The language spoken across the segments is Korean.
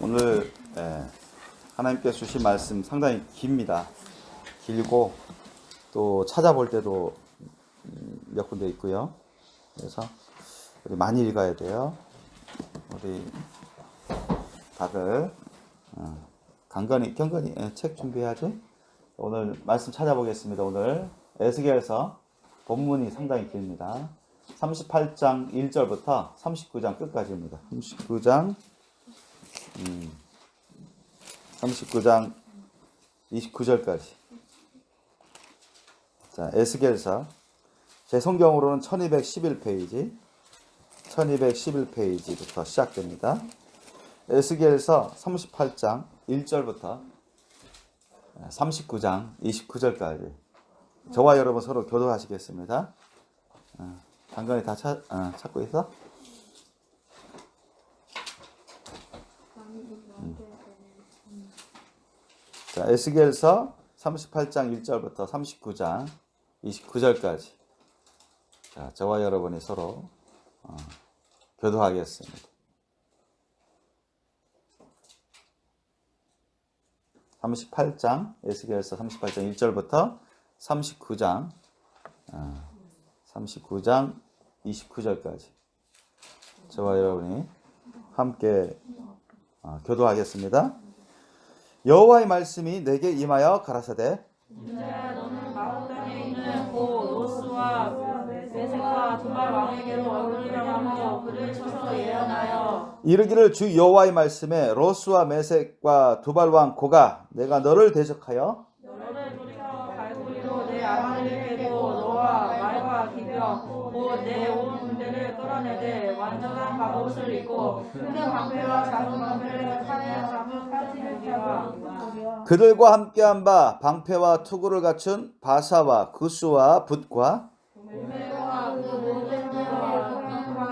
오늘 하나님께서 주신 말씀 상당히 깁니다. 길고 또 찾아볼 때도 몇 군데 있고요. 그래서 우리 많이 읽어야 돼요. 우리 다들 경건히 책 준비해야죠. 오늘 말씀 찾아보겠습니다. 오늘 에스겔서 본문이 상당히 깁니다. 38장 1절부터 39장 끝까지입니다. 39장 29절까지. 자, 에스겔서 제 성경으로는 1211페이지부터 시작됩니다. 에스겔서 38장 1절부터 39장 29절까지. 저와 여러분 서로 교도하시겠습니다. 당근이 다 찾고 있어? 자, 에스겔서 38장 1절부터 39장 29절까지. 자, 저와 여러분이 서로 교도하겠습니다. 38장, 에스겔서 38장 1절부터 39장 29절까지. 저와 여러분이 함께 교도하겠습니다. 여호와의 말씀이 내게 임하여 가라사대, 인자야, 너는 마곡 땅에 있는 고 로스와 메섹과 두발 왕에게로 얼굴을 향하여 그를 쳐서 예언하여 이르기를 주 여호와의 말씀에 로스와 메섹과 두발 왕 고가 내가 너를 대적하여 너를 돌이켜 갈고리로 내 아마를 깨고 너와 말과 기병 곧 내 온 군대를 끌어내되 완전한 갑옷을 입고 큰 방패와 작은 방패를 칼에 잡은 무기와 그들과 함께한 바 방패와 투구를 갖춘 바사와 구스와 붓과 물매와 그 모든 때와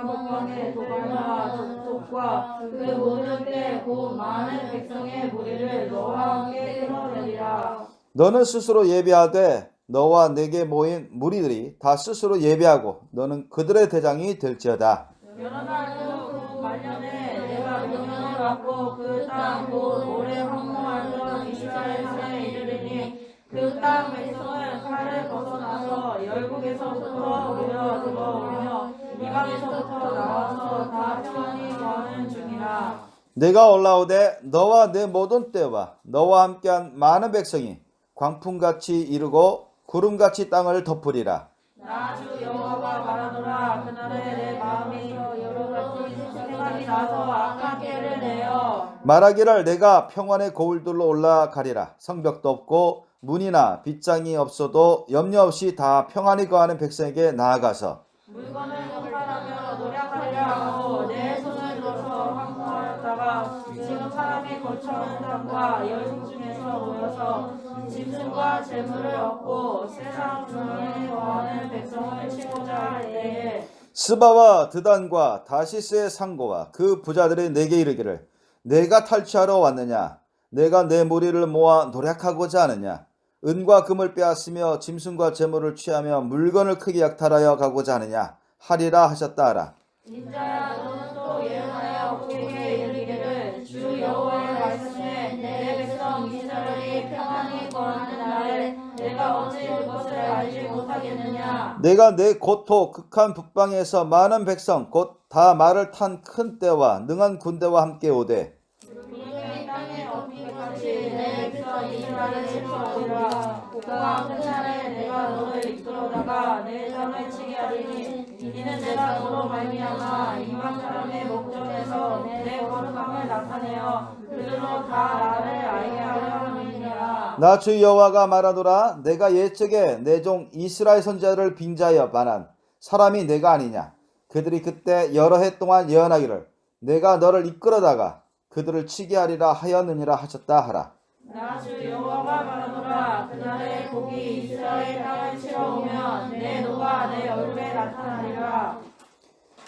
평강의 도발과 족속과 그 모든 때 곧 많은 백성의 무리를 너와 함께 끌어내리라. 너는 스스로 예비하되 너와 내게 모인 무리들이 다 스스로 예비하고 너는 그들의 대장이 될지어다. 여러 날 후 말년에 내가 명령을 받고 그 땅 곧 오래 황무하던 이스라엘 산에 이르리니 그 땅 백성은 칼을 벗어나서 열국에서부터 모여 들어오며 이방에서부터 나와서 다 평안히 거하는 중이라. 내가 올라오되 너와 내 모든 때와 너와 함께한 많은 백성이 광풍같이 이르고 구름같이 땅을 덮으리라. 나 주 여호와가 말하노라. 그날에 내 마음이 여러 가지 생각이 나서 악한 깨를 내어 말하기를 내가 평안의 거울들로 올라가리라. 성벽도 없고 문이나 빗장이 없어도 염려 없이 다 평안히 거하는 백성에게 나아가서 물건을 공갈하며 노력하리라 하고 내 손을 들어서 황무하였다가 지금 사람이 거처하는 땅과 열국 중에서 모여서 짐승과 재물을 얻고 세상 중앙에 거하는 백성을 치고자 할 때에 스바와 드단과 다시스의 상고와 그 부자들이 내게 이르기를 내가 탈취하러 왔느냐? 내가 내 무리를 모아 노력하고자 하느냐? 은과 금을 빼앗으며 짐승과 재물을 취하며 물건을 크게 약탈하여 가고자 하느냐? 하리라 하셨다 하라. 인자야, 너는 또 예언하여 그에게 이르기를 주 여호와의 말씀에 내 백성 이스라엘이 평안히 거하는 날에 내가 어찌 그것을 알지 못하겠느냐. 내가 내 고토 극한 북방에서 많은 백성 곧 다 말을 탄 큰 떼와 능한 군대와 함께 오되 구름이 땅에 엎인 같이 내 백성 이스라엘을 치러오리라. 또한 그날에 내가 너를 이끌어다가 내 땅을 치게 하리니 이는 내가 너로 말미암아 이방 사람의 목전에서 내 거룩함을 나타내어 그들로 다 나를 알게 하려 함이니라. 나 주 여호와가 말하노라. 내가 옛적에 내 종 이스라엘 선지자를 빙자하여 반한 사람이 내가 아니냐. 그들이 그때 여러 해 동안 예언하기를 내가 너를 이끌어다가 그들을 치게 하리라 하였느니라 하셨다 하라. 나 주 여호와가 말하노라. 그날에 곡이 이스라엘 땅을 치러 오면 내 노가 내 얼굴에 나타나리라.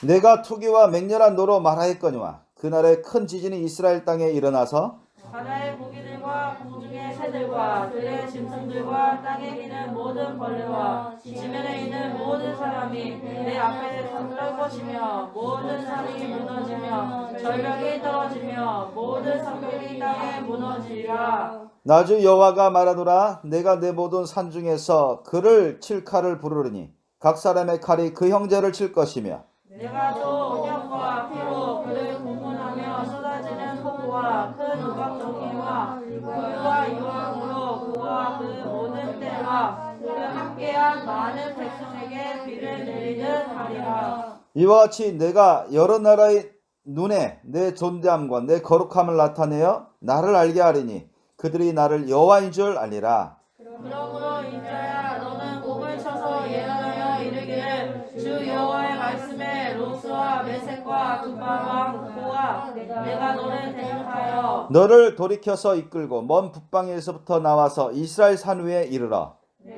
내가 투기와 맹렬한 노로 말하였거니와 그날에 큰 지진이 이스라엘 땅에 일어나서 바다의 고기들과 공중의 새들과 들의 짐승들과 땅에 기는 모든 벌레와 지면에 있는 모든 사람이 내 앞에 설 것이며 모든 산이 무너지며 절벽이 떨어지며 모든 성벽이 땅에 무너지리라. 나 주 여호와가 말하노라. 내가 내 모든 산 중에서 그를 칠 칼을 부르리니 각 사람의 칼이 그 형제를 칠 것이며 내가 또 운명과 피로 그를 공문하며 쏟아지는 폭우와 큰 우박정리와 불과 유황으로 그와 그 모든 때와 그 함께한 많은 백성에게 비를 내리듯 하리라. 이와 같이 내가 여러 나라의 눈에 내 존귀함과 내 거룩함을 나타내어 나를 알게 하리니 그들이 나를 여호와인 줄 알리라. 그러므로 인자야 너는 곡을 쳐서 예언하여 이르기를 주 여호와의 말씀에 로스와 메섹과 두바왕 고와 내가 너를 대적하여 너를 돌이켜서 이끌고 먼 북방에서부터 나와서 이스라엘 산 위에 이르러 내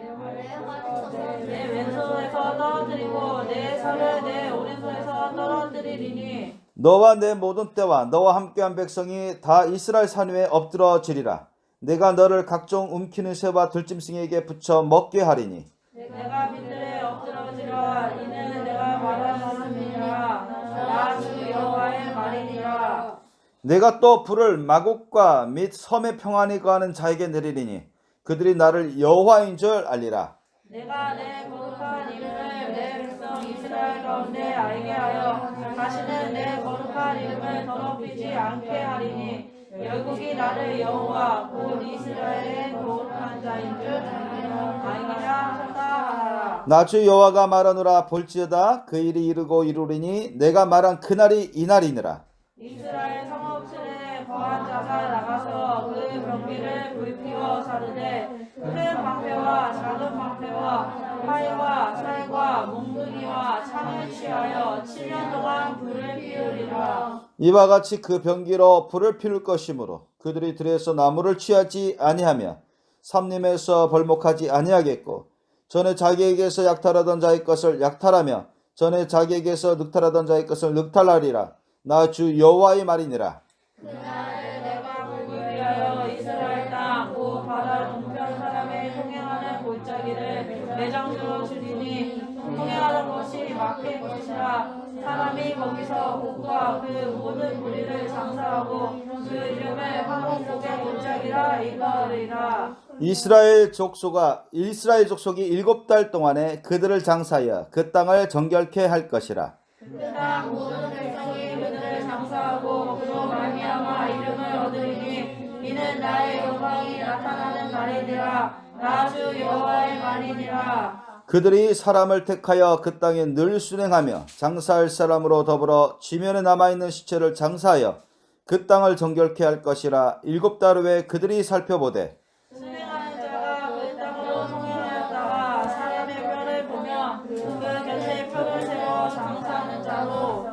왼손에서 떨어뜨리고 내 살을 내 오른손에서 떨어뜨리리니 너와 내 모든 때와 너와 함께한 백성이 다 이스라엘 산 위에 엎드러지리라. 내가 너를 각종 움키는 새와 들짐승에게 붙여 먹게 하리니 내가 빛들에 엎드러지라 이는 내가 말하였음이니라 나 주 여호와의 말이니라. 내가 또 불을 마곡과 및 섬의 평안히 거하는 자에게 내리리니 그들이 나를 여호와인 줄 알리라. 내가 내 거룩한 이름을 내 백성 이스라엘 가운데 알게 하여 다시는 내 거룩한 이름을 더럽히지 않게 하리니 열국이 나를 여호와 곧 이스라엘의 거룩한 자인 줄 알기라 하셨다 하라. 나 주 여호와가 말하노라. 볼지어다 그 일이 이르고 이루리니 내가 말한 그날이 이날이니라. 이스라엘 성읍들에 거한 자가 나가서 그 경비를 불피워 사르되 큰 방패와 작은 방패와 활과 살과 몽둥이와 창을 취하여 7년 동안 불을 피우리라. 이와 같이 그 병기로 불을 피울 것이므로 그들이 들에서 나무를 취하지 아니하며 삼림에서 벌목하지 아니하겠고 전에 자기에게서 약탈하던 자의 것을 약탈하며 전에 자기에게서 늑탈하던 자의 것을 늑탈하리라. 나 주 여호와의 말이니라. 그날에 내가 복을 위하여 이스라엘 땅 곧 바다 동편 사람의 통행하는 골짜기를 매장주로 주리니 통행하는 것이 막힐 것이라. 사람이 거기서 곡과 그 모든 무리를 장사하고 그 이름을 화목곡의 골짜기라 이르리라. 이스라엘 족속이 7달 동안에 그들을 장사하여 그 땅을 정결케 할 것이라. 그 땅 모든 백성이 그들을 장사하고 그로 말미암아 이름을 얻으리니 이는 나의 영광이 나타나는 날이니라. 나 주 여호와의 말이니라. 그들이 사람을 택하여 그 땅에 늘 순행하며 장사할 사람으로 더불어 지면에 남아있는 시체를 장사하여 그 땅을 정결케 할 것이라. 7달 후에 그들이 살펴보되 순행하는 자가 그 땅으로 통행하였다가 사람의 뼈를 보며 그 곁에 표를 세워 장사하는 자로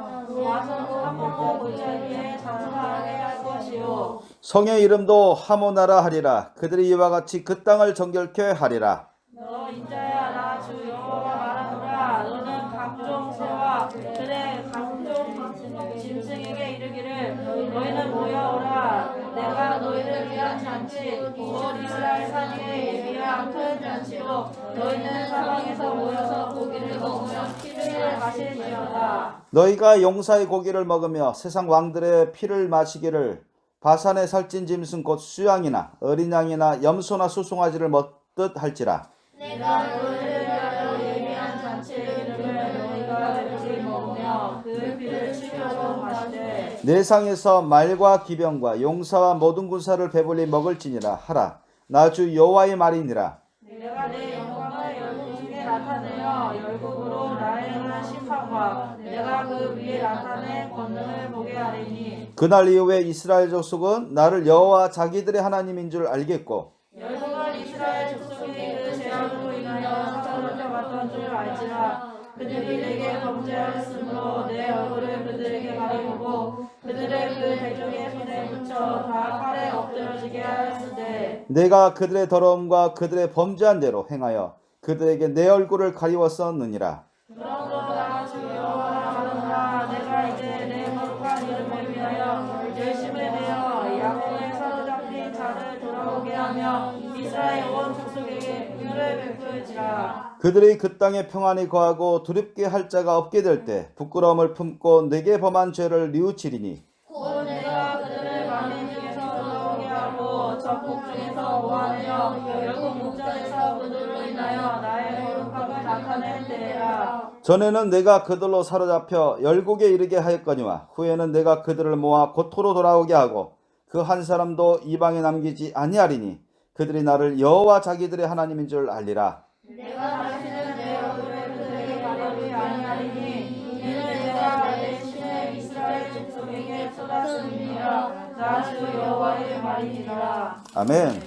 와서 한목고 골짜기에 장사하게 할 것이요. 성의 이름도 하모나라 하리라. 그들이 이와 같이 그 땅을 정결케 하리라. 너 인자야 나 주 여호와가 말하노라. 너는 각종 새와 그의 각종 짐승에게 이르기를 너희는 모여오라. 내가 너희를 위한 잔치 곧 이스라엘 산 위에 예비한 큰 잔치로 너희는 사방에서 모여서 고기를 먹으며 피를 마실지어다. 너희가 용사의 고기를 먹으며 세상 왕들의 피를 마시기를 바산의 살찐 짐승 곧 수양이나 어린 양이나 염소나 수송아지를 먹듯 할지라. 내가 너희를 위하여 예비한 잔치의 기름을 너희가 배불리 먹으며 그 피를 치켜서 마시되 내 상에서 말과 기병과 용사와 모든 군사를 배불리 먹을지니라 하라. 나 주 여호와의 말이니라. 내가 내 영광을 열국 중에 나타내어 열국으로 나의 행한 심판과 내가 그 위에 나타낸 권능을 보게 하리니 그날 이후에 이스라엘 족속은 나를 여호와 자기들의 하나님인 줄 알겠고 열국은 이스라엘 족속이 그 죄악으로 인하여 사로잡혀 갔던 줄 알지라. 그들이 내게 범죄하였으므로 내 얼굴을 그들에게 가리우고 그들의 그 대적의 손에 붙여 다 칼에 엎드러지게 하였으되 내가 그들의 더러움과 그들의 범죄한 대로 행하여 그들에게 내 얼굴을 가리웠었느니라. 그러므로 나 주 여호와가 말하노라. 내가 이제 내 거룩한 이름을 위하여 열심을 내어 야곱에 사로잡힌 자를 돌아오게 인하며 이스라엘 온 족속에게 은혜를 베풀지라. 그들이 그 땅에 평안히 거하고 두렵게 할 자가 없게 될 때 부끄러움을 품고 내게 범한 죄를 뉘우치리니 곧 내가 그들을 만민 중에서 나오게 하고 적국 중에서 모아내어 열국 목전에서 그들로 인하여 나의 거룩함을 나타낼 때라. 전에는 내가 그들로 사로잡혀 열국에 이르게 하였거니와 후에는 내가 그들을 모아 고토로 돌아오게 하고 그 한 사람도 이방에 남기지 아니하리니 그들이 나를 여호와 자기들의 하나님인 줄 알리라. 내가 다시는 내 얼굴을 그들에게 가려주지 아니하리니 이는 내가 내 신의 이스라엘 족속에게 쏟았음이니라. 나 주 여호와의 말이니라. 아멘.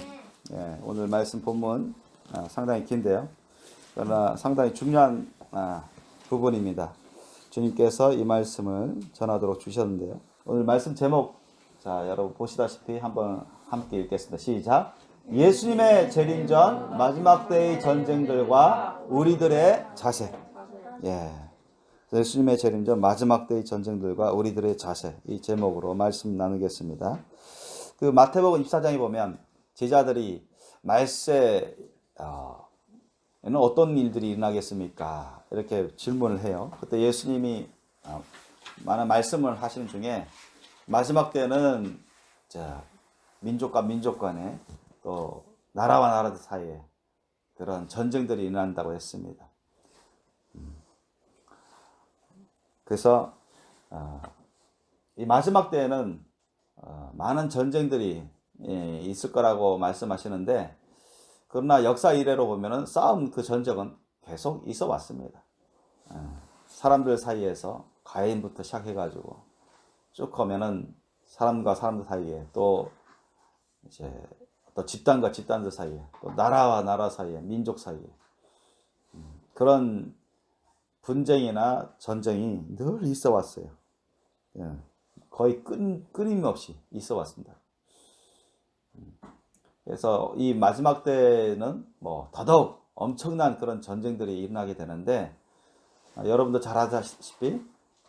예, 오늘 말씀 본문 상당히 긴데요. 그러나 상당히 중요한 부분입니다. 주님께서 이 말씀을 전하도록 주셨는데요. 오늘 말씀 제목, 자 여러분 보시다시피 한번 함께 읽겠습니다. 시작. 예수님의 재림전 마지막 때의 전쟁들과 우리들의 자세. 예, 예수님의 재림전 마지막 때의 전쟁들과 우리들의 자세, 이 제목으로 말씀 나누겠습니다. 그 마태복음 24장에 보면 제자들이 말세에는 어떤 일들이 일어나겠습니까? 이렇게 질문을 해요. 그때 예수님이 많은 말씀을 하시는 중에 마지막 때는 민족과 민족 간에 또 나라와 나라 사이에 그런 전쟁들이 일어난다고 했습니다. 그래서 이 마지막 때에는 많은 전쟁들이 있을 거라고 말씀하시는데, 그러나 역사 이래로 보면은 싸움, 그 전쟁은 계속 있어 왔습니다. 사람들 사이에서 가인부터 시작해가지고 쭉 가면은 사람과 사람들 사이에 또 이제 또 집단과 집단들 사이에 또 나라와 나라 사이에 민족 사이에 그런 분쟁이나 전쟁이 늘 있어 왔어요. 거의 끊임없이 있어 왔습니다. 그래서 이 마지막 때는 뭐 더더욱 엄청난 그런 전쟁들이 일어나게 되는데, 여러분도 잘 아시다시피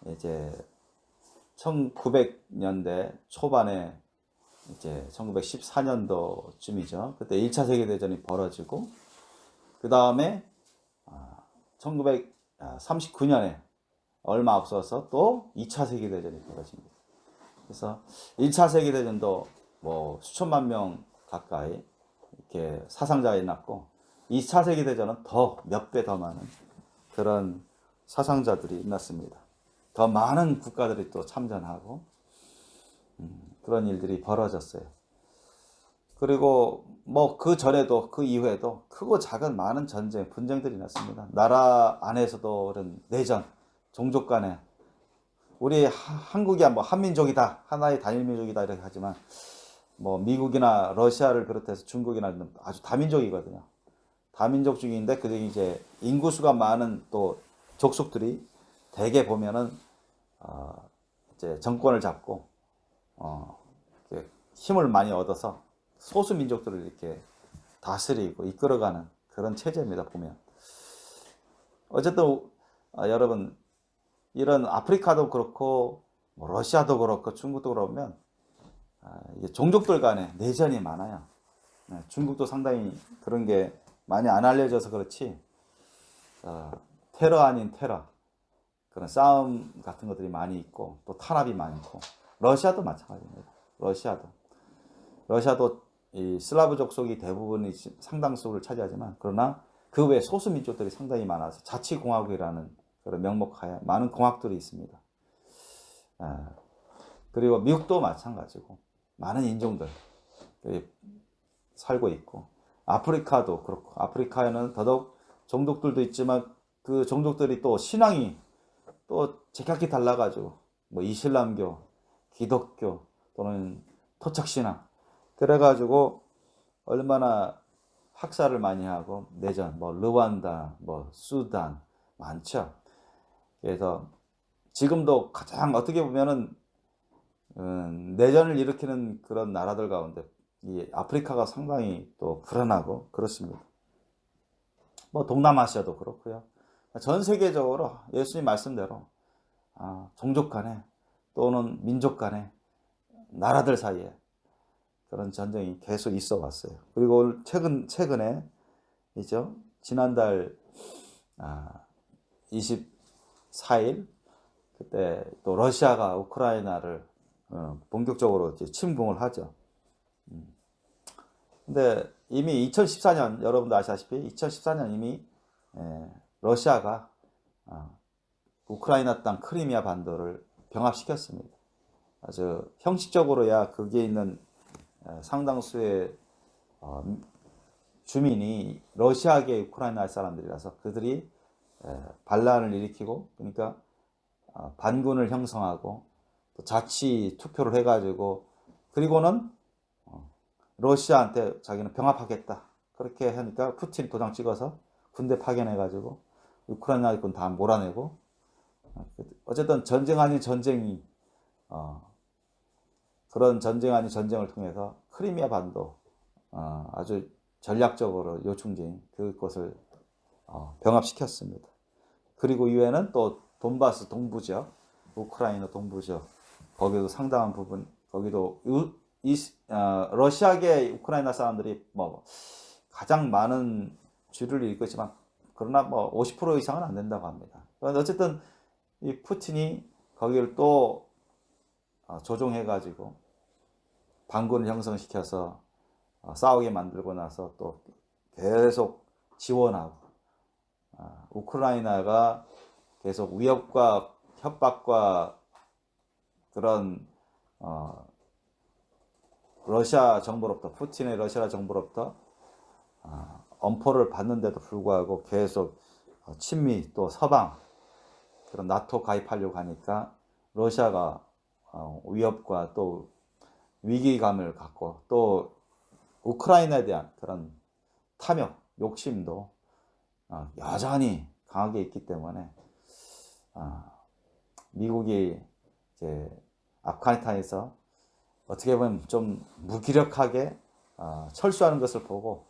이제 1900년대 초반에 이제 1914년도쯤이죠. 그때 1차 세계대전이 벌어지고, 그 다음에 1939년에 얼마 앞서서 또 2차 세계대전이 벌어집니다. 그래서 1차 세계대전도 뭐 수천만 명 가까이 이렇게 사상자가 일어났고, 2차 세계대전은 더 몇 배 더 많은 그런 사상자들이 일어났습니다. 더 많은 국가들이 또 참전하고 그런 일들이 벌어졌어요. 그리고 뭐 그 전에도 그 이후에도 크고 작은 많은 전쟁, 분쟁들이 났습니다. 나라 안에서도 그런 내전, 종족 간에, 우리 한국이 뭐 한민족이다, 하나의 단일민족이다 이렇게 하지만 뭐 미국이나 러시아를 비롯해서 중국이나 아주 다민족이거든요. 다민족 중인데 그들이 이제 인구수가 많은 또 족속들이 대개 보면은 이제 정권을 잡고 힘을 많이 얻어서 소수 민족들을 이렇게 다스리고 이끌어가는 그런 체제입니다. 보면 어쨌든 여러분, 이런 아프리카도 그렇고 뭐 러시아도 그렇고 중국도 그러면 종족들 간에 내전이 많아요. 중국도 상당히 그런 게 많이 안 알려져서 그렇지, 테러 아닌 테러, 그런 싸움 같은 것들이 많이 있고 또 탄압이 많고, 러시아도 마찬가지입니다. 러시아도 이 슬라브 족속이 대부분이 상당수를 차지하지만, 그러나 그 외 소수 민족들이 상당히 많아서 자치공화국이라는 그런 명목하에 많은 공화국들이 있습니다. 그리고 미국도 마찬가지고 많은 인종들이 살고 있고, 아프리카도 그렇고, 아프리카에는 더더욱 종족들도 있지만 그 종족들이 또 신앙이 또 제각기 달라가지고 뭐 이슬람교, 기독교 또는 토착신앙, 그래가지고 얼마나 학살을 많이 하고 내전, 뭐 르완다, 뭐 수단 많죠. 그래서 지금도 가장 어떻게 보면은 내전을 일으키는 그런 나라들 가운데 이 아프리카가 상당히 또 불안하고 그렇습니다. 뭐 동남아시아도 그렇고요. 전 세계적으로 예수님 말씀대로 종족 간에 또는 민족 간에, 나라들 사이에 그런 전쟁이 계속 있어 왔어요. 그리고 최근에 이죠. 지난달 24일 그때 또 러시아가 우크라이나를 본격적으로 이제 침공을 하죠. 근데 이미 2014년 여러분도 아시다시피 2014년 이미 러시아가 우크라이나 땅 크리미아 반도를 병합시켰습니다. 아주 형식적으로야 거기에 있는 상당수의 주민이 러시아계 우크라이나 사람들이라서 그들이 반란을 일으키고 그러니까 반군을 형성하고 또 자치 투표를 해가지고 그리고는 러시아한테 자기는 병합하겠다 그렇게 하니까 푸틴 도장 찍어서 군대 파견해가지고 우크라이나 군 다 몰아내고 어쨌든 전쟁 아닌 전쟁이 그런 전쟁 아닌 전쟁을 통해서 크리미아 반도 아주 전략적으로 요충지인 그곳을 병합시켰습니다. 그리고 이후에는 또 돈바스 동부지역, 우크라이나 동부지역 거기도 상당한 부분 거기도 러시아계 우크라이나 사람들이 뭐 가장 많은 주를 이루고 있지만 그러나 뭐 50% 이상은 안 된다고 합니다. 어쨌든 이 푸틴이 거기를 또 조종해가지고 반군을 형성시켜서 싸우게 만들고 나서 또 계속 지원하고 우크라이나가 계속 위협과 협박과 그런 러시아 정부로부터 푸틴의 러시아 정부로부터 엄포를 받는데도 불구하고 계속 친미 또 서방 그런 나토 가입하려고 하니까 러시아가 위협과 또 위기감을 갖고 또 우크라이나에 대한 그런 탐욕, 욕심도 여전히 강하게 있기 때문에 미국이 이제 아프가니스탄에서 어떻게 보면 좀 무기력하게 철수하는 것을 보고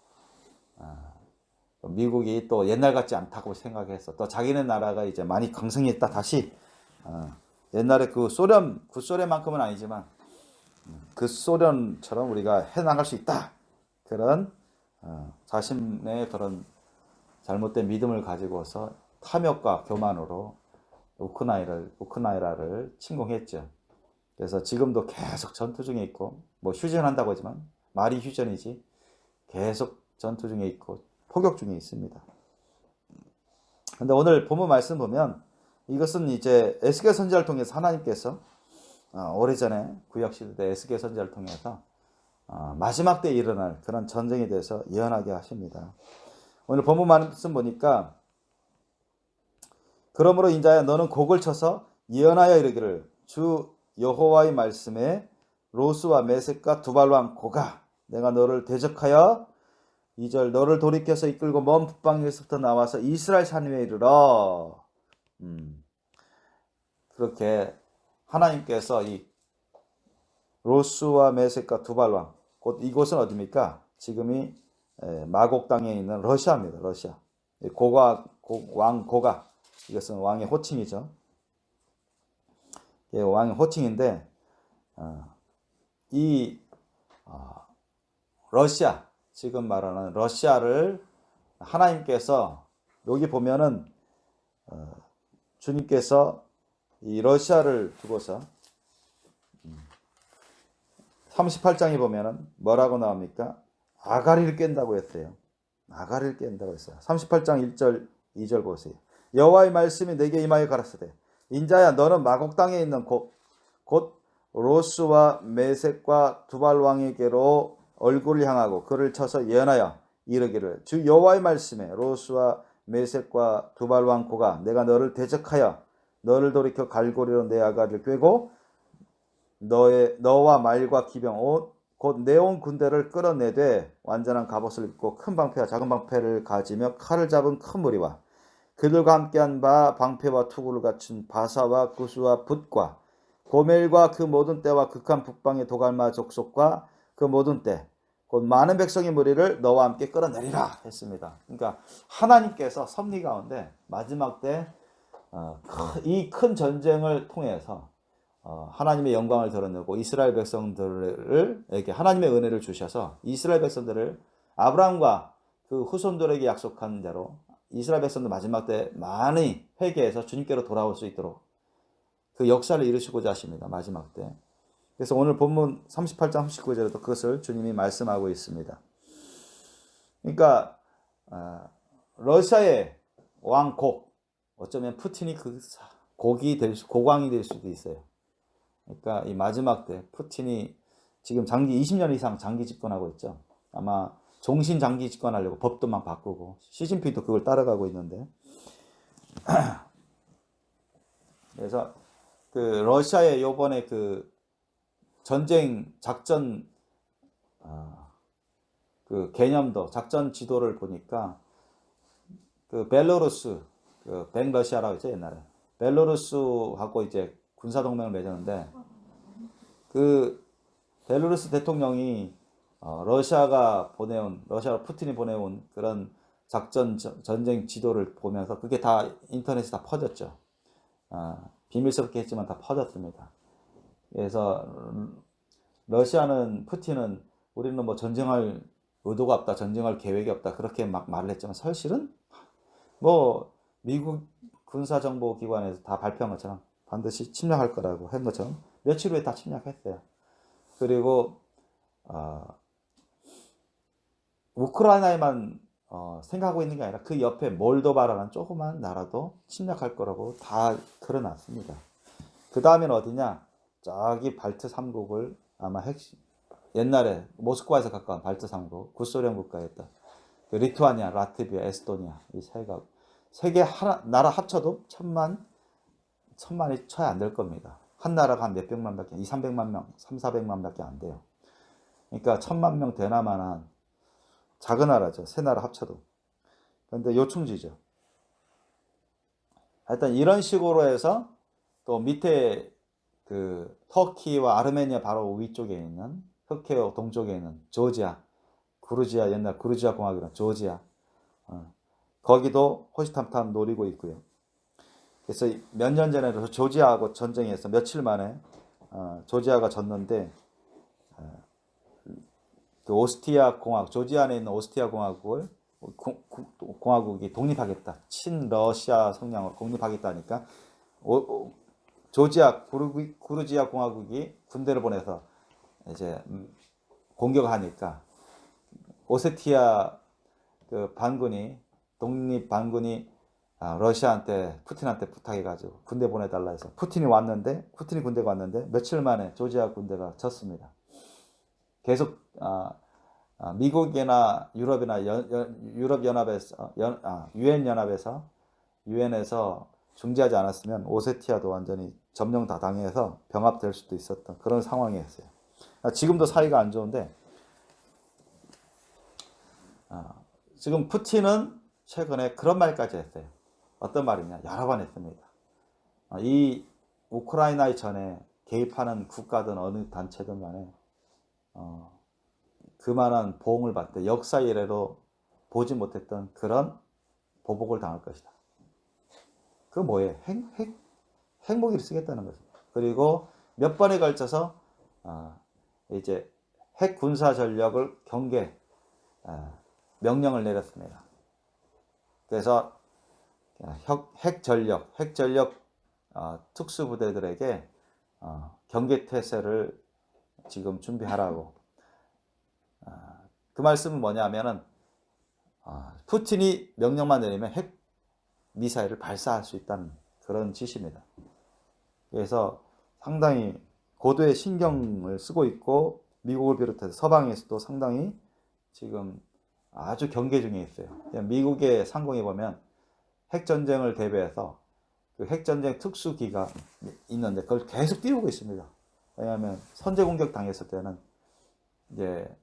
미국이 또 옛날 같지 않다고 생각해서 또 자기네 나라가 이제 많이 강성했다 다시 옛날에 그 소련만큼은 아니지만 그 소련처럼 우리가 해나갈 수 있다 그런 자신의 그런 잘못된 믿음을 가지고서 탐욕과 교만으로 우크라이나를 침공했죠. 그래서 지금도 계속 전투 중에 있고 뭐 휴전한다고 하지만 말이 휴전이지 계속 전투 중에 있고 포격 중에 있습니다. 근데 오늘 본문 말씀 보면 이것은 이제 에스겔 선지자를 통해서 하나님께서 오래전에 구약시대 에스겔 선지자를 통해서 마지막 때에 일어날 그런 전쟁에 대해서 예언하게 하십니다. 오늘 본문 말씀 보니까 그러므로 인자야 너는 곡을 쳐서 예언하여 이르기를 주 여호와의 말씀에 로스와 메섹과 두발왕 고가 내가 너를 대적하여 2절 너를 돌이켜서 이끌고 먼 북방에서부터 나와서 이스라엘 산 위에 이르러 그렇게 하나님께서 이 로스와 메섹과 두발왕 곧 이곳은 어디입니까? 지금이 마곡 땅에 있는 러시아입니다. 러시아 왕 고가 이것은 왕의 호칭이죠. 예, 왕의 호칭인데 이 러시아 지금 말하는 러시아를 하나님께서 여기 보면은 주님께서 이 러시아를 두고서 38장에 보면은 뭐라고 나옵니까? 아가리를 깬다고 했어요. 아가리를 깬다고 했어요. 38장 1절 2절 보세요. 여호와의 말씀이 내게 임하여 가라사대 인자야 너는 마곡 땅에 있는 곧 로스와 메섹과 두발 왕에게로 얼굴을 향하고 그를 쳐서 예언하여 이르기를 주 여호와의 말씀에 로스와 메섹과 두발 왕 고가 내가 너를 대적하여 너를 돌이켜 갈고리로 내 아가리를 꿰고 너와 말과 기병 곧 내 온 군대를 끌어내되 완전한 갑옷을 입고 큰 방패와 작은 방패를 가지며 칼을 잡은 큰 무리와 그들과 함께한 바 방패와 투구를 갖춘 바사와 구스와 붓과 고멜과 그 모든 때와 극한 북방의 도갈마 족속과 그 모든 때 곧 많은 백성의 무리를 너와 함께 끌어내리라 했습니다. 그러니까 하나님께서 섭리 가운데 마지막 때 이 큰 전쟁을 통해서 하나님의 영광을 드러내고 이스라엘 백성들에게 하나님의 은혜를 주셔서 이스라엘 백성들을 아브라함과 그 후손들에게 약속한 대로 이스라엘 백성들 마지막 때 많이 회개해서 주님께로 돌아올 수 있도록 그 역사를 이루시고자 하십니다. 마지막 때. 그래서 오늘 본문 38장 39절에도 그것을 주님이 말씀하고 있습니다. 그러니까 러시아의 왕곡, 어쩌면 푸틴이 그 고광이 될 수도 있어요. 그러니까 이 마지막 때 푸틴이 지금 20년 이상 장기 집권하고 있죠. 아마 종신 장기 집권하려고 법도 막 바꾸고 시진핑도 그걸 따라가고 있는데 그래서 그 러시아의 요번에 그 전쟁 작전 그 개념도 작전 지도를 보니까 그 벨로루스 그 백러시아라고 했죠 옛날에 벨로루스하고 이제 군사 동맹을 맺었는데 그 벨로루스 대통령이 러시아로 푸틴이 보내온 그런 전쟁 지도를 보면서 그게 다 인터넷에 다 퍼졌죠. 비밀스럽게 했지만 다 퍼졌습니다. 그래서 푸틴은 우리는 뭐 전쟁할 의도가 없다, 전쟁할 계획이 없다 그렇게 막 말을 했지만 사실은 뭐 미국 군사정보기관에서 다 발표한 것처럼 반드시 침략할 거라고 한 것처럼 며칠 후에 다 침략했어요. 그리고 우크라이나에만 생각하고 있는 게 아니라 그 옆에 몰도바라는 조그만 나라도 침략할 거라고 다 그려놨습니다. 그 다음에는 어디냐? 저기 발트 3국을 아마 옛날에 모스크바에서 가까운 발트 3국 구소련 국가였다. 그 리투아니아, 라트비아, 에스토니아 이 세 개 나라 합쳐도 천만이 채 안 될 겁니다. 한 나라가 한 몇백만밖에 200~300만 명, 300~400만밖에 안 돼요. 그러니까 1000만 명 되나 마나한 작은 나라죠. 세 나라 합쳐도. 그런데 요충지죠. 하여튼 이런 식으로 해서 또 밑에 그 터키와 아르메니아 바로 위쪽에 있는 흑해 동쪽에 있는 조지아, 옛날 구르지아 공화국이란 조지아 거기도 호시탐탐 노리고 있고요. 그래서 몇 년 전에도 조지아하고 전쟁에서 며칠 만에 조지아가 졌는데 그 조지아 안에 있는 오스티아 공화국이 독립하겠다. 친러시아 성향으로 독립하겠다니까 조지아 구르지아 공화국이 군대를 보내서 이제 공격하니까 오세티아 그 독립 반군이 푸틴한테 부탁해가지고 군대 보내달라 해서 푸틴이 군대가 왔는데 며칠 만에 조지아 군대가 졌습니다. 계속 미국이나 유럽이나 유럽연합에서 유엔에서 중지하지 않았으면 오세티아도 완전히 점령 다 당해서 병합될 수도 있었던 그런 상황이었어요. 지금도 사이가 안 좋은데 지금 푸틴은 최근에 그런 말까지 했어요. 어떤 말이냐? 여러 번 했습니다. 이 우크라이나 전에 개입하는 국가든 어느 단체든 간에 그만한 보응을 받되 역사 이래로 보지 못했던 그런 보복을 당할 것이다. 그 뭐예요? 핵무기를 쓰겠다는 거죠. 그리고 몇 번에 걸쳐서 이제 핵 군사 전력을 경계 명령을 내렸습니다. 그래서 핵 전력 특수부대들에게 경계 태세를 지금 준비하라고. 그 말씀은 뭐냐면은 푸틴이 명령만 내리면 핵 미사일을 발사할 수 있다는 그런 지시입니다. 그래서 상당히 고도의 신경을 쓰고 있고 미국을 비롯해서 서방에서도 상당히 지금 아주 경계 중에 있어요. 미국의 상공에 보면 핵전쟁을 대비해서 그 핵전쟁 특수기가 있는데 그걸 계속 띄우고 있습니다. 왜냐하면 선제 공격 당했을 때는 이제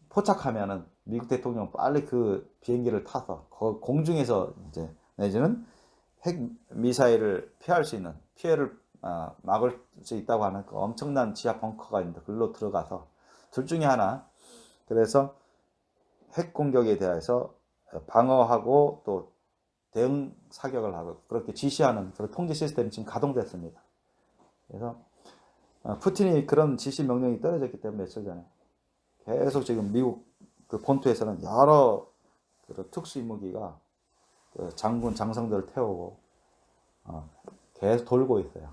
포착하면은 미국 대통령 빨리 그 비행기를 타서 공중에서 이제 내지는 핵 미사일을 피할 수 있는 피해를 막을 수 있다고 하는 그 엄청난 지하 벙커가 있는데 그걸로 들어가서 둘 중에 하나. 그래서 핵 공격에 대해서 방어하고 또 대응 사격을 하고 그렇게 지시하는 그런 통제 시스템이 지금 가동됐습니다. 그래서 푸틴이 그런 지시 명령이 떨어졌기 때문에 며칠 전에 계속 지금 미국 그 본토에서는 여러 그런 특수임무기가 그 장군 장성들을 태우고 계속 돌고 있어요.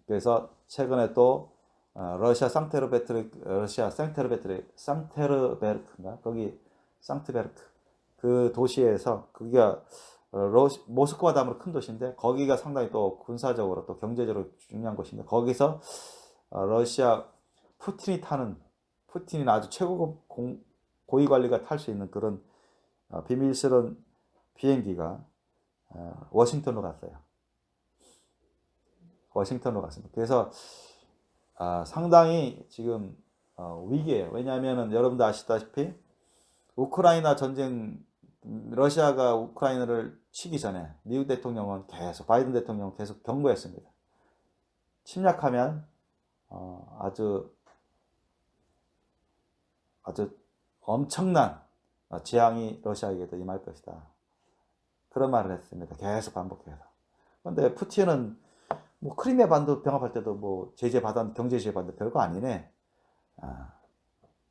그래서 최근에 또 러시아 상테르베르크인가 거기 상트베르크 그 도시에서 거기가 모스크바 다음으로 큰 도시인데 거기가 상당히 또 군사적으로 또 경제적으로 중요한 곳인데 거기서 러시아 푸틴이 아주 최고급 고위 관리가 탈 수 있는 그런 비밀스러운 비행기가 워싱턴으로 갔어요. 워싱턴으로 갔습니다. 그래서 상당히 지금 위기예요. 왜냐하면 여러분도 아시다시피 우크라이나 전쟁 러시아가 우크라이나를 치기 전에 미국 대통령은 계속 바이든 대통령은 계속 경고했습니다. 침략하면 아주 엄청난 재앙이 러시아에게도 임할 것이다. 그런 말을 했습니다. 계속 반복해서. 그런데 푸틴은 뭐 크리미아 반도 병합할 때도 뭐 경제 제재 받았는데 별거 아니네.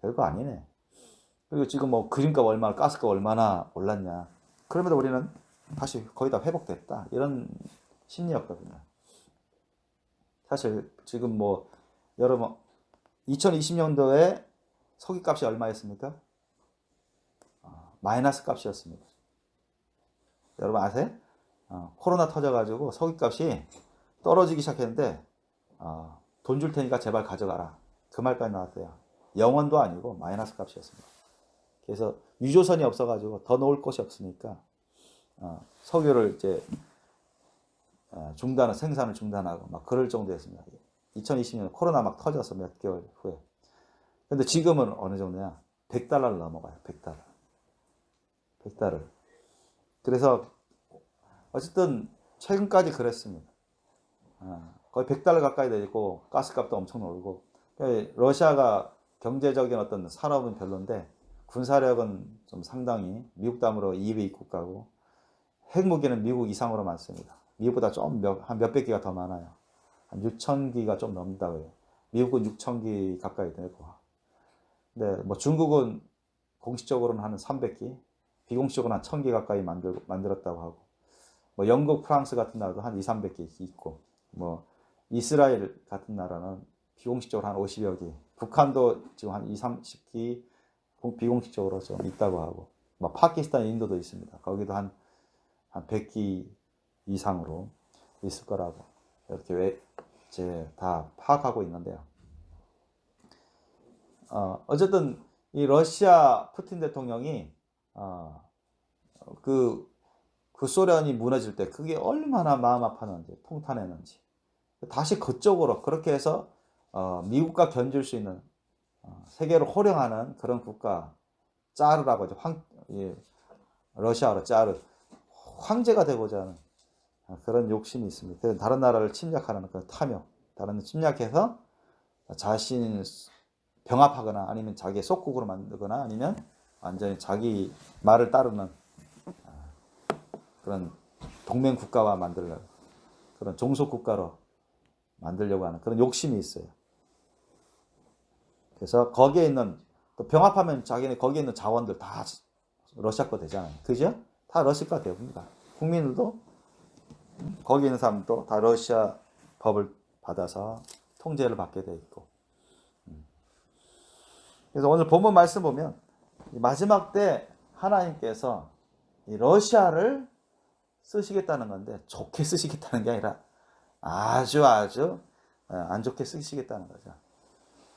별거 아니네. 그리고 지금 뭐 기름값 얼마나, 가스값 얼마나 올랐냐. 그럼에도 우리는 다시 거의 다 회복됐다. 이런 심리였거든요. 사실 지금 뭐 여러분 2020년도에 석유값이 얼마였습니까? 마이너스 값이었습니다. 여러분 아세요? 코로나 터져가지고 석유값이 떨어지기 시작했는데 돈 줄 테니까 제발 가져가라. 그 말까지 나왔어요. 0원도 아니고 마이너스 값이었습니다. 그래서 유조선이 없어가지고 더 넣을 곳이 없으니까 석유를 이제 생산을 중단하고 막 그럴 정도였습니다. 2020년 코로나 막 터져서 몇 개월 후에. 근데 지금은 어느 정도냐? 100달러를 넘어가요. 100달러. 100달러. 그래서 어쨌든 최근까지 그랬습니다. 거의 100달러 가까이 되고 가스값도 엄청 오르고 러시아가 경제적인 어떤 산업은 별론데 군사력은 좀 상당히 미국 다음으로 2위 국가고 핵무기는 미국 이상으로 많습니다. 미국보다 좀 한 몇백 기가 더 많아요. 한 6천 기가 좀 넘는다고 해요. 미국은 6천 기 가까이 되고. 근데 뭐 중국은 공식적으로는 한 300기, 비공식적으로는 한 1000기 가까이 만들었다고 하고, 뭐 영국, 프랑스 같은 나라도 한 2, 300기 있고, 뭐 이스라엘 같은 나라는 비공식적으로 한 50여 기, 북한도 지금 한 2, 30기 비공식적으로 좀 있다고 하고, 뭐 파키스탄, 인도도 있습니다. 거기도 한 100기 이상으로 있을 거라고 이렇게 이제 다 파악하고 있는데요. 어쨌든 이 러시아 푸틴 대통령이 그 소련이 무너질 때 그게 얼마나 마음 아팠는지 통탄했는지 다시 그쪽으로 그렇게 해서 미국과 견줄 수 있는 세계를 호령하는 그런 국가 짜르라고 하죠. 러시아로 짜르 황제가 되고자 하는 그런 욕심이 있습니다. 다른 나라를 침략하는 그런 탐욕, 다른 침략해서 자신 병합하거나 아니면 자기의 속국으로 만들거나 아니면 완전히 자기 말을 따르는 그런 동맹 국가와 만들려고 그런 종속 국가로 만들려고 하는 그런 욕심이 있어요. 그래서 거기에 있는 또 병합하면 자기네 거기에 있는 자원들 다 러시아 거 되잖아요. 그죠? 다 러시아 거 됩니다. 국민들도 거기 있는 사람도 다 러시아 법을 받아서 통제를 받게 돼 있고. 그래서 오늘 본문 말씀 보면 마지막 때 하나님께서 이 러시아를 쓰시겠다는 건데 좋게 쓰시겠다는 게 아니라 아주 안 좋게 쓰시겠다는 거죠.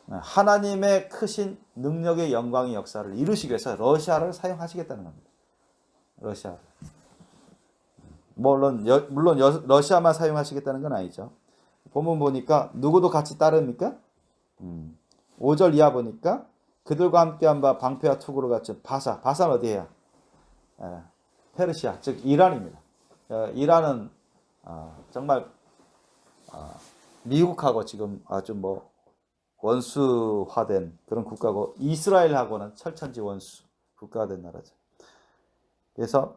하나님의 크신 능력의 영광의 역사를 이루시기 위해서 러시아를 사용하시겠다는 겁니다. 러시아를. 물론 러시아만 사용하시겠다는 건 아니죠. 본문 보니까 누구도 같이 따릅니까? 5절 이하 보니까 그들과 함께한 바 방패와 투구를 갖춘 바사는 어디예요? 페르시아, 즉 이란입니다. 이란은 정말 미국하고 지금 아주 뭐 원수화된 그런 국가고 이스라엘하고는 철천지 원수 국가가 된 나라죠. 그래서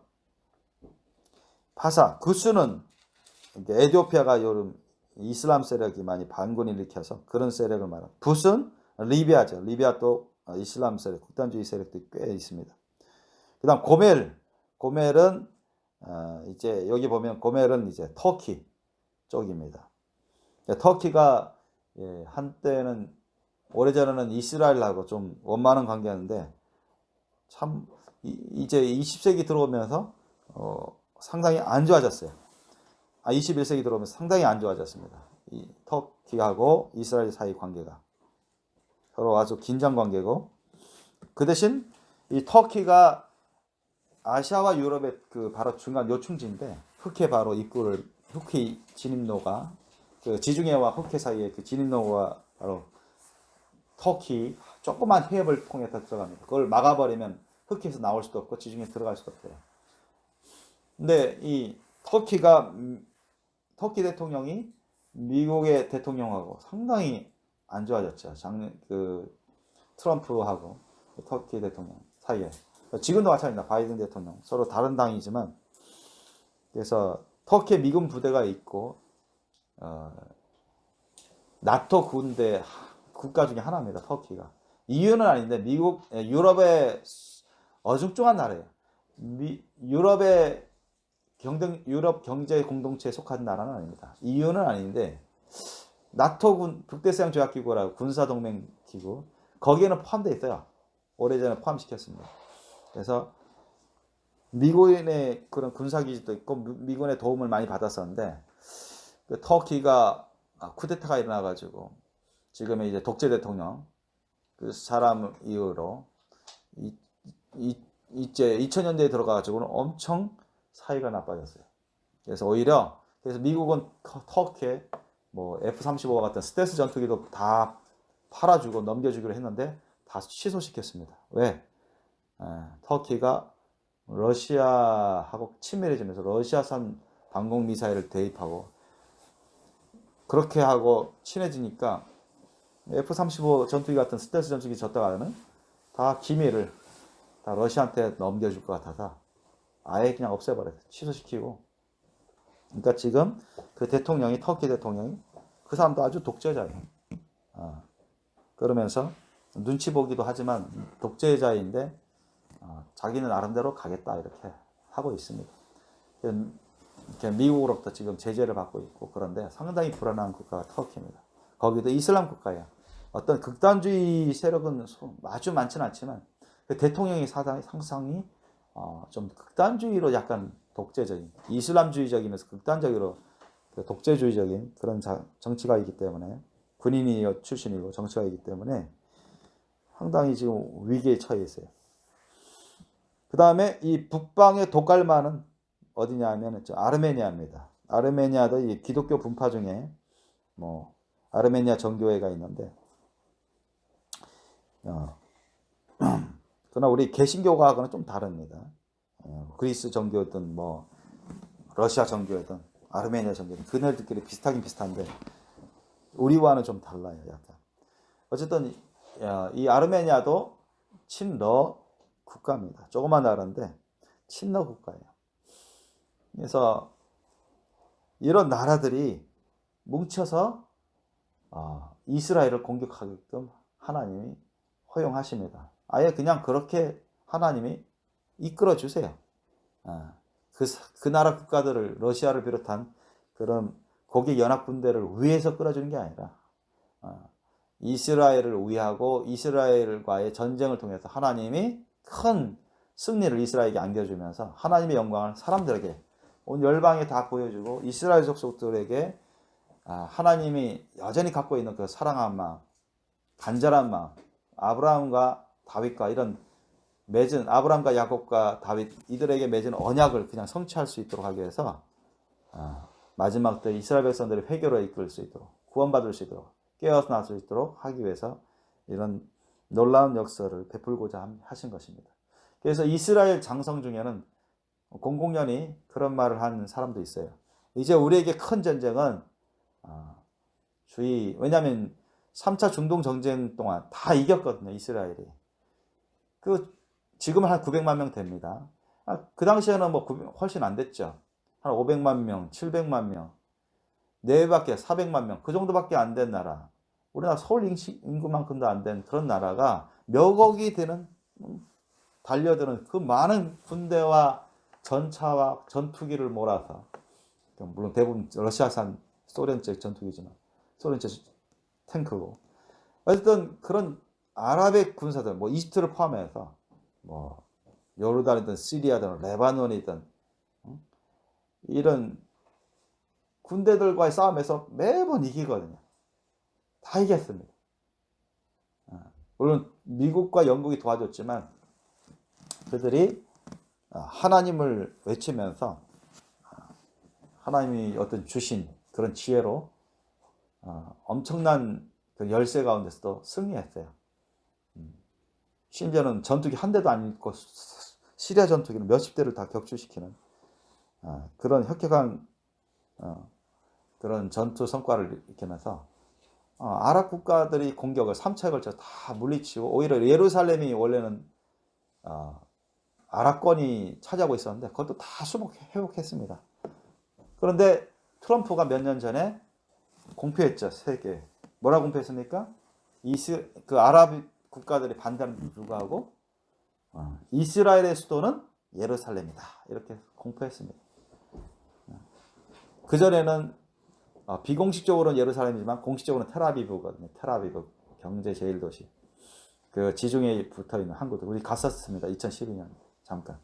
바사, 구스는 에티오피아가 요즘 이슬람 세력이 많이 반군을 일으켜서 그런 세력을 말합니다. 붓은 리비아죠. 리비아 또 이슬람 세력, 극단주의 세력도 꽤 있습니다. 그다음 고멜은 이제 여기 보면 고멜은 이제 터키 쪽입니다. 터키가 한때는 오래전에는 이스라엘하고 좀 원만한 관계였는데 참 이제 20세기 들어오면서 상당히 안 좋아졌어요. 21세기 들어오면서 상당히 안 좋아졌습니다. 이 터키하고 이스라엘 사이 관계가 서로 아주 긴장 관계고, 그 대신 이 터키가 아시아와 유럽의 그 바로 중간 요충지인데 흑해 바로 입구를 흑해 진입로가 그 지중해와 흑해 사이에 그 진입로가 바로 터키 조그만 해협을 통해서 들어갑니다. 그걸 막아버리면 흑해에서 나올 수도 없고 지중해 들어갈 수도 없어요. 근데 이 터키 대통령이 미국의 대통령하고 상당히 안 좋아졌죠. 그 트럼프하고 터키 대통령 사이에. 지금도 마찬가지입니다. 바이든 대통령 서로 다른 당이지만, 그래서 터키에 미군 부대가 있고 나토 군대 국가 중에 하나입니다. 터키가. EU는 아닌데 유럽의 어중쩡한 나라예요. 유럽 경제 공동체에 속한 나라는 아닙니다. EU는 아닌데 나토 북대서양 조약 기구라고 군사 동맹 기구, 거기에는 포함되어 있어요. 오래전에 포함시켰습니다. 그래서 미군의 그런 군사 기지도 있고 미군의 도움을 많이 받았었는데 그 터키가 쿠데타가 일어나가지고 지금의 이제 독재 대통령 그 사람 이후로 이제 2000년대에 들어가가지고는 엄청 사이가 나빠졌어요. 그래서 오히려 미국은 터키에 뭐 F-35와 같은 스텔스 전투기도 다 팔아주고 넘겨주기로 했는데 다 취소시켰습니다. 왜? 터키가 러시아하고 친밀해지면서 러시아산 방공 미사일을 대입하고 그렇게 하고 친해지니까 F-35 전투기 같은 스텔스 전투기 줬다가는 다 기밀을 다 러시아한테 넘겨줄 것 같아서 아예 그냥 없애버렸어요. 취소시키고. 그러니까 지금 그 대통령이, 터키 대통령이, 그 사람도 아주 독재자예요. 그러면서 눈치 보기도 하지만 독재자인데 자기는 나름대로 가겠다 이렇게 하고 있습니다. 이렇게 미국으로부터 지금 제재를 받고 있고, 그런데 상당히 불안한 국가가 터키입니다. 거기도 이슬람 국가예요. 어떤 극단주의 세력은 아주 많지는 않지만 그 대통령이 상상이 좀 극단주의로 약간 독재적인, 이슬람주의적이면서 극단적으로 독재주의적인 그런 정치가 있기 때문에, 군인이 출신이고 정치가 있기 때문에 상당히 지금 위기에 처해 있어요. 그 다음에 이 북방의 독갈마는 어디냐 하면 아르메니아입니다. 아르메니아도 이 기독교 분파 중에 뭐 아르메니아 정교회가 있는데 그러나 우리 개신교하고는 좀 다릅니다. 그리스 정교든 뭐 러시아 정교든 아르메니아 정교든 그네들끼리 비슷하긴 비슷한데 우리와는 좀 달라요. 약간. 어쨌든 이 아르메니아도 친러 국가입니다. 조그만 나라인데 친러 국가예요. 그래서 이런 나라들이 뭉쳐서 이스라엘을 공격하게끔 하나님이 허용하십니다. 아예 그냥 그렇게 하나님이 이끌어 주세요. 그 나라 국가들을, 러시아를 비롯한 그런 고기 연합 군대를 위해서 끌어주는 게 아니라 이스라엘을 위하고 이스라엘과의 전쟁을 통해서 하나님이 큰 승리를 이스라엘에게 안겨주면서 하나님의 영광을 사람들에게, 온 열방에 다 보여주고 이스라엘 족속들에게 하나님이 여전히 갖고 있는 그 사랑한 마음, 간절한 마음, 아브라함과 다윗과 이런 맺은, 아브라함과 야곱과 다윗 이들에게 맺은 언약을 그냥 성취할 수 있도록 하기 위해서 마지막 때 이스라엘 백성들이 회개로 이끌 수 있도록, 구원받을 수 있도록, 깨어날 수 있도록 하기 위해서 이런 놀라운 역사를 베풀고자 하신 것입니다. 그래서 이스라엘 장성 중에는 공공연히 그런 말을 하는 사람도 있어요. 이제 우리에게 큰 전쟁은 왜냐하면 3차 중동 전쟁 동안 다 이겼거든요. 이스라엘이. 지금은 한 900만 명 됩니다. 그 당시에는 뭐 훨씬 안 됐죠. 한 500만 명, 700만 명. 네밖에 400만 명 그 정도밖에 안 된 나라, 우리나라 서울 인구만큼도 안 된 그런 나라가 몇억이 되는 달려드는 그 많은 군대와 전차와 전투기를 몰아서, 물론 대부분 러시아산 소련제 전투기지만 소련제 탱크고, 어쨌든 그런 아랍의 군사들, 뭐 이집트를 포함해서 뭐 요르단이든 시리아든 레바논이든 이런 군대들과의 싸움에서 매번 이기거든요. 다 이겼습니다. 물론 미국과 영국이 도와줬지만 그들이 하나님을 외치면서 하나님이 어떤 주신 그런 지혜로 엄청난 그 열세 가운데서도 승리했어요. 심지어는 전투기 한 대도 안 잃고 시리아 전투기는 몇십 대를 다 격추시키는 그런 혁혁한 그런 전투 성과를 일으키면서 아랍 국가들이 공격을 3차에 걸쳐 다 물리치고, 오히려 예루살렘이 원래는 아랍권이 차지하고 있었는데 그것도 다 회복했습니다. 그런데 트럼프가 몇 년 전에 공표했죠. 세계 뭐라고 공표했습니까? 그 아랍 국가들이 반대함에도 불구하고 이스라엘의 수도는 예루살렘이다, 이렇게 공표했습니다. 그전에는 비공식적으로는 예루살렘이지만 공식적으로는 텔아비브거든요. 텔아비브 경제 제일 도시, 그 지중해에 붙어있는 항구들, 우리 갔었습니다. 2012년 잠깐.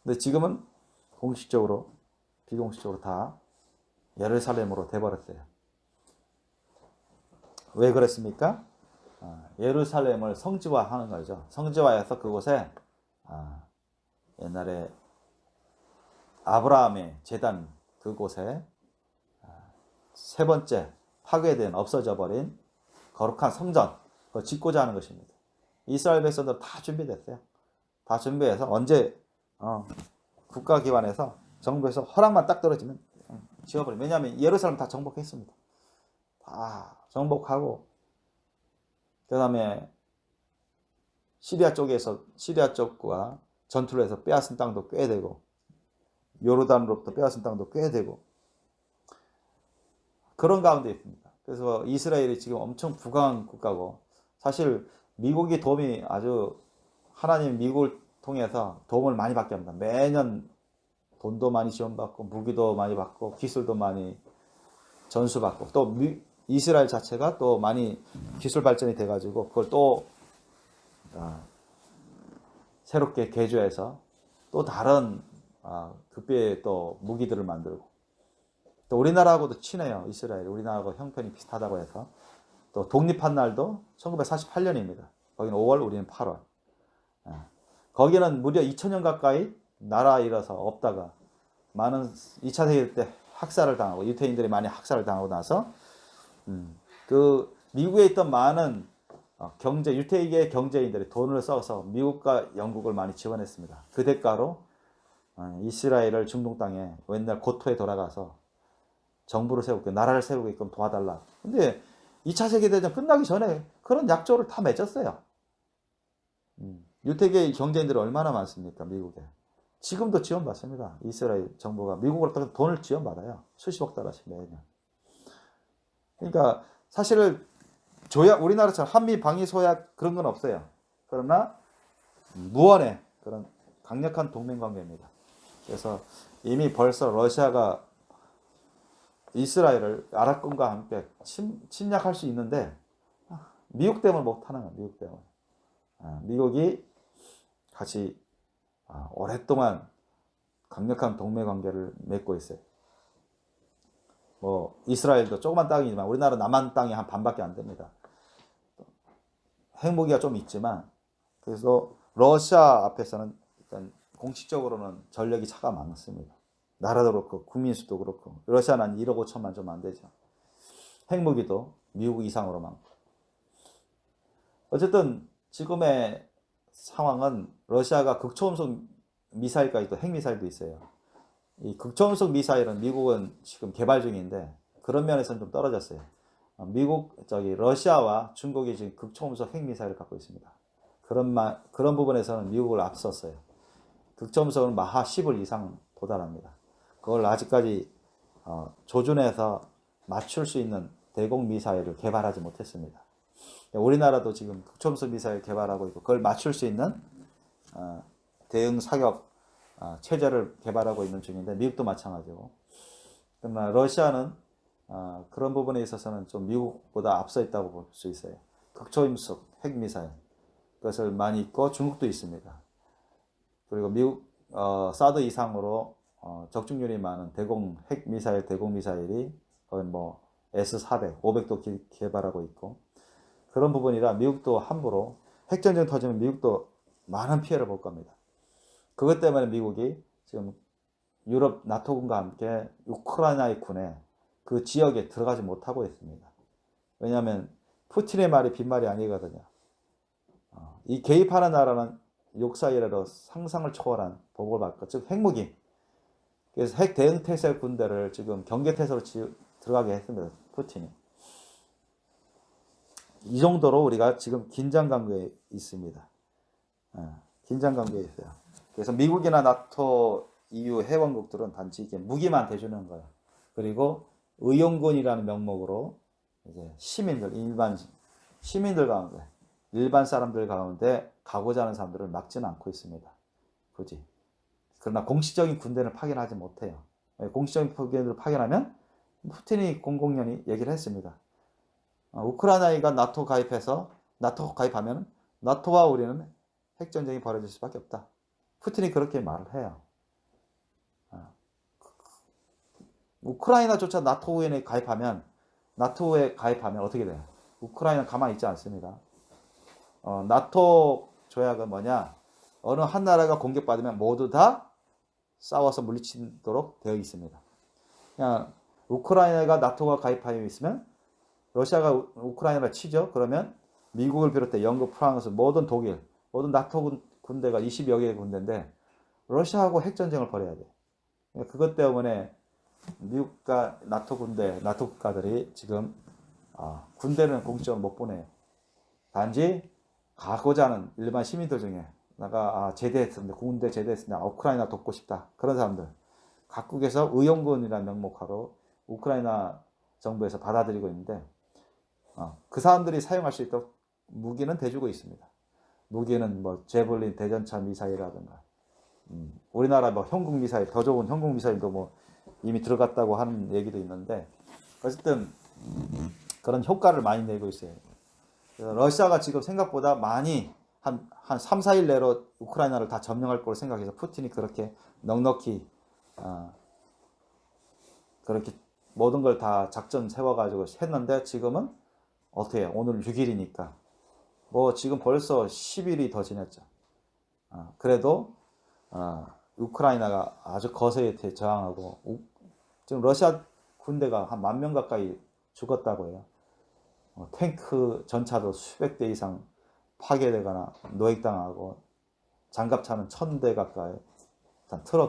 근데 지금은 공식적으로 비공식적으로 다 예루살렘으로 돼버렸어요. 왜 그랬습니까? 예루살렘을 성지화하는 거죠. 성지화해서 그곳에 옛날에 아브라함의 제단 그곳에 세 번째 파괴된, 없어져 버린 거룩한 성전, 그걸 짓고자 하는 것입니다. 이스라엘 백성들 다 준비됐어요. 다 준비해서 언제 국가기관에서 정부에서 허락만 딱 떨어지면 지어버려요. 왜냐하면 예루살렘 다 정복했습니다. 다 정복하고, 그 다음에 시리아 쪽과 전투를 해서 빼앗은 땅도 꽤 되고, 요르단으로부터 빼앗은 땅도 꽤 되고, 그런 가운데 있습니다. 그래서 이스라엘이 지금 엄청 부강한 국가고, 사실 미국이 도움이 아주, 하나님 미국을 통해서 도움을 많이 받게 합니다. 매년 돈도 많이 지원받고, 무기도 많이 받고, 기술도 많이 전수받고, 또 이스라엘 자체가 또 많이 기술 발전이 돼가지고 그걸 또 새롭게 개조해서 또 다른 급비의 또 무기들을 만들고, 또 우리나라하고도 친해요. 이스라엘 우리나라하고 형편이 비슷하다고 해서 또 독립한 날도 1948년입니다. 거기는 5월, 우리는 8월. 거기는 무려 2000년 가까이 나라 잃어서 없다가 많은 2차 세계 때 학살을 당하고, 유태인들이 많이 학살을 당하고 나서 그 미국에 있던 많은 유태계 경제인들이 돈을 써서 미국과 영국을 많이 지원했습니다. 그 대가로 이스라엘을 중동 땅에 옛날 고토에 돌아가서 정부를 세우고 나라를 세우게끔 도와달라. 근데 2차 세계대전 끝나기 전에 그런 약조를 다 맺었어요. 유태계 경제인들이 얼마나 많습니까, 미국에. 지금도 지원받습니다. 이스라엘 정부가 미국으로부터 돈을 지원받아요. 수십억 달러씩 매년. 그러니까 사실 우리나라처럼 한미 방위 소약 그런 건 없어요. 그러나 무언의 그런 강력한 동맹 관계입니다. 그래서 이미 벌써 러시아가 이스라엘을 아랍권과 함께 침략할 수 있는데 미국 때문에 못하는 거예요. 미국 때문에. 미국이 같이 오랫동안 강력한 동맹 관계를 맺고 있어요. 뭐 이스라엘도 조그만 땅이지만 우리나라 남한 땅이 한 반밖에 안 됩니다. 핵무기가 좀 있지만, 그래서 러시아 앞에서는 일단 공식적으로는 전력이 차가 많습니다. 나라도 그렇고 국민 수도 그렇고. 러시아는 한 1억 5천만 좀 안 되죠. 핵무기도 미국 이상으로 많고. 어쨌든 지금의 상황은 러시아가 극초음속 미사일까지도, 핵미사일도 있어요. 이 극초음속 미사일은 미국은 지금 개발 중인데 그런 면에서는 좀 떨어졌어요. 러시아와 중국이 지금 극초음속 핵미사일을 갖고 있습니다. 그런 부분에서는 미국을 앞섰어요. 극초음속은 마하 10을 이상 도달합니다. 그걸 아직까지 조준해서 맞출 수 있는 대공 미사일을 개발하지 못했습니다. 우리나라도 지금 극초음속 미사일 개발하고 있고 그걸 맞출 수 있는 대응 사격 체제를 개발하고 있는 중인데 미국도 마찬가지고. 그러나 러시아는 그런 부분에 있어서는 좀 미국보다 앞서 있다고 볼 수 있어요. 극초음속 핵미사일 그것을 많이 있고 중국도 있습니다. 그리고 미국 사드 이상으로 적중률이 많은 대공 핵미사일 대공 미사일이 거의 뭐 S-400, 500도 개발하고 있고 그런 부분이라 미국도 함부로 핵전쟁 터지면 미국도 많은 피해를 볼 겁니다. 그것 때문에 미국이 지금 유럽 나토군과 함께 우크라이나의 군에 그 지역에 들어가지 못하고 있습니다. 왜냐하면 푸틴의 말이 빈말이 아니거든요. 이 개입하는 나라는 역사 이래로 상상을 초월한 보복을 받고 즉 핵무기 그래서 핵 대응 태세 군대를 지금 경계 태세로 들어가게 했습니다. 푸틴이. 이 정도로 우리가 지금 긴장 관계에 있습니다. 긴장 관계에 있어요. 그래서 미국이나 나토, EU 회원국들은 단지 이게 무기만 대주는 거예요. 그리고 의용군이라는 명목으로 이제 시민들, 일반 시민들 가운데, 일반 사람들 가운데 가고자 하는 사람들을 막지는 않고 있습니다. 굳이. 그러나 공식적인 군대를 파견하지 못해요. 공식적인 군대를 파견하면 푸틴이 00년이 얘기를 했습니다. 우크라이나가 나토 가입하면 나토와 우리는 핵전쟁이 벌어질 수밖에 없다. 푸틴이 그렇게 말을 해요. 우크라이나조차 나토에 가입하면 어떻게 돼요? 우크라이나는 가만히 있지 않습니다. 나토 조약은 뭐냐? 어느 한 나라가 공격받으면 모두 다 싸워서 물리치도록 되어 있습니다. 그냥 우크라이나가 나토가 가입하여 있으면 러시아가 우크라이나를 치죠. 그러면 미국을 비롯해 영국, 프랑스, 모든 독일, 모든 나토 군대가 20여 개의 군대인데 러시아하고 핵전쟁을 벌여야 돼요. 그것 때문에 미국과 나토 국가들이 지금 군대는 공식적으로 못 보내요. 단지 가고자 하는 일반 시민들 중에 내가 제대했습니다. 군대 제대했습니다. 우크라이나 돕고 싶다. 그런 사람들 각국에서 의용군이라는 명목하로 우크라이나 정부에서 받아들이고 있는데 그 사람들이 사용할 수 있도록 무기는 대주고 있습니다. 무기는 뭐 제블린 대전차 미사일이라든가 우리나라 뭐 형국 미사일 더 좋은 형국 미사일도 뭐 이미 들어갔다고 하는 얘기도 있는데 어쨌든 그런 효과를 많이 내고 있어요. 그래서 러시아가 지금 생각보다 많이 한 3, 4일 내로 우크라이나를 다 점령할 걸 생각해서 푸틴이 그렇게 넉넉히 그렇게 모든 걸 다 작전 세워가지고 했는데 지금은 어떻게 해요? 오늘 6일이니까 뭐 지금 벌써 10일이 더 지났죠. 그래도 우크라이나가 아주 거세게 저항하고 지금 러시아 군대가 한 10,000명 가까이 죽었다고 해요. 탱크 전차도 수백 대 이상 파괴되거나 노획당하고 장갑차는 1,000대 가까이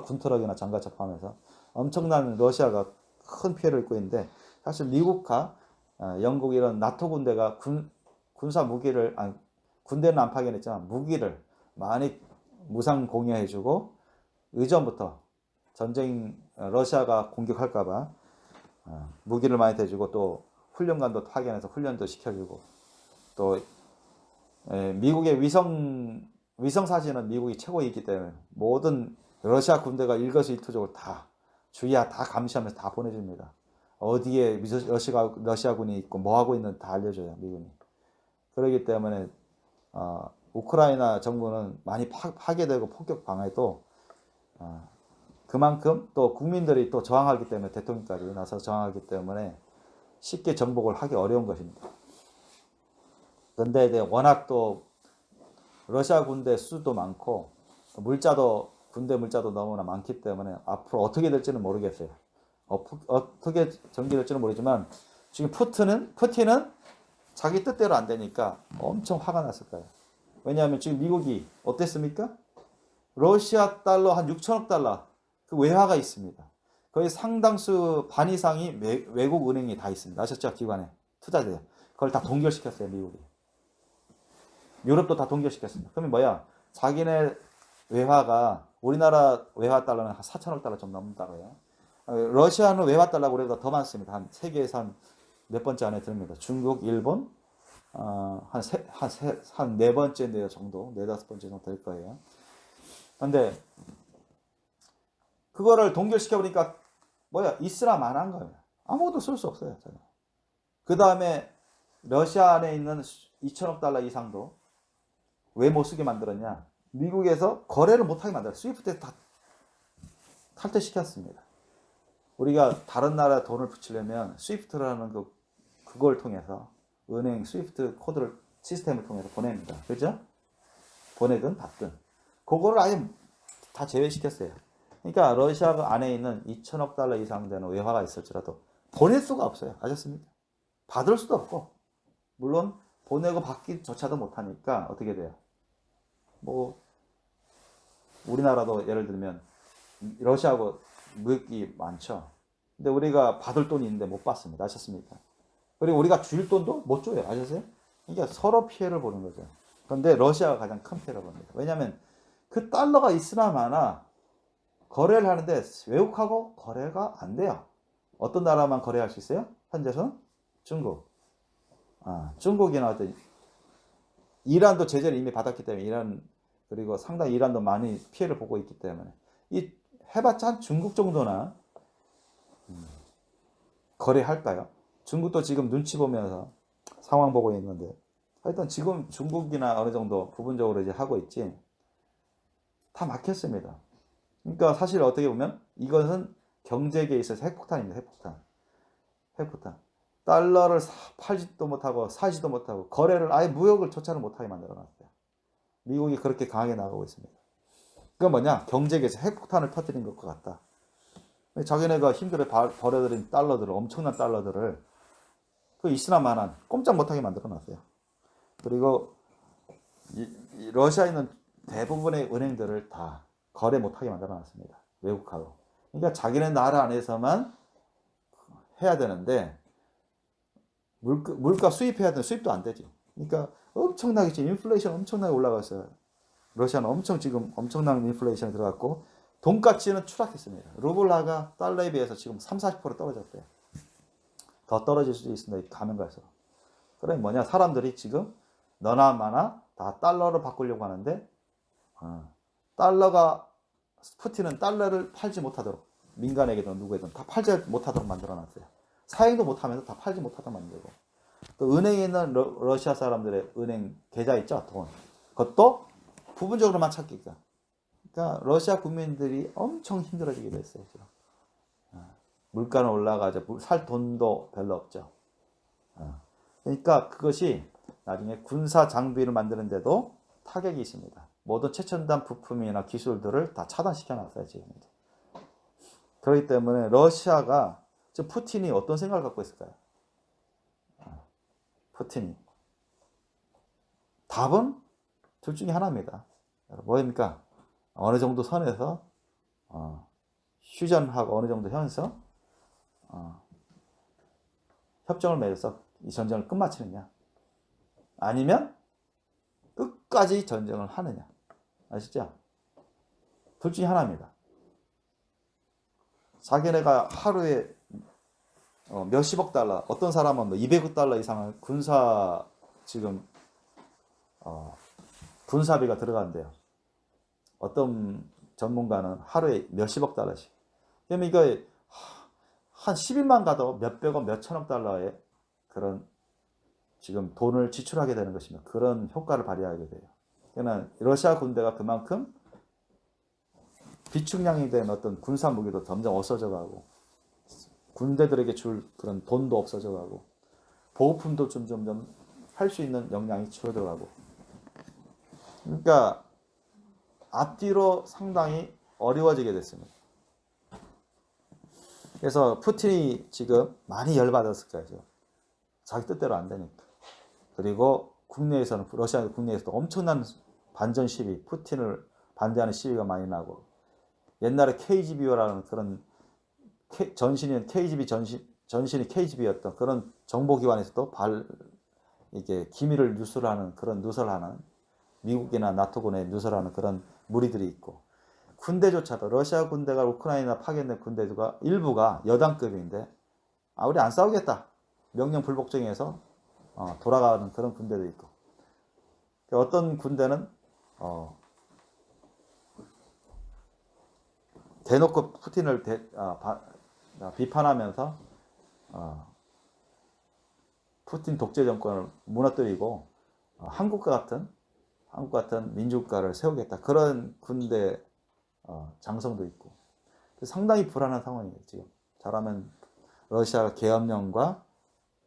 군트럭이나 장갑차 포함해서 엄청난 러시아가 큰 피해를 입고 있는데 사실 미국과 영국 이런 나토 군대가 군사 무기를 군대는 안 파견했지만 무기를 많이 무상 공여해주고 의전부터 전쟁 러시아가 공격할까봐 무기를 많이 대주고 또 훈련관도 파견해서 훈련도 시켜주고 또 미국의 위성 사진은 미국이 최고이기 때문에 모든 러시아 군대가 일거수일투족을 다 주의하 다 감시하면서 다 보내줍니다. 어디에 러시아군이 있고 뭐 하고 있는지 다 알려줘요 미군이. 그렇기 때문에 우크라이나 정부는 많이 파괴되고 폭격 방해도 그만큼 또 국민들이 또 저항하기 때문에 대통령까지 나서 저항하기 때문에 쉽게 정복을 하기 어려운 것입니다. 그런데 이제 워낙 또 러시아 군대 수도 많고 군대 물자도 너무나 많기 때문에 앞으로 어떻게 될지는 모르겠어요. 어떻게 전개될지는 모르지만 지금 푸틴은 자기 뜻대로 안 되니까 엄청 화가 났을 거예요. 왜냐하면 지금 미국이 어땠습니까? 러시아 달러 한 6천억 달러 그 외화가 있습니다. 거의 상당수 반 이상이 외국 은행에 다 있습니다. 아셨죠? 기관에 투자돼요. 그걸 다 동결시켰어요 미국이. 유럽도 다 동결시켰습니다. 그러면 뭐야? 자기네 외화가 우리나라 외화 달러는 한 4천억 달러 좀 넘는다고요. 러시아는 외화 달러가 우리보다 더 많습니다. 한 세계에서 한 몇 번째 안에 듭니다. 중국, 일본, 한 네 번째 정도, 네 다섯 번째 정도 될 거예요. 근데 그거를 동결시켜 보니까 이스람 안 한 거예요. 아무것도 쓸 수 없어요. 그 다음에 러시아 안에 있는 2천억 달러 이상도 왜 못 쓰게 만들었냐? 미국에서 거래를 못하게 만들었어요. 스위프트에서 다 탈퇴시켰습니다. 우리가 다른 나라에 돈을 붙이려면 스위프트라는 그걸 통해서 은행 스위프트 코드를 시스템을 통해서 보냅니다. 그죠? 보내든 받든. 그거를 아예 다 제외시켰어요. 그러니까 러시아 안에 있는 2천억 달러 이상 되는 외화가 있을지라도 보낼 수가 없어요. 아셨습니까? 받을 수도 없고. 물론 보내고 받기조차도 못하니까 어떻게 돼요? 뭐 우리나라도 예를 들면 러시아하고 무역이 많죠. 근데 우리가 받을 돈이 있는데 못 받습니다. 아셨습니까? 그리고 우리가 줄 돈도 못 줘요. 아셨어요? 그러니까 서로 피해를 보는 거죠. 그런데 러시아가 가장 큰 피해를 봅니다. 왜냐하면 그 달러가 있으나 마나 거래를 하는데 외국하고 거래가 안 돼요. 어떤 나라만 거래할 수 있어요? 현재선? 중국. 중국이나 어떤 이란도 제재를 이미 받았기 때문에 그리고 상당히 이란도 많이 피해를 보고 있기 때문에 이 해봤자 한 중국 정도나 거래할까요? 중국도 지금 눈치 보면서 상황 보고 있는데 하여튼 지금 중국이나 어느 정도 부분적으로 이제 하고 있지 다 막혔습니다. 그러니까 사실 어떻게 보면 이것은 경제계에 있어서 핵폭탄입니다. 핵폭탄. 달러를 팔지도 못하고 사지도 못하고 거래를 아예 무역을 조차를 못하게 만들어놨어요. 미국이 그렇게 강하게 나가고 있습니다. 그건 뭐냐? 경제계에서 핵폭탄을 터뜨린 것 같다. 자기네가 힘들어 벌어들인 달러들을 엄청난 달러들을 그 이스라만한 꼼짝 못하게 만들어놨어요. 그리고 이 러시아에 있는 대부분의 은행들을 다 거래 못하게 만들어놨습니다. 외국하고. 그러니까 자기네 나라 안에서만 해야 되는데 물가 수입해야 되는데 수입도 안 되지. 그러니까 엄청나게 지금 인플레이션 엄청나게 올라갔어요. 러시아는 지금 엄청난 인플레이션이 들어갔고 돈가치는 추락했습니다. 루블라가 달러에 비해서 지금 30-40% 떨어졌대요. 더 떨어질 수도 있습니다. 가면 갈수록. 그래 뭐냐? 사람들이 지금 너나 마나 다 달러를 바꾸려고 하는데 푸틴은 달러를 팔지 못하도록 민간에게든 누구에든 다 팔지 못하도록 만들어놨어요. 사행도 못하면서 다 팔지 못하도록 만들고 또 은행에 있는 러시아 사람들의 은행 계좌 있죠? 돈. 그것도 부분적으로만 찾기가. 그러니까 러시아 국민들이 엄청 힘들어지게 됐어요. 지금. 물가는 올라가죠. 살 돈도 별로 없죠. 그러니까 그것이 나중에 군사 장비를 만드는데도 타격이 있습니다. 모든 최첨단 부품이나 기술들을 다 차단시켜 놨어요. 지금. 그렇기 때문에 러시아가 지금 푸틴이 어떤 생각을 갖고 있을까요? 푸틴이. 답은 둘 중에 하나입니다. 뭐입니까? 어느 정도 선에서 휴전하고 어느 정도 선에서 협정을 맺어서 이 전쟁을 끝마치느냐 아니면 끝까지 전쟁을 하느냐 아시죠? 둘 중에 하나입니다. 자기네가 하루에 몇십억 달러 어떤 사람은 뭐 200억 달러 이상을 지금 군사비가 들어간대요. 어떤 전문가는 하루에 몇십억 달러씩. 그러면 이거 한 10일만 가도 몇백억, 몇천억 달러의 그런 지금 돈을 지출하게 되는 것이며 그런 효과를 발휘하게 돼요. 그러나 러시아 군대가 그만큼 비축량이 된 어떤 군사 무기도 점점 없어져 가고 군대들에게 줄 그런 돈도 없어져 가고 보호품도 점점 할 수 있는 역량이 줄어들어 가고 그러니까 앞뒤로 상당히 어려워지게 됐습니다. 그래서 푸틴이 지금 많이 열받았을 거예요. 자기 뜻대로 안 되니까. 그리고 국내에서는 러시아 국내에서도 엄청난 반전 시위, 푸틴을 반대하는 시위가 많이 나고 옛날에 KGB라는 그런 전신이 KGB였던 그런 정보기관에서도 이게 기밀을 누설하는 그런 누설하는 미국이나 나토군에 누설하는 그런 무리들이 있고 군대조차도 러시아 군대가 우크라이나 파견된 군대가 일부가 여단급인데 우리 안 싸우겠다. 명령 불복종해서 돌아가는 그런 군대도 있고 어떤 군대는 대놓고 푸틴을 비판하면서 푸틴 독재 정권을 무너뜨리고 한국 같은 민주국가를 세우겠다. 그런 군대 장성도 있고 상당히 불안한 상황이에요. 지금 잘하면 러시아 계엄령과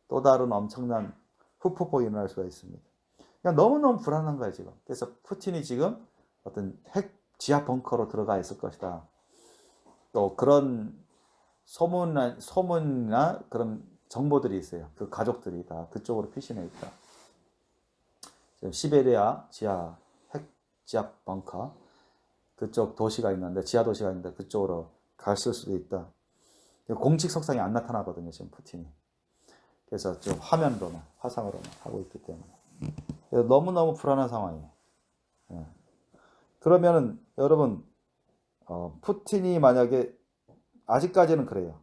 또 다른 엄청난 후폭풍이 일어날 수가 있습니다. 그냥 너무너무 불안한 거예요 지금. 그래서 푸틴이 지금 어떤 핵 지하 벙커로 들어가 있을 것이다. 또 그런 소문이나 그런 정보들이 있어요. 그 가족들이 다 그쪽으로 피신해 있다. 지금 시베리아 핵 지하 벙커 그쪽 도시가 있는데 지하 도시가 있는데 그쪽으로 갔을 수도 있다. 공식 석상이 안 나타나거든요 지금 푸틴이. 그래서 좀 화면으로만 화상으로만 하고 있기 때문에 너무너무 불안한 상황이에요. 그러면은 여러분 푸틴이 만약에 아직까지는 그래요.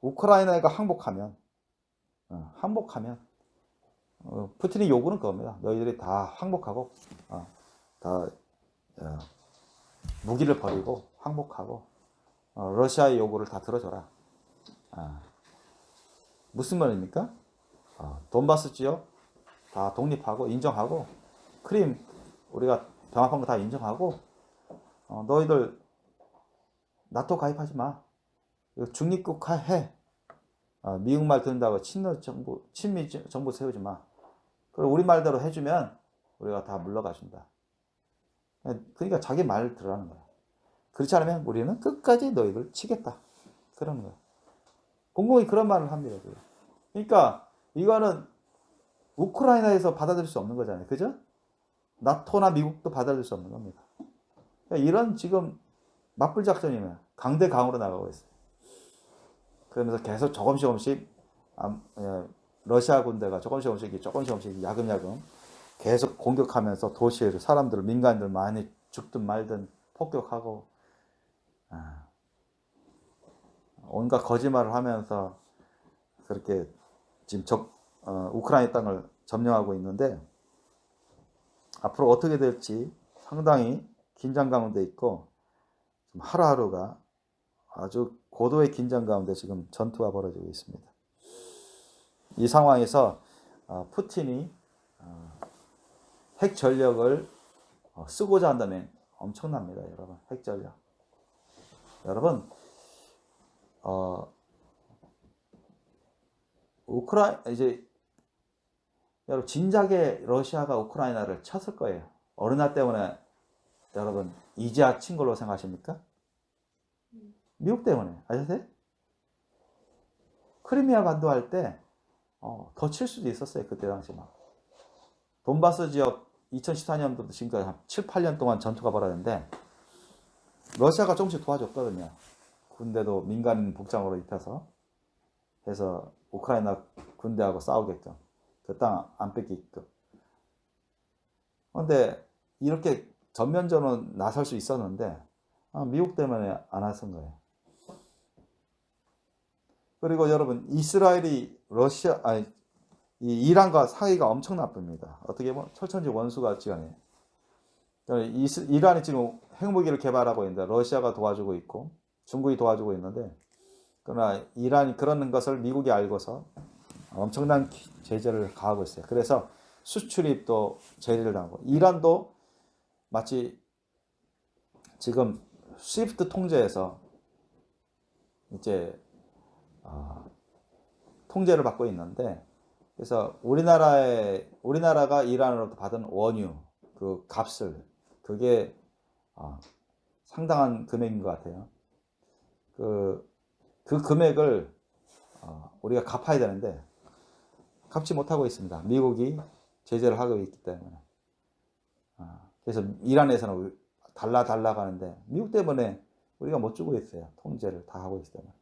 우크라이나가 항복하면 푸틴이 요구는 그겁니다. 너희들이 다 항복하고 다 무기를 버리고 항복하고 러시아의 요구를 다 들어줘라. 무슨 말입니까? 돈바스 지역 다 독립하고 인정하고 크림 우리가 병합한 거 다 인정하고 너희들 나토 가입하지 마. 중립국 해. 미국 말 듣는다고 친미 정부 세우지 마. 그리고 우리 말대로 해주면 우리가 다 물러가준다. 그러니까 자기 말 들으라는 거야. 그렇지 않으면 우리는 끝까지 너희들 치겠다. 그러는 거야. 공공이 그런 말을 합니다. 그러니까 이거는 우크라이나에서 받아들일 수 없는 거잖아요. 그죠? 나토나 미국도 받아들일 수 없는 겁니다. 그러니까 이런 지금 맞불 작전이면 강대강으로 나가고 있어요. 그러면서 계속 조금씩 러시아 군대가 조금씩 야금야금 계속 공격하면서 도시를 사람들 민간인들 많이 죽든 말든 폭격하고 온갖 거짓말을 하면서 그렇게 지금 우크라이나 땅을 점령하고 있는데 앞으로 어떻게 될지 상당히 긴장 가운데 있고 하루하루가 아주 고도의 긴장 가운데 지금 전투가 벌어지고 있습니다. 이 상황에서 푸틴이 핵 전력을 쓰고자 한다면 엄청납니다, 여러분. 핵 전력. 여러분, 여러분 진작에 러시아가 우크라이나를 쳤을 거예요. 어느 날 때문에 여러분 이제야 친 걸로 생각하십니까? 미국 때문에. 아셨어요? 크리미아 반도 할 때 더 칠 수도 있었어요. 그때 당시 막. 돈바스 지역 2014년부터 지금까지 한 7, 8년 동안 전투가 벌어졌는데 러시아가 조금씩 도와줬거든요. 군대도 민간 복장으로 입혀서 해서 우크라이나 군대하고 싸우게끔 그 땅 안 뺏기게끔. 그런데 이렇게 전면전은 나설 수 있었는데 미국 때문에 안 하선 거예요. 그리고 여러분 이스라엘이 이란과 사이가 엄청 나쁩니다. 어떻게 보면 철천지 원수가 지간해요. 이란이 지금 핵무기를 개발하고 있는데 러시아가 도와주고 있고 중국이 도와주고 있는데 그러나 이란이 그러는 것을 미국이 알고서 엄청난 제재를 가하고 있어요. 그래서 수출입도 제재를 당하고 이란도 마치 지금 스위프트 통제에서 이제 통제를 받고 있는데 그래서 우리나라가 이란으로부터 받은 원유 그 값을 그게 상당한 금액인 것 같아요. 그 금액을 우리가 갚아야 되는데 갚지 못하고 있습니다. 미국이 제재를 하고 있기 때문에. 그래서 이란에서는 달라 가는데 미국 때문에 우리가 못 주고 있어요. 통제를 다 하고 있기 때문에.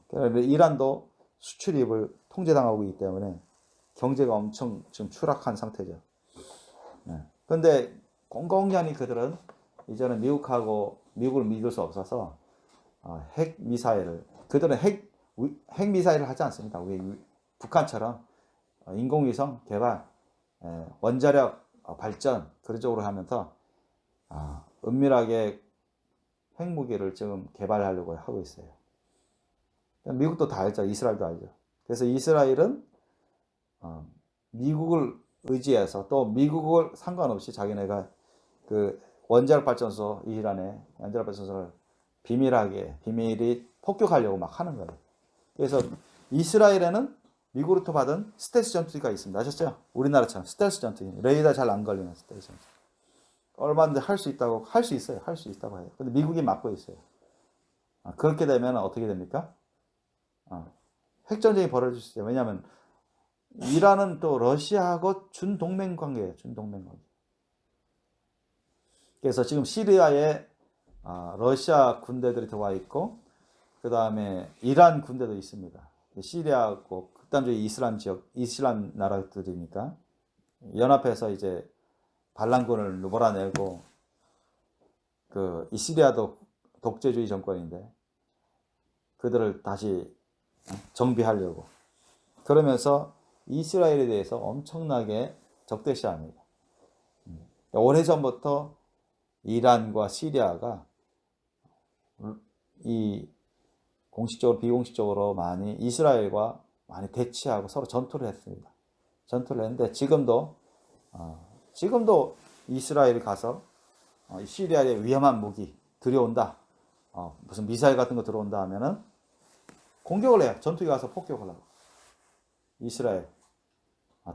그래서 이란도 수출입을 통제당하고 있기 때문에 경제가 엄청 지금 추락한 상태죠. 그런데 공공연히 그들은 이제는 미국을 믿을 수 없어서 핵 미사일을, 그들은 핵 미사일을 하지 않습니다. 우리 북한처럼 인공위성 개발, 원자력 발전 그런 쪽으로 하면서 은밀하게 핵무기를 지금 개발하려고 하고 있어요. 미국도 다 알죠. 이스라엘도 알죠. 그래서 이스라엘은 미국을 의지해서, 또 미국을 상관없이 자기네가 그 원자력 발전소, 이란의 원자력 발전소를 비밀히 폭격하려고 막 하는 거예요. 그래서 이스라엘에는 미국으로부터 받은 스텔스 전투기가 있습니다. 아셨죠? 우리나라처럼 스텔스 전투기, 레이더 잘 안 걸리는 스텔스 전투기. 얼마든지 할 수 있다고 해요. 근데 미국이 막고 있어요. 그렇게 되면 어떻게 됩니까? 핵전쟁이 벌어질 수 있어요. 왜냐하면 이란은 또 러시아하고 준동맹 관계예요. 준동맹 관계. 그래서 지금 시리아에 러시아 군대들이 들어와 있고, 그 다음에 이란 군대도 있습니다. 시리아하고 극단적인 이슬람 나라들이니까 연합해서 이제 반란군을 몰아내고, 이 시리아도 독재주의 정권인데 그들을 다시 정비하려고, 그러면서 이스라엘에 대해서 엄청나게 적대시합니다. 오래전부터 이란과 시리아가 이 공식적으로 비공식적으로 많이 이스라엘과 많이 대치하고 서로 전투를 했습니다. 전투를 했는데 지금도 이스라엘이 가서 시리아에 위험한 무기 들여온다, 무슨 미사일 같은 거 들어온다 하면은 공격을 해요. 전투기 가서 폭격을 하고. 이스라엘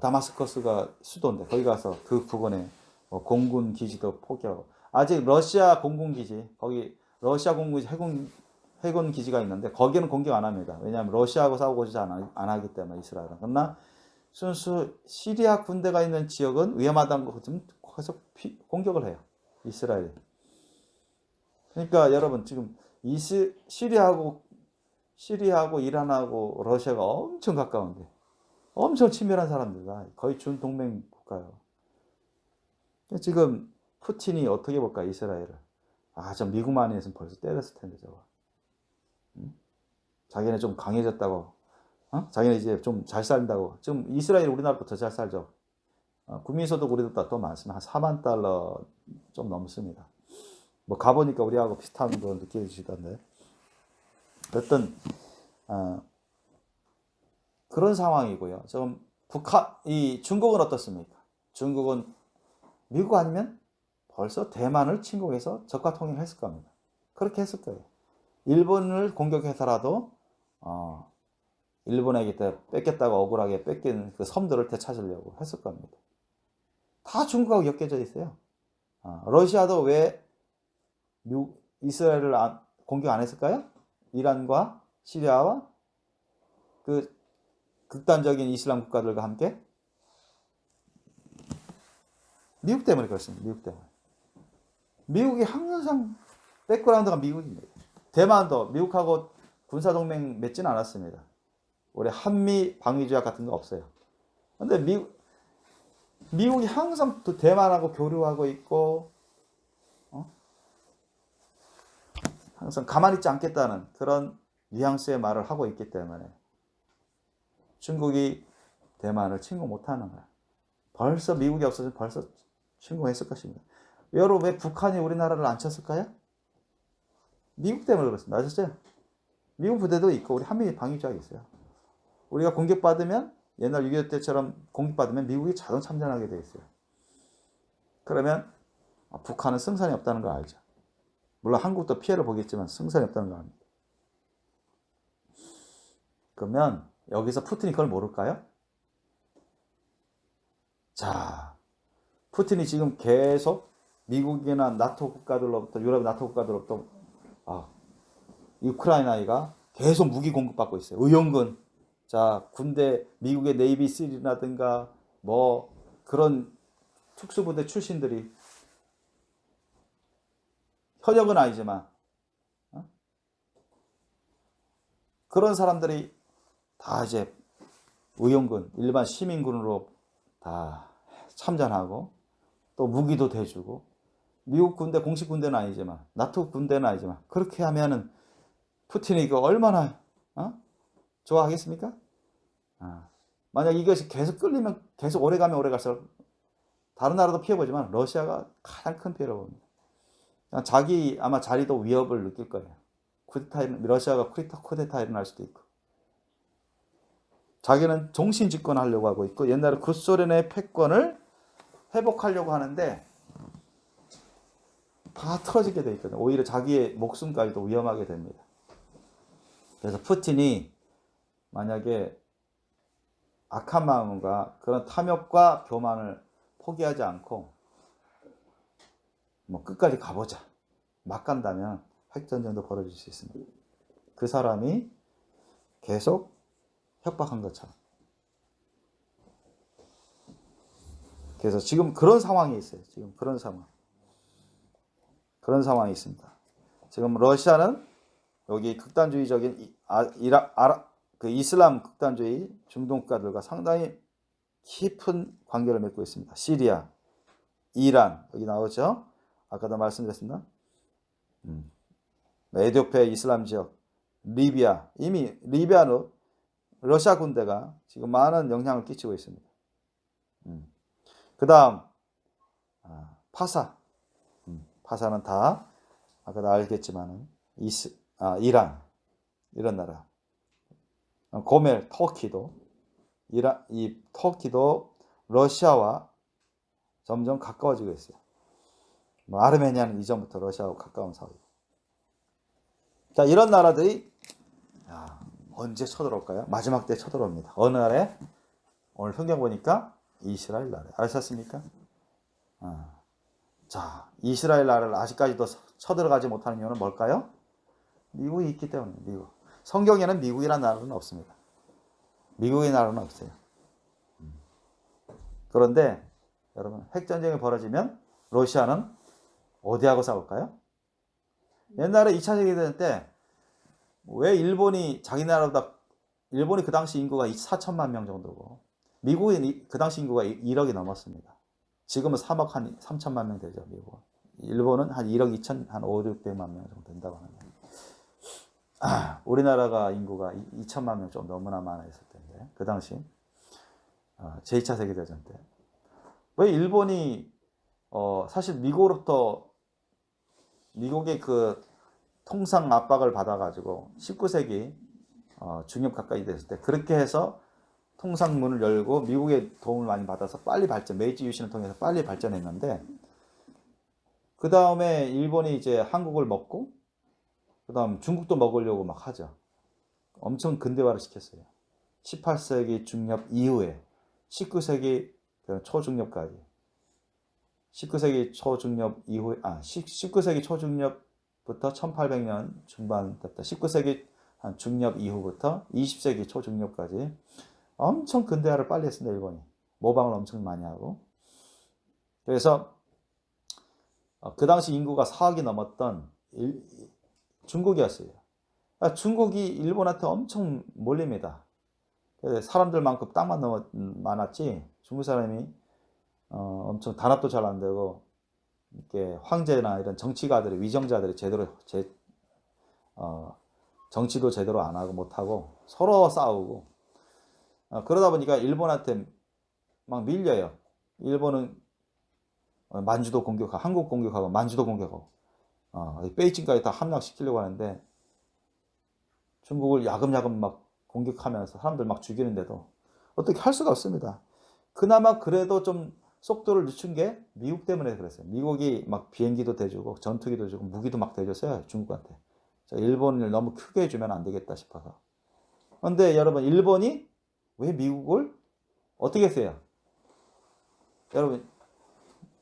다마스커스가 수도인데 거기 가서 그 부근에 공군 기지도 포기하고, 아직 러시아 공군 기지, 거기 러시아 공군 기지 해군 기지가 있는데 거기는 공격 안 합니다. 왜냐하면 러시아하고 싸우고자 안 하기 때문에 이스라엘은. 그러나 순수 시리아 군대가 있는 지역은 위험하다는 거 좀 계속 공격을 해요. 이스라엘이. 그러니까 여러분 지금 시리아하고 이란하고 러시아가 엄청 가까운데, 엄청 친밀한 사람들과 거의 준동맹 국가예요. 지금 푸틴이 어떻게 볼까, 이스라엘을. 저 미국만 했으면 벌써 때렸을 텐데, 저거. 자기네 좀 강해졌다고, 자기네 이제 좀 잘 살다고. 지금 이스라엘 우리나라보다 더 잘 살죠. 국민소득 우리보다 더 많습니다. 한 4만 달러 좀 넘습니다. 뭐 가보니까 우리하고 비슷한 거 느껴지시던데. 어떤 그런 상황이고요. 지금 중국은 어떻습니까? 중국은 미국 아니면 벌써 대만을 침공해서 적과 통일했을 겁니다. 그렇게 했을 거예요. 일본을 공격해서라도 일본에게 뺏겼다고 억울하게 뺏긴 그 섬들을 되찾으려고 했을 겁니다. 다 중국하고 엮여져 있어요. 러시아도 왜 이스라엘을 공격 안 했을까요? 이란과 시리아와 그 극단적인 이슬람 국가들과 함께? 미국 때문에 그렇습니다. 미국 때문에. 미국이 항상 백그라운드가 미국입니다. 대만도 미국하고 군사동맹 맺지는 않았습니다. 우리 한미 방위조약 같은 거 없어요. 근데 미국이 항상 또 대만하고 교류하고 있고, 항상 가만히 있지 않겠다는 그런 뉘앙스의 말을 하고 있기 때문에 중국이 대만을 침공 못하는 거야. 벌써 미국이 없어지면 벌써 침공했을 것입니다. 여러분, 왜 북한이 우리나라를 안 쳤을까요? 미국 때문에 그렇습니다. 아셨죠? 미국 부대도 있고 우리 한미 방위조약이 있어요. 우리가 공격받으면, 옛날 6.25 때처럼 공격받으면 미국이 자동 참전하게 돼 있어요. 그러면 북한은 승산이 없다는 걸 알죠. 물론 한국도 피해를 보겠지만 승산이 없다는 걸 압니다. 그러면 여기서 푸틴이 그걸 모를까요? 자, 푸틴이 지금 계속 미국이나 나토 국가들로부터, 유럽 나토 국가들로부터 우크라이나가 계속 무기 공급받고 있어요. 의용군. 자, 군대, 미국의 네이비 실이라든가 뭐 그런 특수부대 출신들이, 현역은 아니지만 그런 사람들이 다 이제 의용군, 일반 시민군으로 다 참전하고 또 무기도 대주고 미국 군대 공식 군대는 아니지만 나토 군대는 아니지만 그렇게 하면은 푸틴이 이거 얼마나 좋아하겠습니까? 만약 이것이 계속 끌리면 계속 오래 가면 오래 갈수록 다른 나라도 피해보지만 러시아가 가장 큰 피해를 봅니다. 자기 아마 자리도 위협을 느낄 거예요. 러시아가 쿠데타 일어날 수도 있고. 자기는 종신 집권하려고 하고 있고 옛날에 구소련의 패권을 회복하려고 하는데 다 틀어지게 돼 있거든요. 오히려 자기의 목숨까지도 위험하게 됩니다. 그래서 푸틴이 만약에 악한 마음과 그런 탐욕과 교만을 포기하지 않고 뭐 끝까지 가보자 막 간다면 핵전쟁도 벌어질 수 있습니다. 그 사람이 계속 협박한 것처럼. 그래서 지금 그런 상황이 있어요. 지금 그런 상황이 있습니다. 지금 러시아는 여기 극단주의적인 그 이슬람 극단주의 중동 국가들과 상당히 깊은 관계를 맺고 있습니다. 시리아, 이란 여기 나오죠. 아까도 말씀드렸습니다. 에티오피아 이슬람 지역, 리비아 이미 리비아는 러시아 군대가 지금 많은 영향을 끼치고 있습니다. 그 다음 파사는 다 아까도 알겠지만은 이란 이런 나라, 고멜 터키도 이 터키도 러시아와 점점 가까워지고 있어요. 뭐 아르메니아는 이전부터 러시아하고 가까운 사이고. 자, 이런 나라들이 언제 쳐들어올까요? 마지막 때 쳐들어옵니다. 어느 날에? 오늘 성경 보니까 이스라엘 나라. 아셨습니까? 자, 이스라엘 나라를 아직까지도 쳐들어가지 못하는 이유는 뭘까요? 미국이 있기 때문에. 미국. 성경에는 미국이라는 나라는 없습니다. 미국의 나라는 없어요. 그런데 여러분 핵전쟁이 벌어지면 러시아는 어디하고 싸울까요? 옛날에 2차 세계대전 때 왜 일본이 자기 나라보다 일본이 그 당시 인구가 4천만 명 정도고 미국이 그 당시 인구가 1억이 넘었습니다. 지금은 3억 한 3천만 명 되죠. 미국은. 일본은 한 1억 2천 한 5, 600만 명 정도 된다고 하는데 우리나라가 인구가 2천만 명 좀 너무나 많아 있을 텐데 그 당시 제2차 세계대전 때 왜 일본이 사실 미국으로부터 미국의 그 통상 압박을 받아가지고 19세기 중엽 가까이 됐을 때 그렇게 해서 통상문을 열고 미국의 도움을 많이 받아서 빨리 메이지 유신을 통해서 빨리 발전했는데 그 다음에 일본이 이제 한국을 먹고 그 다음 중국도 먹으려고 막 하죠. 엄청 근대화를 시켰어요. 18세기 중엽 이후에 19세기 초중엽까지 19세기 초중엽 이후에 19세기 초중엽부터 1800년 중반 때부터 19세기 한 중엽 이후부터 20세기 초중엽까지 엄청 근대화를 빨리 했습니다. 일본이 모방을 엄청 많이 하고 그래서 그 당시 인구가 4억이 넘었던 중국이었어요. 중국이 일본한테 엄청 몰립니다. 사람들만큼 땅만 많았지 중국 사람이 엄청 단합도 잘 안 되고 이렇게 황제나 이런 정치가들이 위정자들이 제대로 정치도 제대로 안 하고 못 하고 서로 싸우고 그러다 보니까 일본한테 막 밀려요. 일본은 만주도 공격하고 한국 공격하고 만주도 공격하고 베이징까지 다 함락시키려고 하는데 중국을 야금야금 막 공격하면서 사람들 막 죽이는데도 어떻게 할 수가 없습니다. 그나마 그래도 좀 속도를 늦춘 게 미국 때문에 그랬어요. 미국이 막 비행기도 대주고 전투기도 주고 무기도 막 대줬어요. 중국한테. 일본을 너무 크게 해주면 안 되겠다 싶어서. 그런데 여러분 일본이 왜 미국을 어떻게 했어요? 여러분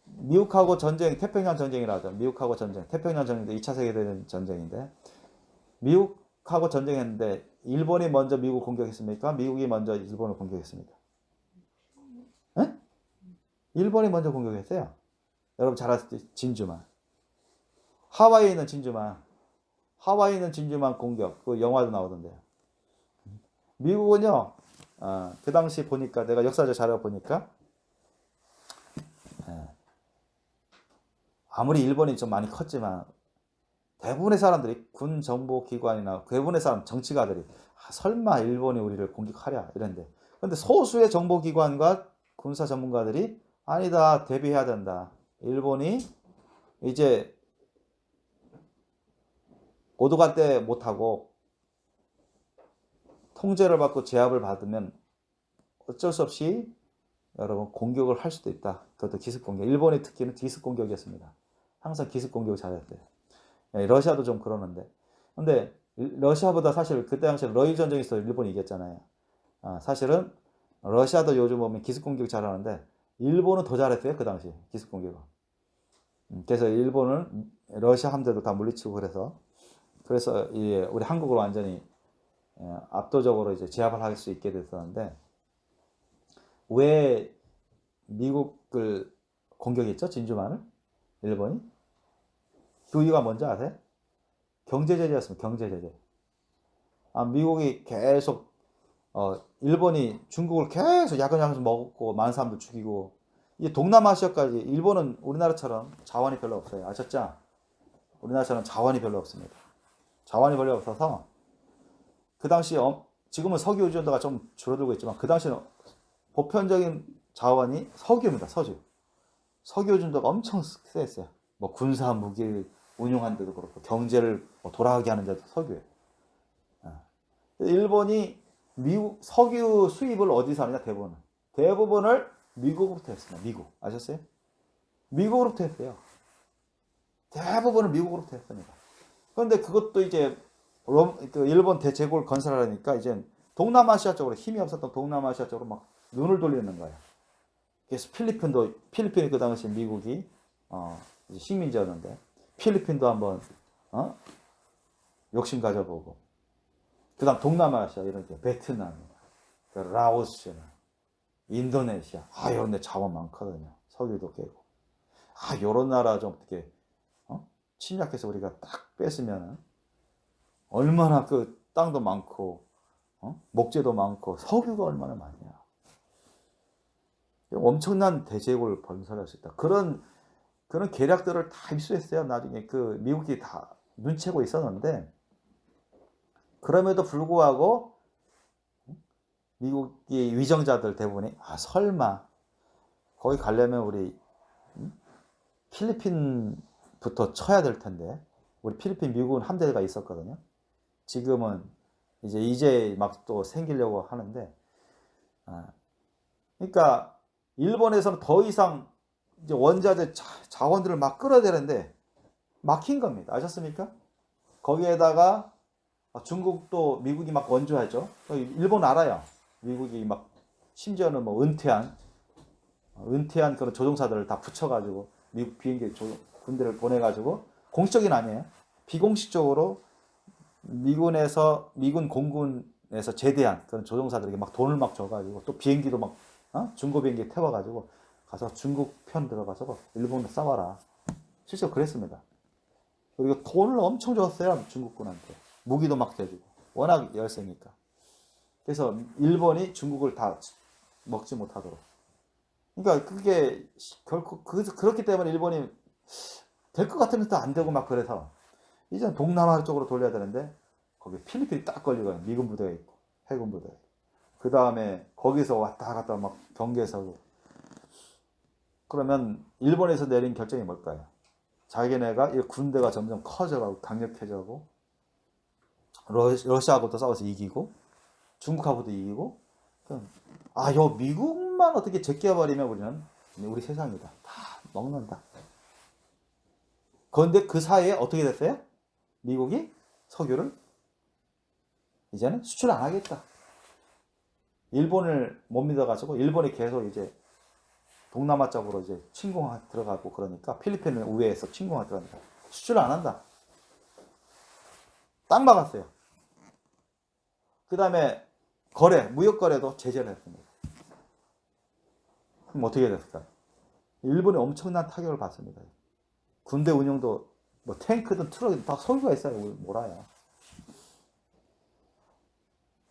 미국하고 전쟁 태평양 전쟁이라 하죠. 미국하고 전쟁 태평양 전쟁도 2차 세계대전 전쟁인데 미국하고 전쟁했는데 일본이 먼저 미국 공격했습니까? 미국이 먼저 일본을 공격했습니까? 에? 일본이 먼저 공격했어요. 여러분 잘 아시죠? 진주만. 하와이에 있는 진주만 공격. 그 영화도 나오던데요. 미국은요. 그 당시 보니까 내가 역사적 자료 보니까 아무리 일본이 좀 많이 컸지만 대부분의 사람들이 군 정보기관이나 대부분의 사람 정치가들이 설마 일본이 우리를 공격하랴 이런데, 근데 소수의 정보기관과 군사 전문가들이 아니다, 대비해야 된다. 일본이 이제 오도갈 때 못하고 통제를 받고 제압을 받으면 어쩔 수 없이 여러분 공격을 할 수도 있다. 그것도 기습 공격. 일본의 특기는 기습 공격이었습니다. 항상 기습 공격을 잘했대요. 러시아도 좀 그러는데. 근데 러시아보다 사실 그때 당시에 러일 전쟁에서 일본이 이겼잖아요. 사실은 러시아도 요즘 보면 기습 공격 잘하는데 일본은 더 잘했어요. 그 당시 기습 공격을. 그래서 일본은 러시아 함대도 다 물리치고 그래서 우리 한국을 완전히 압도적으로 이제 제압을 할 수 있게 됐었는데, 왜 미국을 공격했죠? 진주만을? 일본이? 그 이유가 뭔지 아세요? 경제 제재였습니다. 경제 제재. 미국이 계속 일본이 중국을 계속 야금야금 먹고 많은 사람들 죽이고, 이 동남아시아까지. 일본은 우리나라처럼 자원이 별로 없어요. 아셨죠? 우리나라처럼 자원이 별로 없습니다. 자원이 별로 없어서 그 당시 지금은 석유 의존도가 좀 줄어들고 있지만 그 당시는 보편적인 자원이 석유입니다. 석유 의존도가 엄청 세했어요. 뭐 군사 무기 운용하는 데도 그렇고 경제를 돌아가게 하는 데도 석유예요. 일본이 미국 석유 수입을 어디서 하느냐? 대부분을 미국으로부터 했습니다. 미국 아셨어요? 미국으로부터 했어요. 대부분을 미국으로부터 했습니다. 그런데 그것도 이제 일본 대제국을 건설하려니까 이제 동남아시아 쪽으로, 힘이 없었던 동남아시아 쪽으로 막 눈을 돌리는 거예요. 그래서 필리핀이 그 당시 미국이 이제 식민지였는데 필리핀도 한번 욕심 가져보고, 그다음 동남아시아 이런 데 베트남, 라오스, 인도네시아, 이런 데 자원 많거든요. 석유도 깨고. 요런 나라 좀 어떻게 침략해서 우리가 딱 뺐으면 얼마나 그 땅도 많고 목재도 많고 석유가 얼마나 많냐. 엄청난 대제국을 건설할 수 있다. 그런 계략들을 다 입수했어요. 나중에 그 미국이 다 눈치채고 있었는데, 그럼에도 불구하고 미국의 위정자들 대부분이 설마 거기 가려면 우리 필리핀부터 쳐야 될 텐데, 우리 필리핀 미군 함대가 있었거든요. 지금은 이제 막 또 생기려고 하는데, 그러니까 일본에서는 더 이상 이제 원자재 자원들을 막 끌어대는데 막힌 겁니다. 아셨습니까? 거기에다가 중국도 미국이 막 원조하죠. 일본 알아요. 미국이 막 심지어는 뭐 은퇴한 그런 조종사들을 다 붙여가지고 미국 비행기 군대를 보내가지고, 공식적인 아니에요. 비공식적으로 미군 공군에서 제대한 그런 조종사들에게 막 돈을 막 줘가지고, 또 비행기도 막 중고 비행기 태워가지고 가서 중국 편 들어가서 일본을 싸워라. 실제로 그랬습니다. 그리고 돈을 엄청 줬어요. 중국군한테. 무기도 막 대주고. 워낙 열세니까. 그래서 일본이 중국을 다 먹지 못하도록. 그러니까 그게 결코 그렇기 때문에 일본이 될 것 같으면서 안 되고 막 그래서 이제 동남아 쪽으로 돌려야 되는데 거기 필리핀이 딱 걸리고 미군 부대가 있고 해군 부대가 있고, 그 다음에 거기서 왔다 갔다 막 경계에 서고. 그러면 일본에서 내린 결정이 뭘까요? 자기네가 이 군대가 점점 커져가고 강력해져고, 러시아하고도 싸워서 이기고 중국하고도 이기고, 요 미국만 어떻게 제껴버리면 우리 세상이다. 다 먹는다. 그런데 그 사이에 어떻게 됐어요? 미국이 석유를 이제는 수출 안 하겠다. 일본을 못 믿어가지고 일본이 계속 이제 동남아 쪽으로 이제 침공하 들어가고, 그러니까 필리핀을 우회해서 침공하 들어가니까 수출 안 한다. 딱 막았어요. 그 다음에 무역 거래도 제재를 했습니다. 그럼 어떻게 됐을까요? 일본이 엄청난 타격을 받습니다. 군대 운영도 뭐 탱크든 트럭이든 다 석유가 있어요. 몰아요.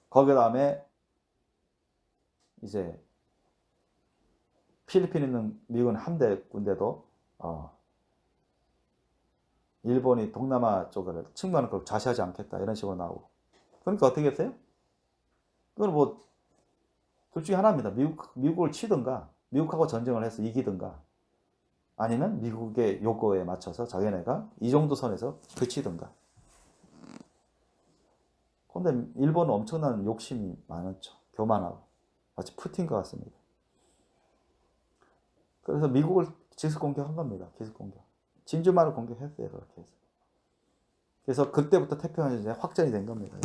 거기 다음에 이제 필리핀에 있는 미군 함대 군대도 일본이 동남아 쪽을 침공하는 걸 좌시하지 않겠다 이런 식으로 나오고. 그러니까 어떻게 했어요? 그건 뭐 둘 중에 하나입니다. 미국을 치든가 미국하고 전쟁을 해서 이기든가 아니면 미국의 요구에 맞춰서 자기네가 이 정도 선에서 그치든가. 근데 일본은 엄청난 욕심이 많았죠. 교만하고 마치 푸틴과 같습니다. 그래서 미국을 기습 공격한 겁니다. 기습 공격. 진주만을 공격했어요. 그렇게 해서. 그래서 그때부터 태평양 전쟁이 확전이 된 겁니다.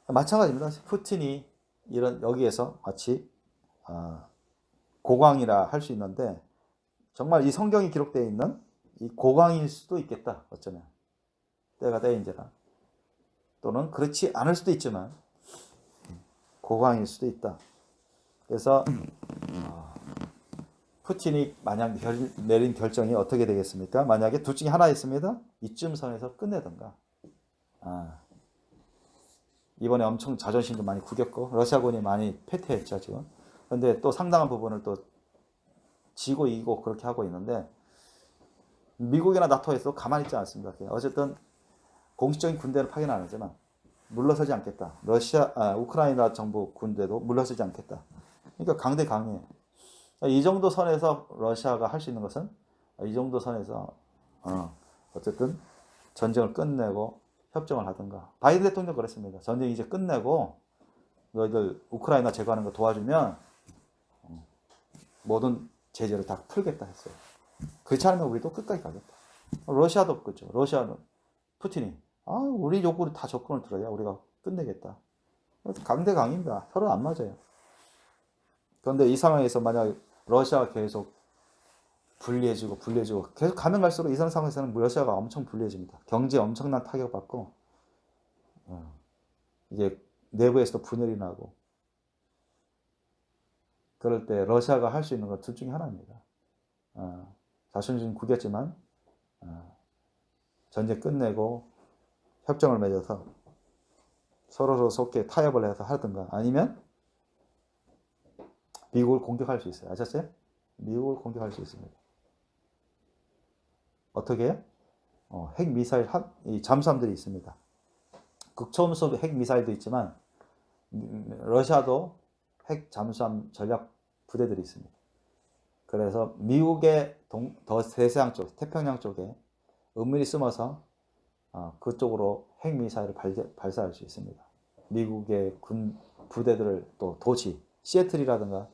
마찬가지입니다. 푸틴이 이런 여기에서 마치 고광이라 할 수 있는데 정말 이 성경이 기록되어 있는 이 고광일 수도 있겠다. 어쩌면 때가 때인지라 또는 그렇지 않을 수도 있지만 고광일 수도 있다. 그래서 푸틴이 만약 내린 결정이 어떻게 되겠습니까? 만약에 둘 중에 하나 있습니다. 이쯤 선에서 끝내던가. 이번에 엄청 자존심도 많이 구겼고 러시아군이 많이 패퇴했죠 지금. 그런데 또 상당한 부분을 또 지고 이기고 그렇게 하고 있는데 미국이나 나토에서 가만히 있지 않습니다. 어쨌든 공식적인 군대는 파견 안 하지만 물러서지 않겠다. 우크라이나 정부 군대도 물러서지 않겠다. 그러니까 강대 강해요. 이 정도 선에서 러시아가 할 수 있는 것은 이 정도 선에서 어쨌든 전쟁을 끝내고 협정을 하든가. 바이든 대통령 그랬습니다. 전쟁 이제 끝내고 너희들 우크라이나 제거하는 거 도와주면 모든 제재를 다 풀겠다 했어요. 그렇지 않으면 우리도 끝까지 가겠다. 러시아도 그렇죠. 러시아는 푸틴이 우리 요구를 다 조건을 들어야 우리가 끝내겠다. 강대강입니다. 서로 안 맞아요. 그런데 이 상황에서 만약 러시아가 계속 불리해지고 계속 가면 갈수록 이런 상황에서는 러시아가 엄청 불리해집니다. 경제에 엄청난 타격받고 이제 내부에서도 분열이 나고 그럴 때 러시아가 할 수 있는 것 둘 중에 하나입니다. 자존심 구겼지만 전쟁 끝내고 협정을 맺어서 서로 속게 타협을 해서 하든가 아니면 미국을 공격할 수 있어요. 아셨어요? 미국을 공격할 수 있습니다. 어떻게 해요? 핵미사일 이 잠수함들이 있습니다. 극초음속 핵미사일도 있지만 러시아도 핵 잠수함 전략 부대들이 있습니다. 그래서 미국의 더 대서양 쪽, 태평양 쪽에 은밀히 숨어서 그쪽으로 핵미사일을 발사할 수 있습니다. 미국의 군 부대들을 또 도시, 시애틀이라든가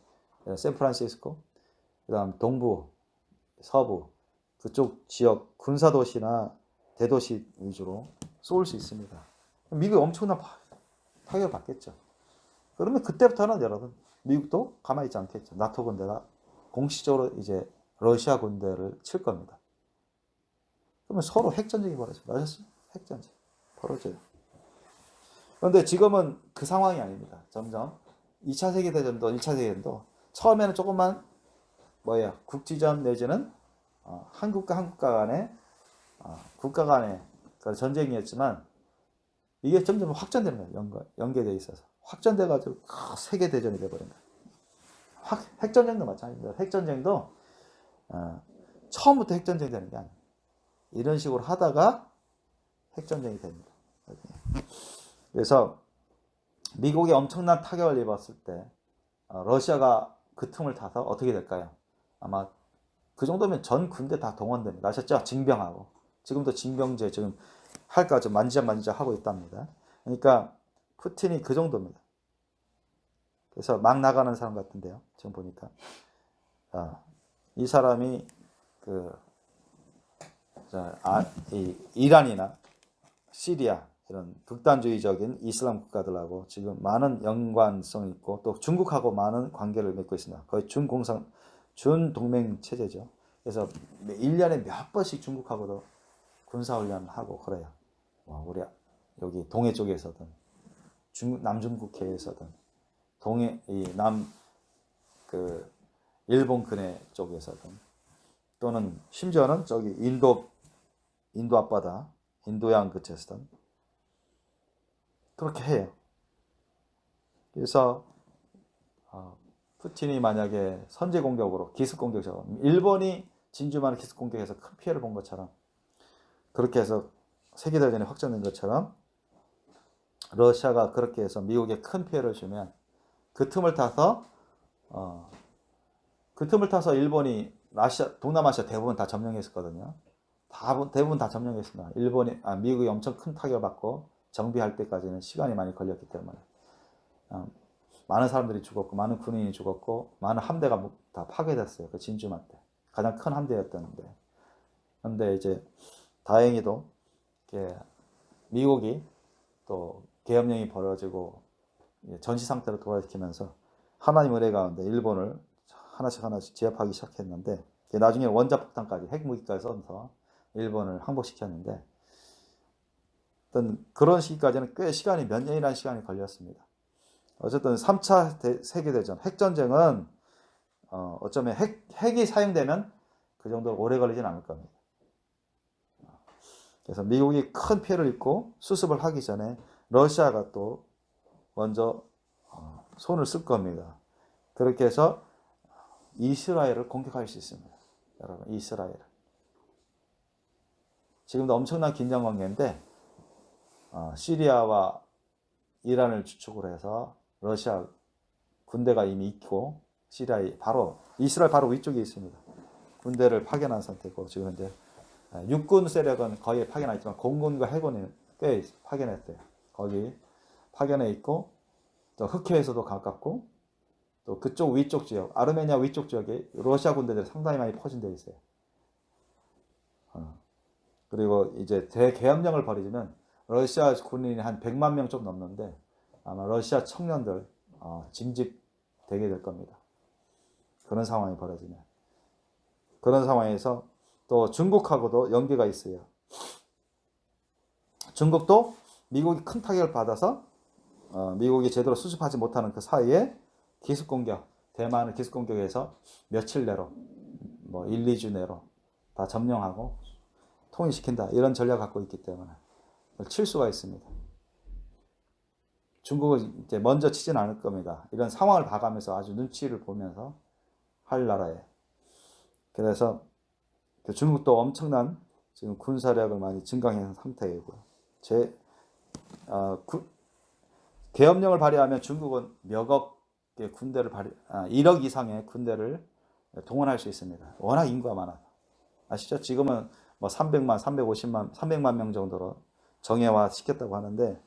샌프란시스코, 그 다음 동부, 서부 그쪽 지역 군사도시나 대도시 위주로 쏠 수 있습니다. 미국이 엄청난 타격을 받겠죠. 그러면 그때부터는 여러분 미국도 가만히 있지 않겠죠. 나토 군대가 공식적으로 이제 러시아 군대를 칠 겁니다. 그러면 서로 핵전쟁이 벌어집니다. 아셨어요? 핵전쟁 벌어져요. 그런데 지금은 그 상황이 아닙니다. 점점 2차 세계대전도 1차 세계대전도 처음에는 조금만 국지전 내지는 한국과 한국가 간의 국가 간의 전쟁이었지만 이게 점점 확전되는 거예요. 연계되어 있어서 확전돼가지고 세계대전이 돼버린 거예요. 핵전쟁도 마찬가지입니다. 핵전쟁도 처음부터 핵전쟁이 되는 게 아니에요. 이런 식으로 하다가 핵전쟁이 됩니다. 그래서 미국이 엄청난 타격을 입었을 때 러시아가 그 틈을 타서 어떻게 될까요? 아마 그 정도면 전 군대 다 동원됩니다. 아셨죠? 징병하고 지금도 징병제 지금 할까 좀 만지작 하고 있답니다. 그러니까 푸틴이 그 정도입니다. 그래서 막 나가는 사람 같은데요. 지금 보니까 이 사람이 이란이나 시리아 이런 극단주의적인 이슬람 국가들하고 지금 많은 연관성이 있고 또 중국하고 많은 관계를 맺고 있습니다. 거의 준동맹 체제죠. 그래서 1년에 몇 번씩 중국하고도 군사훈련을 하고 그래요. 우리 여기 동해 쪽에서든 남중국해에서든 일본 근해 쪽에서든 또는 심지어는 저기 인도 앞바다 인도양 그쪽에서든 그렇게 해요. 그래서 푸틴이 만약에 선제 공격으로 기습 공격적으로 일본이 진주만을 기습 공격해서 큰 피해를 본 것처럼, 그렇게 해서 세계대전이 확전된 것처럼 러시아가 그렇게 해서 미국에 큰 피해를 주면 그 틈을 타서 일본이 동남아시아 대부분 다 점령했었거든요. 대부분 다 점령했습니다. 미국이 엄청 큰 타격을 받고 정비할 때까지는 시간이 많이 걸렸기 때문에 많은 사람들이 죽었고 많은 군인이 죽었고 많은 함대가 다 파괴됐어요. 그 진주만 때 가장 큰 함대였던데. 그런데 이제 다행히도 미국이 또 계엄령이 벌어지고 전시 상태로 도와주면서 하나님 은혜 가운데 일본을 하나씩 제압하기 시작했는데, 나중에 원자폭탄까지 핵무기까지 써서 일본을 항복시켰는데, 어떤 그런 시기까지는 꽤 시간이 몇 년이라는 시간이 걸렸습니다. 어쨌든 3차 세계대전 핵전쟁은 어쩌면 핵이 사용되면 그 정도 오래 걸리진 않을 겁니다. 그래서 미국이 큰 피해를 입고 수습을 하기 전에 러시아가 또 먼저 손을 쓸 겁니다. 그렇게 해서 이스라엘을 공격할 수 있습니다. 여러분, 이스라엘. 지금도 엄청난 긴장 관계인데 시리아와 이란을 주축으로 해서 러시아 군대가 이미 있고 이스라엘 바로 위쪽에 있습니다. 군대를 파견한 상태고, 지금 현재 육군 세력은 거의 파견 안 했지만 공군과 해군이 꽤 파견했어요. 거기 파견해 있고, 또 흑해에서도 가깝고, 또 그쪽 위쪽 지역, 아르메니아 위쪽 지역에 러시아 군대들이 상당히 많이 포진되어 있어요. 그리고 이제 대계엄령을 벌이면 러시아 군인이 한 100만 명 좀 넘는데 아마 러시아 청년들 징집되게 될 겁니다. 그런 상황이 벌어지면. 그런 상황에서 또 중국하고도 연계가 있어요. 중국도 미국이 큰 타격을 받아서 미국이 제대로 수습하지 못하는 그 사이에 대만을 기습 공격해서 며칠 내로 1, 2주 내로 다 점령하고 통일시킨다, 이런 전략을 갖고 있기 때문에 칠 수가 있습니다. 중국은 이제 먼저 치진 않을 겁니다. 이런 상황을 봐가면서 아주 눈치를 보면서 할 나라예요. 그래서 중국도 엄청난 지금 군사력을 많이 증강한 상태이고요. 계엄령을 발휘하면 중국은 몇 억의 군대를 1억 이상의 군대를 동원할 수 있습니다. 워낙 인구가 많아서. 아시죠? 지금은 300만, 350만, 300만 명 정도로 정예화 시켰다고 하는데,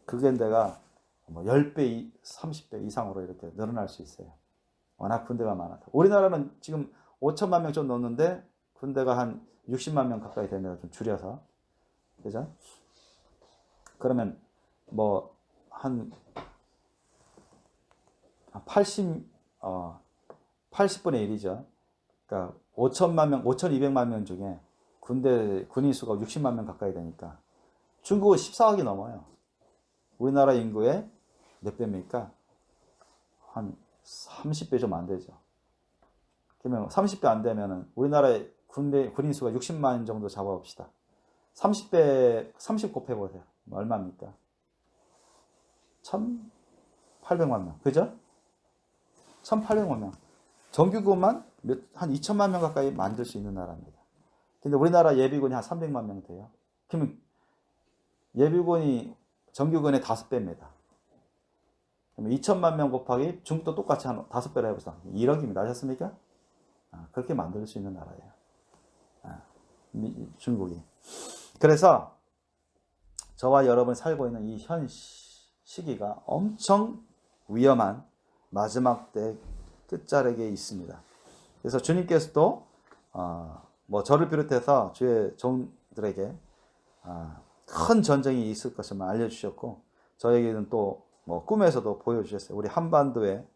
그게 내가 10배, 30배 이상으로 이렇게 늘어날 수 있어요. 워낙 군대가 많아서. 우리나라는 지금 5천만 명 좀 넘는데 군대가 한 60만 명 가까이 됩니다. 좀 줄여서. 그죠? 그러면 한 80분의 1이죠. 그러니까 5,200만 명 중에 군인 수가 60만 명 가까이 되니까 중국은 14억이 넘어요. 우리나라 인구의 몇 배입니까? 한 30배 좀 안 되죠. 그러면 30배 안 되면은 우리나라의 군인 수가 60만 정도 잡아봅시다. 30 곱해보세요. 얼마입니까? 1,800만 명. 그죠? 1,800만 명. 정규군만 한 2천만 명 가까이 만들 수 있는 나라입니다. 근데 우리나라 예비군이 한 300만 명 돼요. 그러면 예비군이 정규군의 5배입니다. 그러면 2천만 명 곱하기 중국도 똑같이 한 5배로 해보세요. 1억입니다. 아셨습니까? 그렇게 만들 수 있는 나라예요. 중국이. 그래서 저와 여러분이 살고 있는 이 현 시기가 엄청 위험한 마지막 때 끝자락에 있습니다. 그래서 주님께서도 저를 비롯해서 주의 종들에게 큰 전쟁이 있을 것을 알려주셨고, 저에게는 또 꿈에서도 보여주셨어요. 우리 한반도에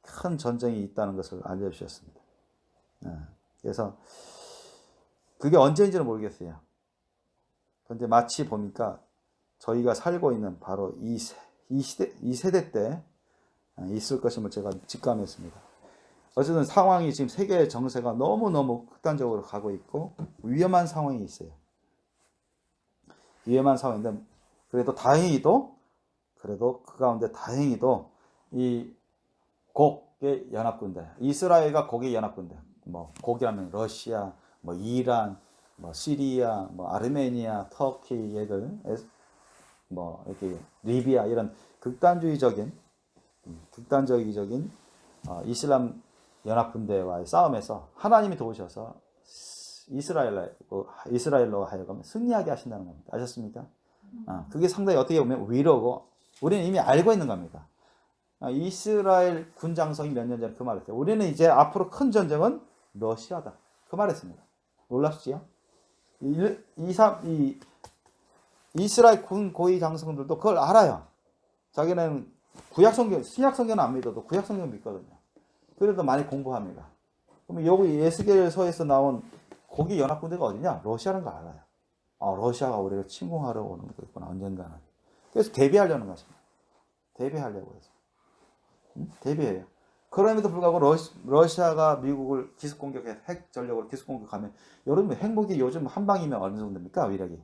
큰 전쟁이 있다는 것을 알려주셨습니다. 그래서 그게 언제인지는 모르겠어요. 그런데 마치 보니까 저희가 살고 있는 바로 이 세대 때 있을 것임을 제가 직감했습니다. 어쨌든 상황이 지금 세계 정세가 너무너무 극단적으로 가고 있고 위험한 상황이 있어요. 위험한 상황인데, 그래도 그 가운데 다행히도 이 곡의 연합군대, 이스라엘과 곡의 연합군대, 뭐 거기라면 러시아, 뭐 이란, 뭐 시리아, 뭐 아르메니아, 터키 얘들, 뭐 이렇게 리비아 이런 극단적인 이슬람 연합군대와의 싸움에서 하나님이 도우셔서 이스라엘로 하여금 승리하게 하신다는 겁니다. 아셨습니까? 그게 상당히 어떻게 보면 위로고 우리는 이미 알고 있는 겁니다. 이스라엘 군 장성이 몇 년 전에 그 말을 했어요. 우리는 이제 앞으로 큰 전쟁은 러시아다. 그 말했습니다. 놀랍지요? 이 이스라엘 군 고위 장성들도 그걸 알아요. 자기는 구약 성경, 신약 성경은 안 믿어도 구약 성경 믿거든요. 그래도 많이 공부합니다. 그러면 여기 에스겔서에서 나온 거기 연합군대가 어디냐? 러시아라는 걸 알아요. 러시아가 우리를 침공하러 오는 거겠구나, 언젠가는. 그래서 대비하려는 것입니다. 대비하려고 해서. 대비해요. 그럼에도 불구하고 러시아가 미국을 기습 공격해, 핵 전력으로 기습 공격하면, 여러분 핵무기 요즘 한 방이면 어느 정도입니까? 위력이.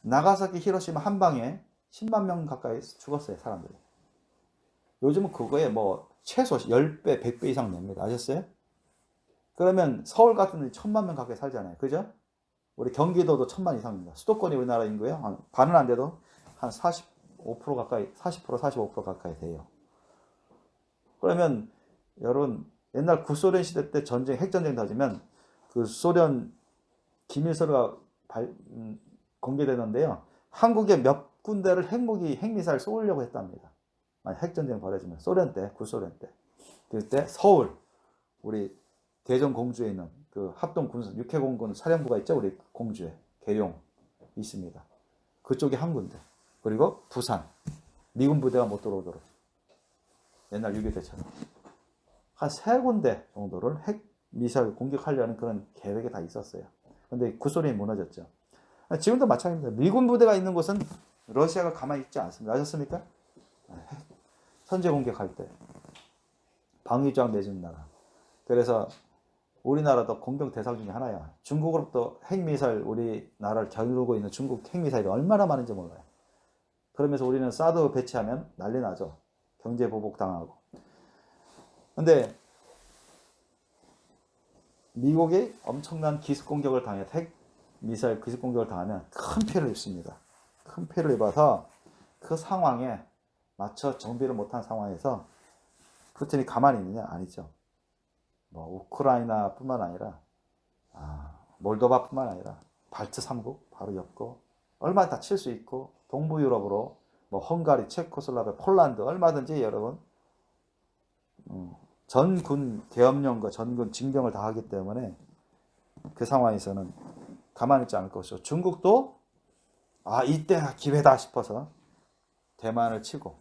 나가사키, 히로시마 한 방에 10만 명 가까이 죽었어요, 사람들이. 요즘은 그거에 뭐 최소 10배, 100배 이상 냅니다. 아셨어요? 그러면 서울 같은 데 1000만 명 가까이 살잖아요. 그죠? 우리 경기도도 1000만 이상입니다. 수도권이 우리나라 인구예요. 반은 안 돼도 한 45% 가까이, 40%, 45% 가까이 돼요. 그러면 여러분 옛날 구소련 시대 때 전쟁, 핵전쟁 다지면 그 소련 기밀서가 공개되는데요. 한국에 몇 군데를 핵미사일 쏘려고 했답니다. 핵전쟁 벌어지면 소련 때, 구소련 때. 그때 서울, 우리 대전 공주에 있는 그 합동군사 육해공군 사령부가 있죠. 우리 공주에 계룡 있습니다. 그쪽에 한 군데. 그리고 부산, 미군 부대가 못 들어오도록 옛날 6.25 때처럼 한 3군데 정도를 핵 미사일 공격하려는 그런 계획이 다 있었어요. 근데 구소련이 무너졌죠. 지금도 마찬가지입니다. 미군 부대가 있는 곳은 러시아가 가만히 있지 않습니다. 아셨습니까? 선제 공격할 때 방위조약 내주는 나라. 그래서 우리나라도 공격 대상 중에 하나야. 중국으로부터 핵미사일, 우리나라를 겨누고 있는 중국 핵미사일이 얼마나 많은지 몰라요. 그러면서 우리는 사드 배치하면 난리 나죠. 경제 보복 당하고. 근데 미국이 엄청난 기습 공격을 당해 핵미사일 기습 공격을 당하면 큰 피해를 입습니다. 큰 피해를 입어서 그 상황에 맞춰 정비를 못한 상황에서 푸틴이 가만히 있느냐? 아니죠. 뭐 우크라이나뿐만 아니라 몰도바뿐만 아니라 발트 3국 바로 옆고 얼마나 다 칠 수 있고 동부 유럽으로 뭐 헝가리, 체코슬라비아, 폴란드 얼마든지 여러분 전군 계엄령과 전군 징병을 다 하기 때문에 그 상황에서는 가만히 있지 않을 것이고 중국도 이때가 기회다 싶어서 대만을 치고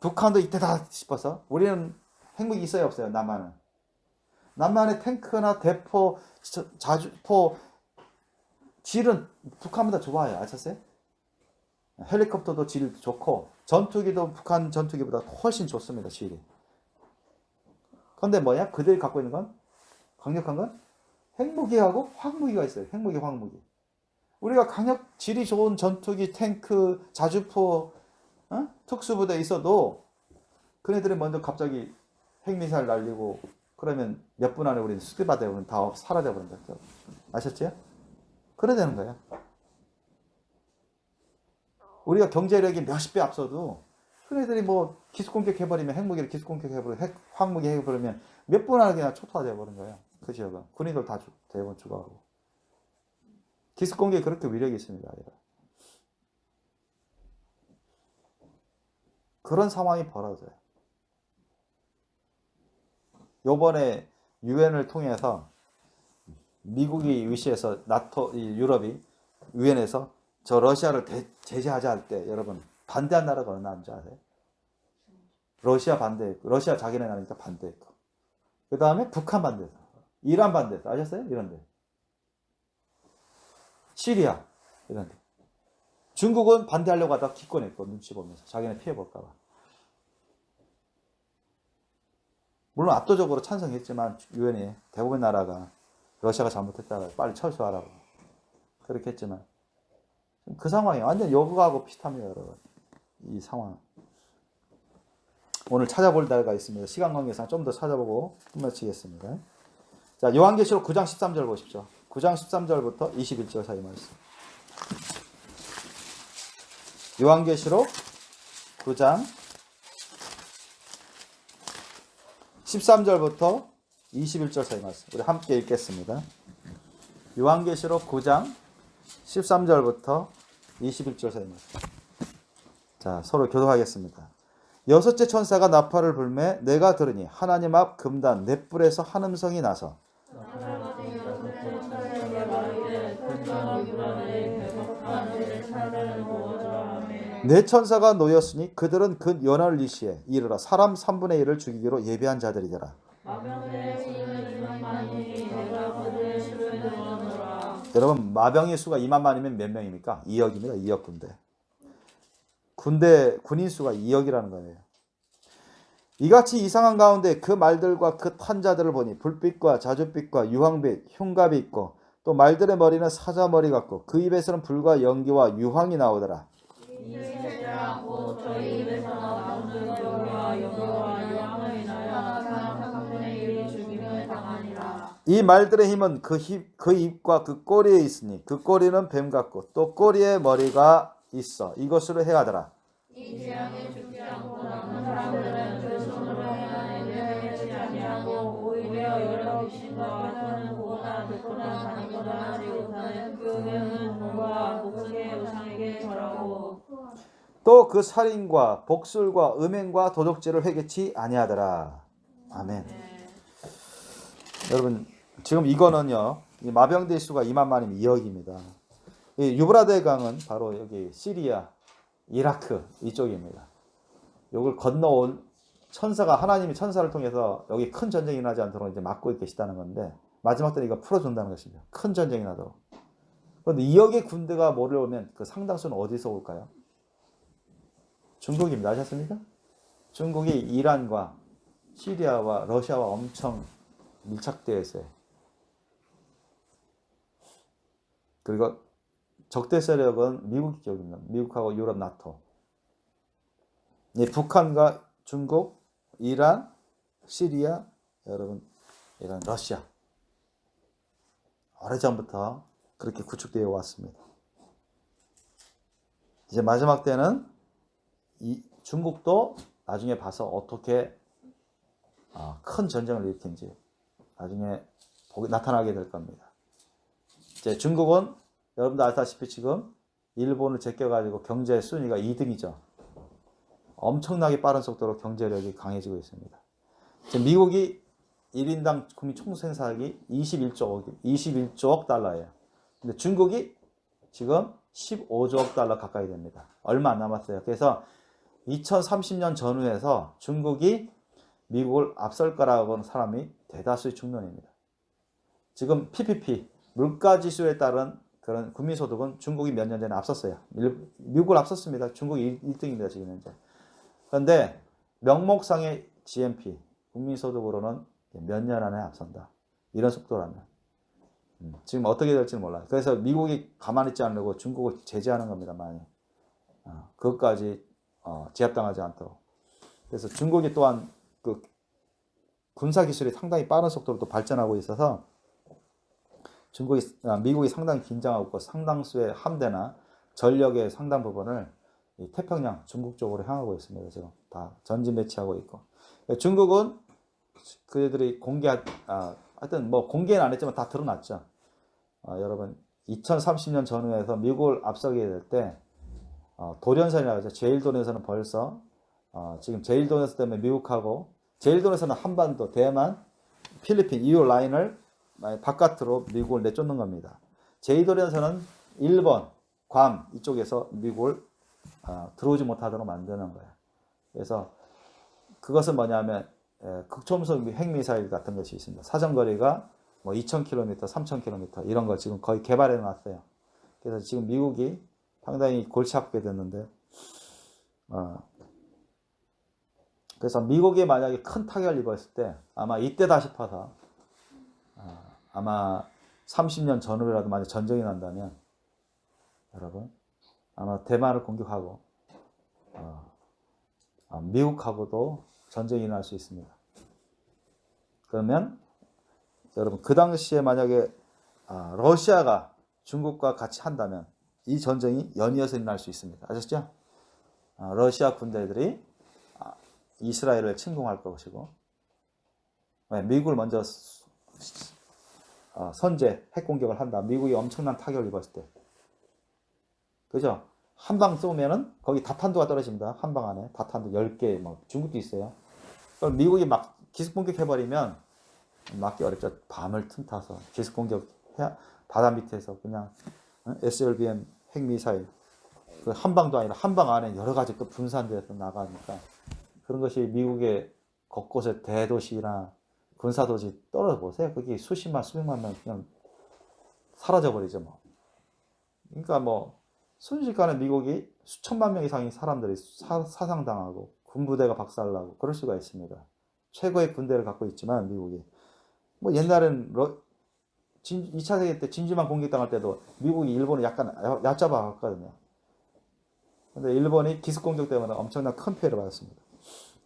북한도 이때다 싶어서 우리는 핵무기 있어요 없어요? 남한의 탱크나 대포, 자주포 질은 북한보다 좋아요. 아셨어요? 헬리콥터도 질 좋고 전투기도 북한 전투기보다 훨씬 좋습니다. 질이. 그런데 뭐냐? 그들이 갖고 있는 건 강력한 건 핵무기하고 화학무기가 있어요. 핵무기, 화학무기. 우리가 질이 좋은 전투기, 탱크, 자주포, 특수부대에 있어도 그네들이 먼저 갑자기 핵미사일 날리고 그러면 몇 분 안에 우리는 수리받아버리면 다 사라져버린다. 아셨죠? 그래야 되는 거예요. 우리가 경제력이 몇십 배 앞서도 그네들이 뭐 기습공격해버리면 핵무기를 기습공격해버리면 화학무기 해버리면 몇 분 안에 그냥 초토화돼버린 거예요. 그 지역은. 군인들 다 대부분 죽어가고. 기습공격이 그렇게 위력이 있습니다. 그런 상황이 벌어져요. 요번에 유엔을 통해서 미국이 의시해서 나토, 유럽이 유엔에서 저 러시아를 제재하자 할 때 여러분 반대한 나라가 어느 나라인지 아세요? 러시아 반대했고 러시아 자기네 나라니까 반대했고 그 다음에 북한 반대했어. 이란 반대했어. 아셨어요? 이런데 시리아 이런데 중국은 반대하려고 하다가 기권했고 눈치 보면서 자기네 피해볼까 봐. 물론 압도적으로 찬성했지만 유엔이 대부분 나라가 러시아가 잘못했다고 빨리 철수하라고 그렇게 했지만 그 상황이 완전 요구하고 비슷합니다. 여러분. 이 상황 오늘 찾아볼 날가 있습니다. 시간 관계상 좀 더 찾아보고 끝마치겠습니다. 자, 요한계시록 9장 13절 보십시오. 9장 13절부터 21절 사이 말씀. 요한계시록 9장 13절부터 21절 사이 말씀. 우리 함께 읽겠습니다. 요한계시록 9장 13절부터 21절 사이 말씀. 자, 서로 교독하겠습니다. 여섯째 천사가 나팔을 불매 내가 들으니 하나님 앞 금단 넷불에서 한 음성이 나서 네 천사가 놓였으니 그들은 그 연할 이시에 이르러 사람 3분의 1을 죽이기로 예비한 자들이더라. 여러분, 마병의 수가 2만만이면 몇 명입니까? 2억입니다. 2억 군인 수가 2억이라는 거예요. 이같이 이상한 가운데 그 말들과 그 탄 자들을 보니 불빛과 자줏빛과 유황빛, 흉갑이 있고 또 말들의 머리는 사자머리 같고 그 입에서는 불과 연기와 유황이 나오더라. 이 말들의 힘은 그 입과 그 꼬리에 있으니 그 꼬리는 뱀 같고 또 꼬리에 머리가 있어 이것으로 행하더라. 이 재앙에 죽지 않고 남은 사람들은 그 손으로 행한 일을 해치 아니하고 오히려 여러 귀신과 같은 보거나 듣거나 다니거나 하지 못하는 그 음은 몸과 목숨의 우상에게 절하고 또 그 살인과 복술과 음행과 도적질을 회개치 아니하더라. 아멘. 여러분, 지금 이거는요, 이 마병대 수가 2만만이면 2억입니다. 이 유브라데 강은 바로 여기 시리아, 이라크 이쪽입니다. 이걸 건너온 천사가 하나님이 천사를 통해서 여기 큰 전쟁이 나지 않도록 이제 막고 계시다는 건데 마지막 때 이거 풀어준다는 것입니다. 큰 전쟁이 나도록. 그런데 2억의 군대가 몰려오면 그 상당수는 어디서 올까요? 중국입니다. 아셨습니까? 중국이 이란과 시리아와 러시아와 엄청 밀착되어 있어요. 그리고 적대 세력은 미국 쪽입니다. 미국하고 유럽 나토. 북한과 중국, 이란, 시리아, 여러분, 이란, 러시아. 오래전부터 그렇게 구축되어 왔습니다. 이제 마지막 때는 이 중국도 나중에 봐서 어떻게 큰 전쟁을 일으킨지 나중에 나타나게 될 겁니다. 이제 중국은 여러분도 알다시피 지금 일본을 제껴가지고 경제 순위가 2등이죠. 엄청나게 빠른 속도로 경제력이 강해지고 있습니다. 지금 미국이 1인당 국민 총생산이 21조 달러예요. 근데 중국이 지금 15조 달러 가까이 됩니다. 얼마 안 남았어요. 그래서 2030년 전후에서 중국이 미국을 앞설 거라고 하는 사람이 대다수의 중론입니다. 지금 PPP, 물가지수에 따른 그런 국민소득은 중국이 몇 년 전에 앞섰어요. 미국을 앞섰습니다. 중국이 1등입니다. 지금 현재. 그런데 명목상의 GNP, 국민소득으로는 몇 년 안에 앞선다. 이런 속도라면. 지금 어떻게 될지는 몰라요. 그래서 미국이 가만히 있지 않으려고 중국을 제재하는 겁니다. 많이. 그것까지 제압당하지 않도록. 그래서 중국이 또한 그 군사기술이 상당히 빠른 속도로 또 발전하고 있어서 미국이 상당히 긴장하고 있고 상당수의 함대나 전력의 상당 부분을 이 태평양 중국 쪽으로 향하고 있습니다. 지금 다 전진 배치하고 있고. 중국은 그들이 하여튼 뭐 공개는 안 했지만 다 드러났죠. 여러분 2030년 전후에서 미국을 앞서게 될 때 도련선이라고 하죠. 제일도련선은 벌써 지금 제일도련선 때문에 미국하고 제일도련선은 한반도, 대만, 필리핀 이 라인을 바깥으로 미국을 내쫓는 겁니다. 제일도련선은 일본, 괌 이쪽에서 미국을 들어오지 못하도록 만드는 거예요. 그래서 그것은 뭐냐면 극초음속 핵미사일 같은 것이 있습니다. 사정거리가 뭐 2,000km, 3,000km 이런 걸 지금 거의 개발해 놨어요. 그래서 지금 미국이 상당히 골치 아프게 됐는데 그래서 미국이 만약에 큰 타격을 입었을 때 아마 이때다 싶어서 아마 30년 전후라도 만약 전쟁이 난다면 여러분 아마 대만을 공격하고 미국하고도 전쟁이 날 수 있습니다. 그러면 여러분 그 당시에 만약에 러시아가 중국과 같이 한다면 이 전쟁이 연이어서 일어날 수 있습니다. 아셨죠? 러시아 군대들이 이스라엘을 침공할 것이고 미국을 먼저 선제 핵 공격을 한다. 미국이 엄청난 타격을 입었을 때. 그죠? 한 방 쏘면은 거기 다탄두가 떨어집니다. 한 방 안에 다탄두 10개 뭐 중국도 있어요. 그럼 미국이 막 기습 공격해버리면 막기 어렵죠. 밤을 틈타서 기습 공격 바다 밑에서 그냥 SLBM 핵미사일 그 한 방도 아니라 한 방 안에 여러 가지 또 분산돼서 나가니까 그런 것이 미국의 곳곳에 대도시나 군사도시 떨어져 보세요. 그게 수십만 수백만 명 그냥 사라져 버리죠. 뭐. 그러니까 뭐 순식간에 미국이 수천만 명 이상의 사람들이 사상당하고 군부대가 박살나고 그럴 수가 있습니다. 최고의 군대를 갖고 있지만 미국이 뭐 옛날엔 2차 세계 때 진주만 공격당할 때도 미국이 일본을 약간 얕잡아 갔거든요. 근데 일본이 기습 공격 때문에 엄청난 큰 피해를 받았습니다.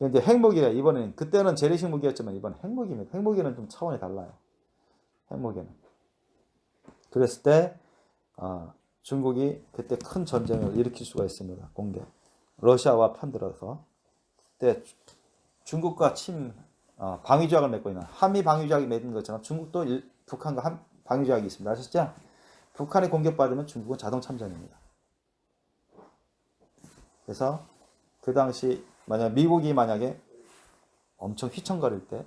이제 핵무기가 이번에는 그때는 재래식 무기였지만 이번엔 핵무기입니다. 핵무기는 좀 차원이 달라요. 핵무기는. 그랬을 때 중국이 그때 큰 전쟁을 일으킬 수가 있습니다. 공개. 러시아와 편들어서 그때 중국과 방위조약을 맺고 있는 한미 방위조약이 맺은 것처럼 중국도 북한과 방위조약이 있습니다. 아셨죠? 북한이 공격받으면 중국은 자동 참전입니다. 그래서 그 당시 미국이 만약에 엄청 휘청거릴 때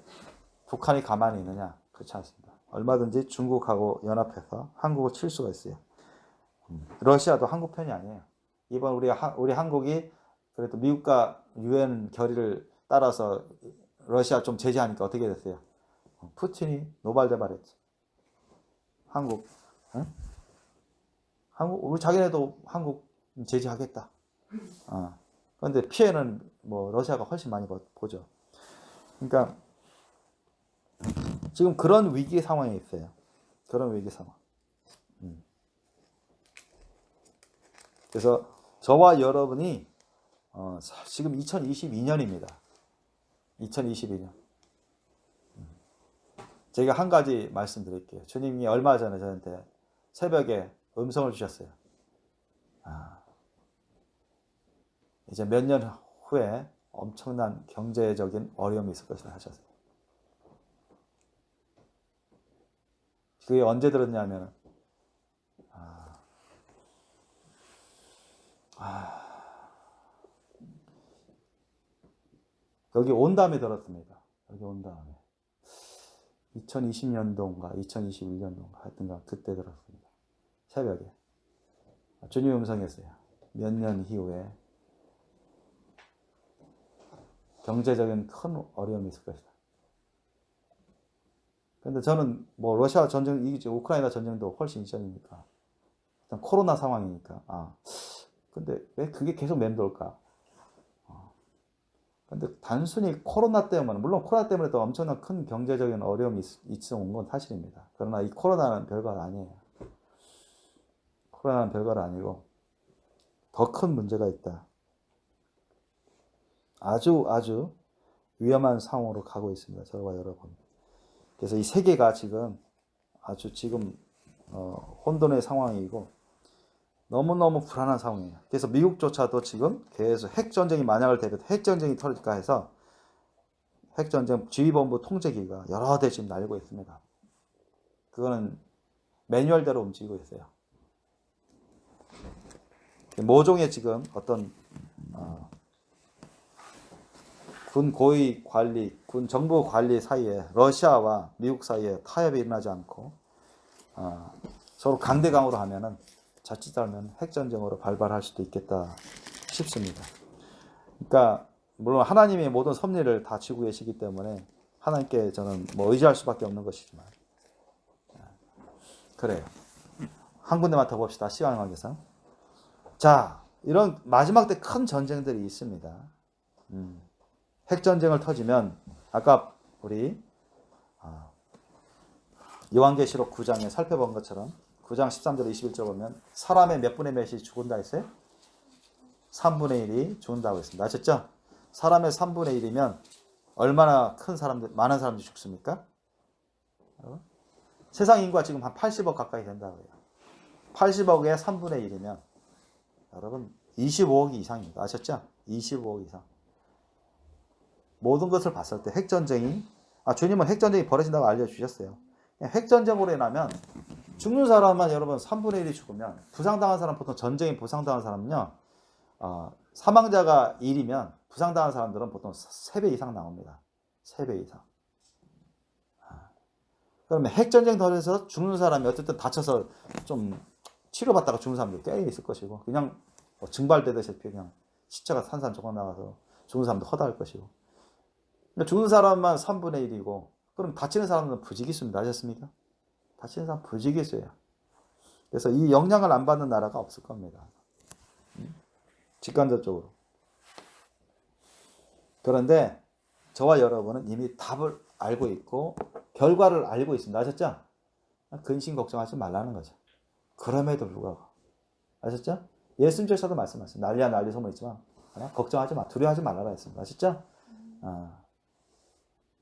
북한이 가만히 있느냐? 그렇지 않습니다. 얼마든지 중국하고 연합해서 한국을 칠 수가 있어요. 러시아도 한국 편이 아니에요. 이번 우리 한국이 그래도 미국과 유엔 결의를 따라서 러시아 좀 제재하니까 어떻게 됐어요? 푸틴이 노발대발했지. 한국, 응? 우리 자기네도 한국 제재하겠다. 그런데 피해는 뭐 러시아가 훨씬 많이 보죠. 그러니까 지금 그런 위기 상황에 있어요. 그런 위기 상황. 그래서 저와 여러분이 지금 2022년입니다. 2022년. 제가 한 가지 말씀드릴게요. 주님이 얼마 전에 저한테 새벽에 음성을 주셨어요. 이제 몇 년 후에 엄청난 경제적인 어려움이 있을 것이라 하셨어요. 그게 언제 들었냐면 여기 온 다음에 들었습니다. 여기 온 다음에 2020년도인가 2021년도인가 하여튼가 그때 들었습니다. 새벽에 주님 음성이었어요. 몇 년 이후에 경제적인 큰 어려움이 있을 것이다. 그런데 저는 뭐 러시아 전쟁 이기지 우크라이나 전쟁도 훨씬 이전이니까 일단 코로나 상황이니까 근데 왜 그게 계속 맴돌까? 근데 단순히 코로나 때문에 물론 코로나 때문에 또 엄청난 큰 경제적인 어려움이 있어 온 건 사실입니다. 그러나 이 코로나는 별거 아니에요. 코로나는 별거 아니고 더 큰 문제가 있다. 아주 위험한 상황으로 가고 있습니다. 저와 여러분. 그래서 이 세계가 지금 혼돈의 상황이고 너무너무 불안한 상황이에요. 그래서 미국조차도 지금 계속 핵전쟁이 만약을 대비해서 핵전쟁이 터질까 해서 핵전쟁 지휘본부 통제기가 여러 대 지금 날리고 있습니다. 그거는 매뉴얼대로 움직이고 있어요. 모종의 지금 어떤 군 고위 관리, 군 정부 관리 사이에 러시아와 미국 사이에 타협이 일어나지 않고 서로 강대강으로 하면은 자칫 잘하면 핵전쟁으로 발발할 수도 있겠다 싶습니다. 그러니까 물론 하나님이 모든 섭리를 다 지고 계시기 때문에 하나님께 저는 뭐 의지할 수밖에 없는 것이지만 그래요. 한 군데만 더 봅시다. 시간 관계상. 자, 이런 마지막 때 큰 전쟁들이 있습니다. 핵전쟁을 터지면 아까 우리 요한계시록 9장에 살펴본 것처럼 9장 13절 21절 보면 사람의 몇 분의 몇이 죽은다 했어요? 3분의 1이 죽는다고 했습니다. 아셨죠? 사람의 3분의 1이면 얼마나 많은 사람들이 죽습니까? 세상 인구가 지금 한 80억 가까이 된다고 해요. 80억의 3분의 1이면 여러분 25억 이상입니다. 아셨죠? 25억 이상. 모든 것을 봤을 때 핵전쟁이 주님은 핵전쟁이 벌어진다고 알려주셨어요. 핵전쟁으로 인하면 죽는 사람만 여러분 3분의 1이 죽으면 부상당한 사람 보통 전쟁에 부상당한 사람은요 사망자가 1이면 부상당한 사람들은 보통 3배 이상 나옵니다. 3배 이상. 그러면 핵전쟁 덜해서 죽는 사람이 어쨌든 다쳐서 좀 치료받다가 죽는 사람도 꽤 있을 것이고 그냥 증발되듯이 그냥 시체가 산산조각 나가서 죽는 사람도 허다할 것이고 그러니까 죽는 사람만 3분의 1이고 그럼 다치는 사람은 부지기수입니다. 아셨습니까? 다치는 사람 부지기수예요. 그래서 이 영향을 안 받는 나라가 없을 겁니다. 직간접적으로. 그런데 저와 여러분은 이미 답을 알고 있고 결과를 알고 있습니다. 아셨죠? 근심 걱정하지 말라는 거죠. 그럼에도 불구하고. 아셨죠? 예수님께서도 말씀하셨어요. 난리야 난리 소문 있지만 걱정하지 마. 두려워하지 말라고 했습니다. 아셨죠?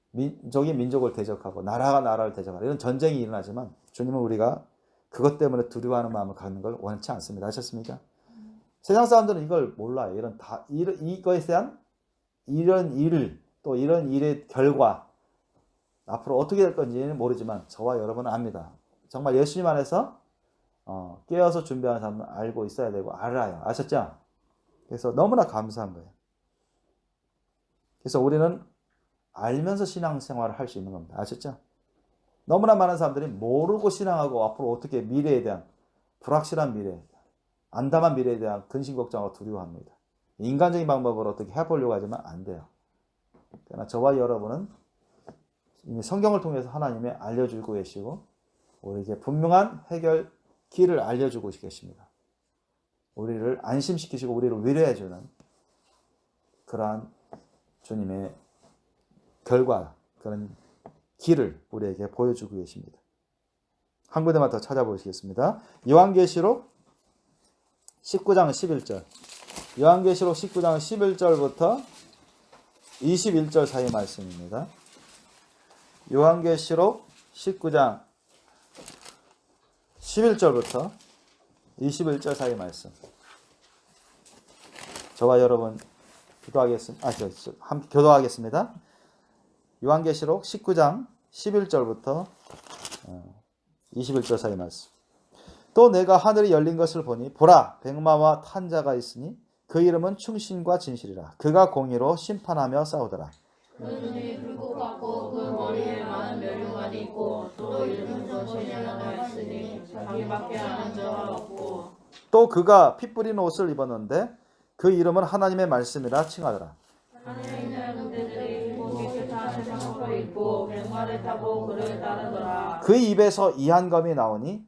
민족이 민족을 대적하고 나라가 나라를 대적하고 이런 전쟁이 일어나지만 주님은 우리가 그것 때문에 두려워하는 마음을 갖는 걸 원치 않습니다. 아셨습니까? 세상 사람들은 이걸 몰라요. 이거에 대한 이런 일을 또 이런 일의 결과 앞으로 어떻게 될 건지는 모르지만 저와 여러분은 압니다. 정말 예수님 안에서 깨어서 준비하는 사람은 알고 있어야 되고 알아요. 아셨죠? 그래서 너무나 감사한 거예요. 그래서 우리는 알면서 신앙생활을 할 수 있는 겁니다. 아셨죠? 너무나 많은 사람들이 모르고 신앙하고 앞으로 어떻게 미래에 대한 불확실한 미래, 암담한 미래에 대한 근심 걱정하고 두려워합니다. 인간적인 방법으로 어떻게 해보려고 하지만 안 돼요. 그러나 저와 여러분은 이미 성경을 통해서 하나님이 알려주고 계시고 우리에게 분명한 해결 길을 알려주고 계십니다. 우리를 안심시키시고 우리를 위로해주는 그러한 주님의 결과, 그런 길을 우리에게 보여주고 계십니다. 한 군데만 더 찾아보시겠습니다. 요한계시록 19장 11절. 요한계시록 19장 11절부터 21절 사이 말씀입니다. 요한계시록 19장 11절부터 21절 사이 말씀. 저와 여러분 함께 교도하겠습니다. 요한계시록 19장 11절부터 21절 사이 말씀. 또 내가 하늘이 열린 것을 보니 보라 백마와 탄 자가 있으니 그 이름은 충신과 진실이라. 그가 공의로 심판하며 싸우더라. 그 눈이 불꽃 같고 그 머리에 많은 면류관이 있고 또 이름은 거칠이라고 했으니 자기밖에 아는 자가 없고 또 그가 피 뿌린 옷을 입었는데 그 이름은 하나님의 말씀이라 칭하더라. 하늘에 있는 군대들이 깨끗한 세상으로 입고 백마를 타고 그를 따르더라. 그 입에서 이한검이 나오니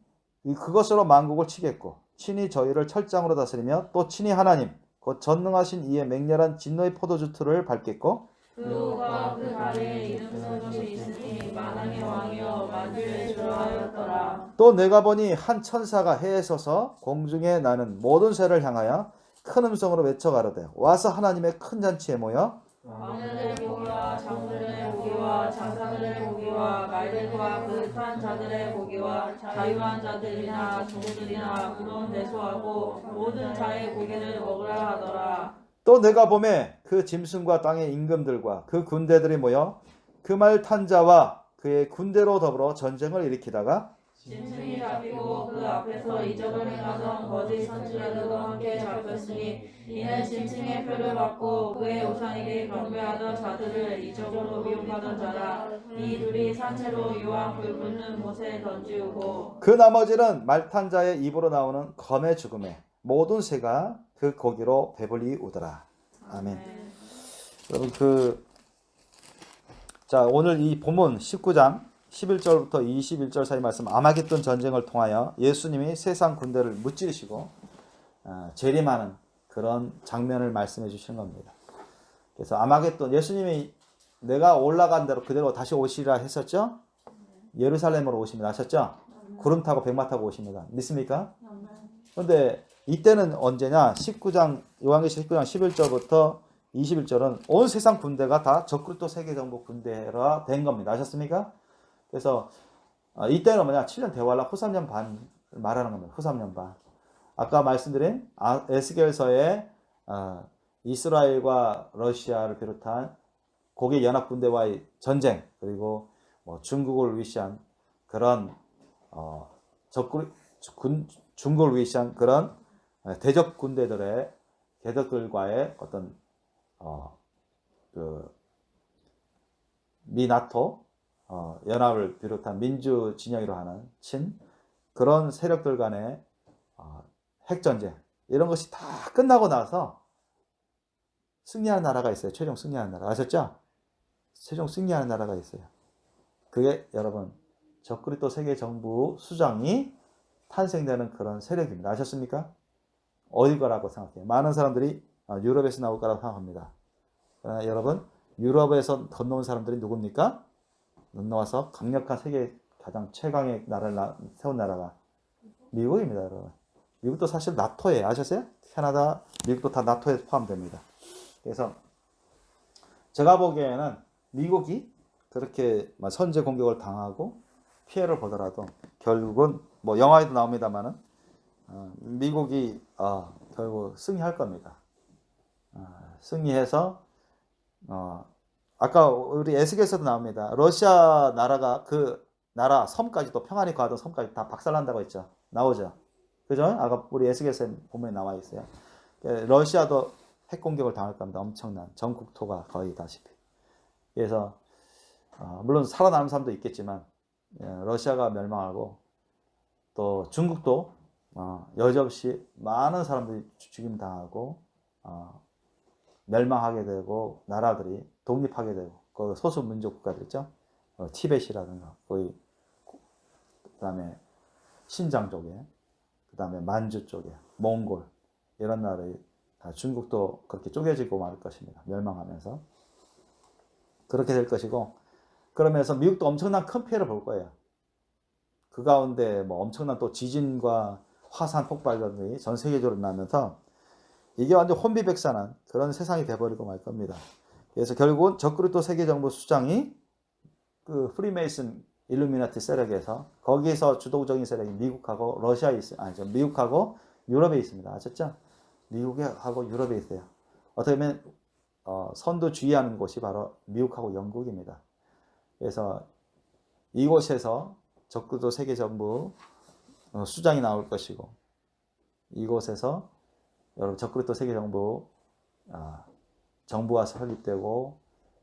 그것으로 만국을 치겠고 친히 저희를 철장으로 다스리며 또 친히 하나님 곧 전능하신 이의 맹렬한 진노의 포도주 틀을 밟겠고 그가 그 다리에 이름 쓴 것이 있으니 만왕의 왕이여 만주의 주라 하였더라. 또 내가 보니 한 천사가 해에 서서 공중에 나는 모든 새를 향하여 큰 음성으로 외쳐 가로되 와서 하나님의 큰 잔치에 모여 왕들의 보기와 장들의 보기와 장사들의 보기와 말들과 그 탄 자들의 보기와 자유한 자들이나 종들이나 부러운 대소하고 모든 자의 고기를 먹으라 하더라. 또 내가 보매 그 짐승과 땅의 임금들과 그 군대들이 모여 그 말 탄 자와 그의 군대로 더불어 전쟁을 일으키다가 짐승이 잡히고 그 앞에서 이적을 행하던 거짓 선지자들도 함께 잡혔으니 이는 짐승의 표를 받고 그의 우상에게 경배하던 자들을 이적으로 미혹하던 자라. 이 둘이 산채로 유황 불 붙는 못에 던지우고 그 나머지는 말 탄 자의 입으로 나오는 검의 죽음에 모든 새가 그 고기로 배불리 우더라. 아멘. 여러분 자 오늘 이 본문 19장 11절부터 21절 사이 말씀 아마겟돈 전쟁을 통하여 예수님이 세상 군대를 무찌르시고 재림하는 그런 장면을 말씀해 주시는 겁니다. 그래서 아마겟돈 예수님이 내가 올라간 대로 그대로 다시 오시리라 했었죠. 예루살렘으로 오십니다. 아셨죠? 구름 타고 백마 타고 오십니다. 믿습니까? 그런데 이때는 언제냐? 요한계시록 19장 11절부터 21절은 온 세상 군대가 다 적그리스도 세계정복 군대라 된 겁니다. 아셨습니까? 그래서 이때는 뭐냐? 7년 대환란 후 3년 반 말하는 겁니다. 후 3년 반. 아까 말씀드린 에스겔서에 이스라엘과 러시아를 비롯한 고개 연합 군대와의 전쟁, 그리고 뭐 중국을 위시한 그런 중국을 위시한 그런 대적 군대들의 대적들과의 어떤 그 미나토 연합을 비롯한 민주 진영으로 하는 그런 세력들 간의 핵전쟁 이런 것이 다 끝나고 나서 승리하는 나라가 있어요. 최종 승리하는 나라. 아셨죠? 최종 승리하는 나라가 있어요. 그게 여러분 적그리스도 세계 정부 수장이 탄생되는 그런 세력입니다. 아셨습니까? 어디 거라고 생각해요? 많은 사람들이 유럽에서 나올 거라고 생각합니다. 그러나 여러분 유럽에서 건너온 사람들이 누굽니까? 건너와서 강력한 세계 가장 최강의 나라를 세운 나라가 미국입니다. 여러분. 미국도 사실 나토예요. 아셨어요? 캐나다, 미국도 다 나토에 포함됩니다. 그래서 제가 보기에는 미국이 그렇게 선제 공격을 당하고 피해를 보더라도 결국은 뭐 영화에도 나옵니다만은 미국이 결국 승리할 겁니다. 승리해서 아까 우리 에스겔에서도 나옵니다. 러시아 나라가 그 나라 섬까지도 평안히 가던 섬까지 다 박살난다고 했죠. 나오죠. 그죠? 아까 우리 에스겔에서 본문에 나와 있어요. 러시아도 핵 공격을 당할 겁니다. 엄청난 전 국토가 거의 다시피. 그래서 물론 살아남은 사람도 있겠지만 러시아가 멸망하고 또 중국도 여지없이 많은 사람들이 죽임 당하고 멸망하게 되고 나라들이 독립하게 되고 그 소수 민족 국가들 있죠. 티벳이라든가 거의 그다음에 신장 쪽에 그다음에 만주 쪽에 몽골 이런 나라의 중국도 그렇게 쪼개지고 말 것입니다. 멸망하면서 그렇게 될 것이고 그러면서 미국도 엄청난 큰 피해를 볼 거예요. 그 가운데 뭐 엄청난 또 지진과 화산 폭발 등이 전 세계적으로 나면서 이게 완전 혼비백산한 그런 세상이 돼버리고 말 겁니다. 그래서 결국은 적그리스도 세계정부 수장이 그 프리메이슨 일루미나티 세력에서 거기서 주도적인 세력이 미국하고 러시아에 있어요. 아니죠. 미국하고 유럽에 있습니다. 아셨죠? 미국하고 유럽에 있어요. 어떻게 보면 선두주의하는 곳이 바로 미국하고 영국입니다. 그래서 이곳에서 적그리스도 세계정부 수장이 나올 것이고 이곳에서 여러분 적그리스도 세계정부 정부가 설립되고